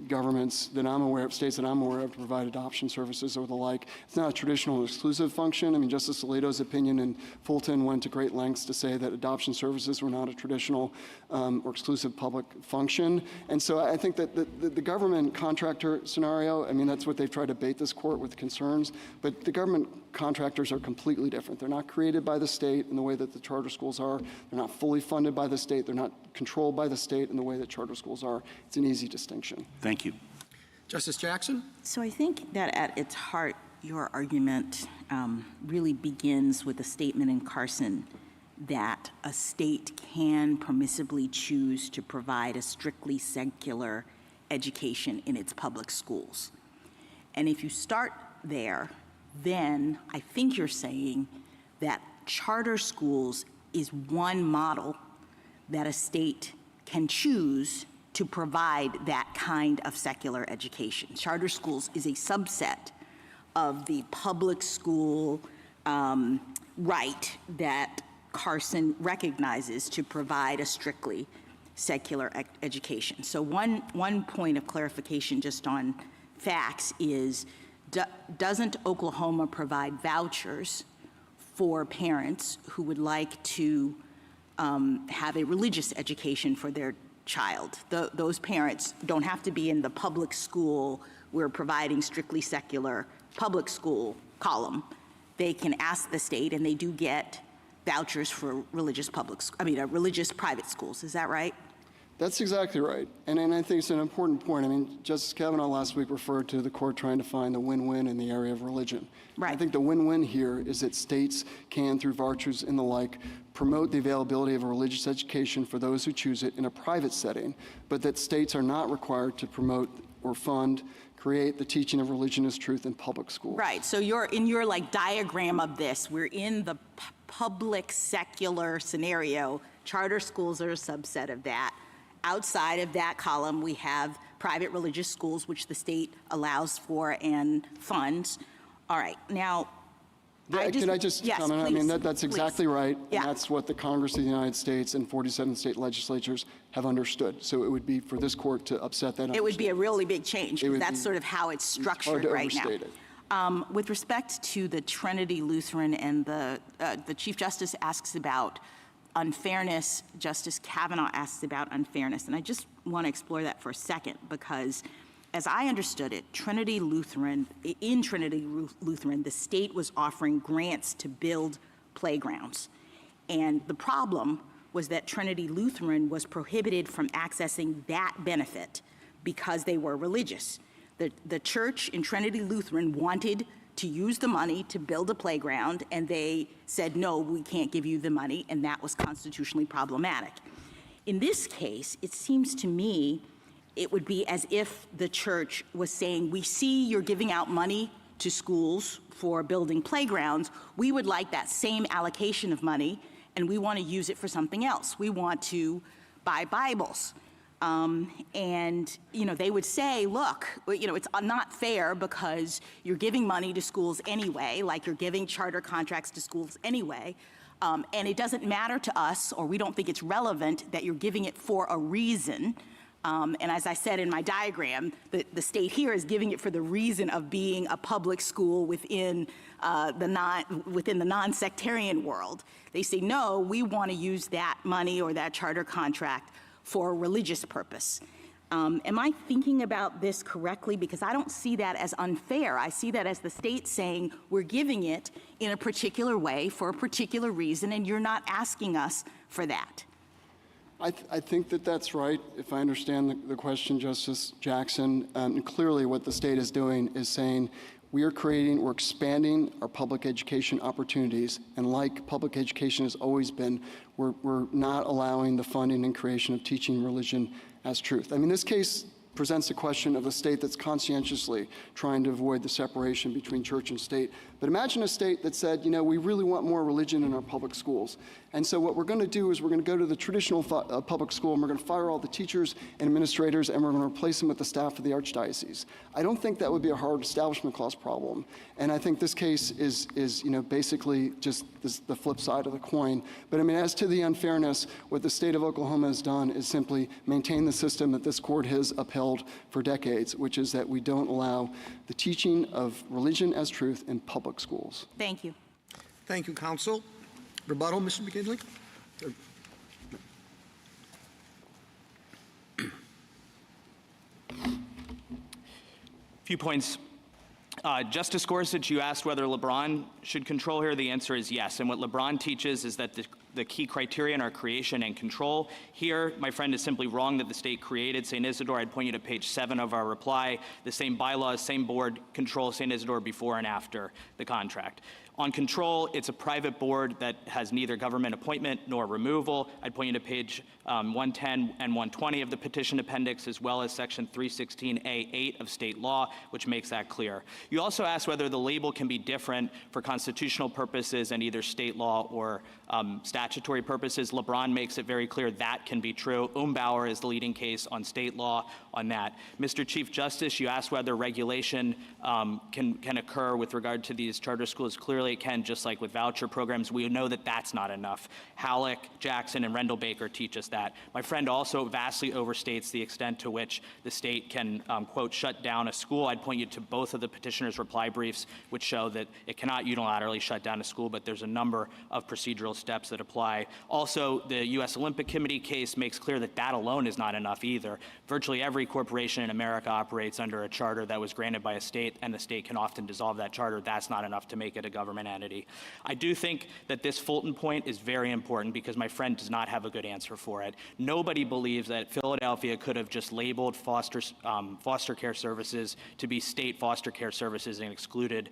governments that I'm aware of, states that I'm aware of, to provide adoption services or the like. It's not a traditional exclusive function. I mean, Justice Alito's opinion in Fulton went to great lengths to say that adoption services were not a traditional or exclusive public function. And so I think that the government contractor scenario, I mean, that's what they've tried to bait this court with concerns, but the government contractors are completely different. They're not created by the state in the way that the charter schools are. They're not fully funded by the state. They're not controlled by the state in the way that charter schools are. It's an easy distinction. Thank you. Justice Jackson? So I think that at its heart, your argument really begins with a statement in Carson that a state can permissibly choose to provide a strictly secular education in its public schools. And if you start there, then I think you're saying that charter schools is one model that a state can choose to provide that kind of secular education. Charter schools is a subset of the public school right that Carson recognizes to provide a strictly secular education. So one point of clarification just on facts is, doesn't Oklahoma provide vouchers for parents who would like to have a religious education for their child? Those parents don't have to be in the public school, we're providing strictly secular public school column. They can ask the state, and they do get vouchers for religious religious private schools. Is that right? That's exactly right. And I think it's an important point. I mean, Justice Kavanaugh last week referred to the court trying to find the win-win in the area of religion. Right. I think the win-win here is that states can, through vouchers and the like, promote the availability of a religious education for those who choose it in a private setting, but that states are not required to promote or fund, create the teaching of religion as truth in public schools. Right. So in your diagram of this, we're in the public secular scenario. Charter schools are a subset of that. Outside of that column, we have private religious schools, which the state allows for and funds. All right. Now, Can I just yes, comment? I please, mean, that's exactly right. Yeah. And that's what the Congress of the United States and 47 state legislatures have understood. So it would be for this court to upset that. It would be a really big change, because that's be- sort of how it's structured to right now. overstate it. With respect to the Trinity Lutheran and the Chief Justice asks about unfairness, Justice Kavanaugh asks about unfairness, and I just want to explore that for a second, because as I understood it, in Trinity Lutheran, the state was offering grants to build playgrounds. And the problem was that Trinity Lutheran was prohibited from accessing that benefit because they were religious. The church in Trinity Lutheran wanted to use the money to build a playground, and they said, no, we can't give you the money, and that was constitutionally problematic. In this case, it seems to me it would be as if the church was saying, we see you're giving out money to schools for building playgrounds. We would like that same allocation of money, and we want to use it for something else. We want to buy Bibles. And, they would say, look, it's not fair because you're giving money to schools anyway, like you're giving charter contracts to schools anyway. And it doesn't matter to us, or we don't think it's relevant that you're giving it for a reason. And as I said in my diagram, the state here is giving it for the reason of being a public school within the non-sectarian world. They say, no, we want to use that money or that charter contract for a religious purpose. Am I thinking about this correctly? Because I don't see that as unfair. I see that as the state saying, we're giving it in a particular way for a particular reason, and you're not asking us for that. I think that that's right, if I understand the question, Justice Jackson. And clearly what the state is doing is saying, we're expanding our public education opportunities, and like public education has always been, we're not allowing the funding and creation of teaching religion as truth. I mean, this case presents a question of a state that's conscientiously trying to avoid the separation between church and state. But imagine a state that said, we really want more religion in our public schools. And so what we're going to do is we're going to go to the traditional public school, and we're going to fire all the teachers and administrators, and we're going to replace them with the staff of the archdiocese. I don't think that would be a hard Establishment Clause problem. And I think this case is basically just the flip side of the coin. But I mean, as to the unfairness, what the state of Oklahoma has done is simply maintain the system that this court has upheld for decades, which is that we don't allow the teaching of religion as truth in public schools. Thank you. Thank you, counsel. Rebuttal, Mr. McKinley? Few points. Justice Gorsuch, you asked whether LeBron should control here. The answer is yes. And what LeBron teaches is that the key criterion are creation and control. Here, my friend is simply wrong that the state created St. Isidore. I'd point you to page 7 of our reply. The same bylaws, same board control St. Isidore before and after the contract. On control, it's a private board that has neither government appointment nor removal. I'd point you to page 110 and 120 of the petition appendix, as well as section 316A8 of state law, which makes that clear. You also asked whether the label can be different for constitutional purposes and either state law or statutory purposes. LeBron makes it very clear that can be true. Umbauer is the leading case on state law on that. Mr. Chief Justice, you asked whether regulation can occur with regard to these charter schools. Clearly it can, just like with voucher programs. We know that that's not enough. Halleck, Jackson, and Rendell Baker teach us that. My friend also vastly overstates the extent to which the state can, quote, shut down a school. I'd point you to both of the petitioner's reply briefs, which show that it cannot unilaterally shut down a school, but there's a number of procedural steps that apply. Also, the U.S. Olympic Committee case makes clear that that alone is not enough either. Virtually every corporation in America operates under a charter that was granted by a state, and the state can often dissolve that charter. That's not enough to make it a government entity. I do think that this Fulton point is very important because my friend does not have a good answer for it. Nobody believes that Philadelphia could have just labeled foster care services to be state foster care services and excluded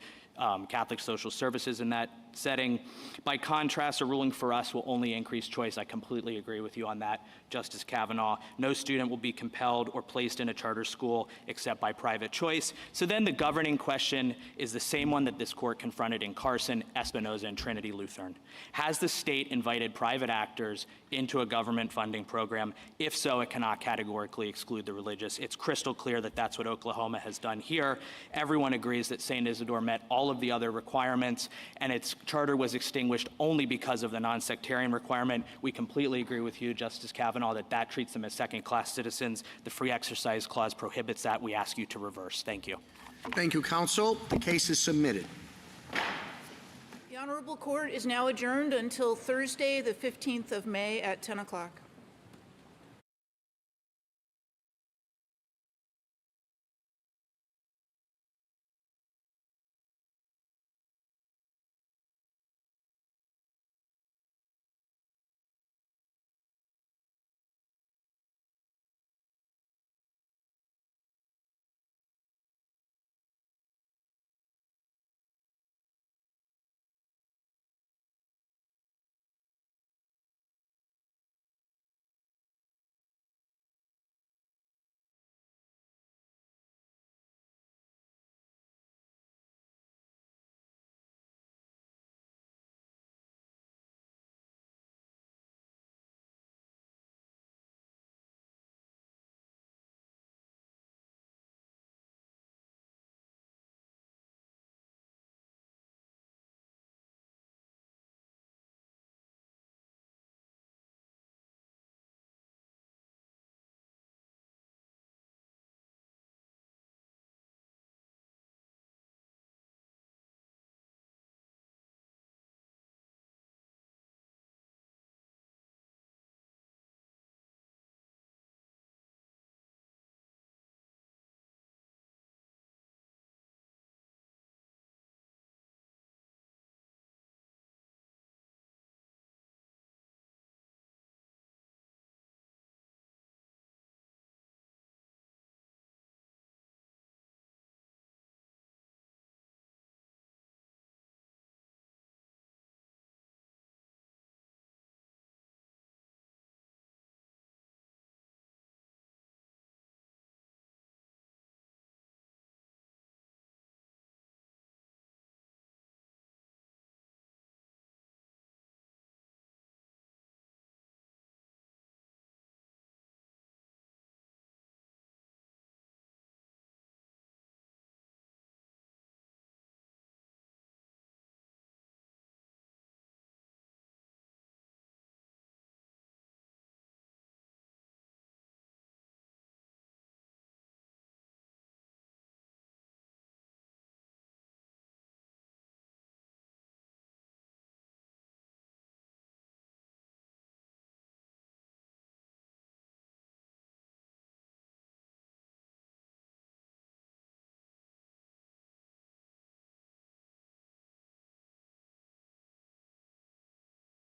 Catholic social services in that setting. By contrast, a ruling for us will only increase choice. I completely agree with you on that, Justice Kavanaugh. No student will be compelled or placed in a charter school except by private choice. So then the governing question is the same one that this court confronted in Carson, Espinoza, and Trinity Lutheran. Has the state invited private actors into a government funding program. If so, it cannot categorically exclude the religious. It's crystal clear that that's what Oklahoma has done here. Everyone agrees that St. Isidore met all of the other requirements, and its charter was extinguished only because of the non-sectarian requirement. We completely agree with you, Justice Kavanaugh, that that treats them as second-class citizens. The Free Exercise Clause prohibits that. We ask you to reverse. Thank you. Thank you, counsel. The case is submitted. The Honorable Court is now adjourned until Thursday, the 15th of May at 10 o'clock.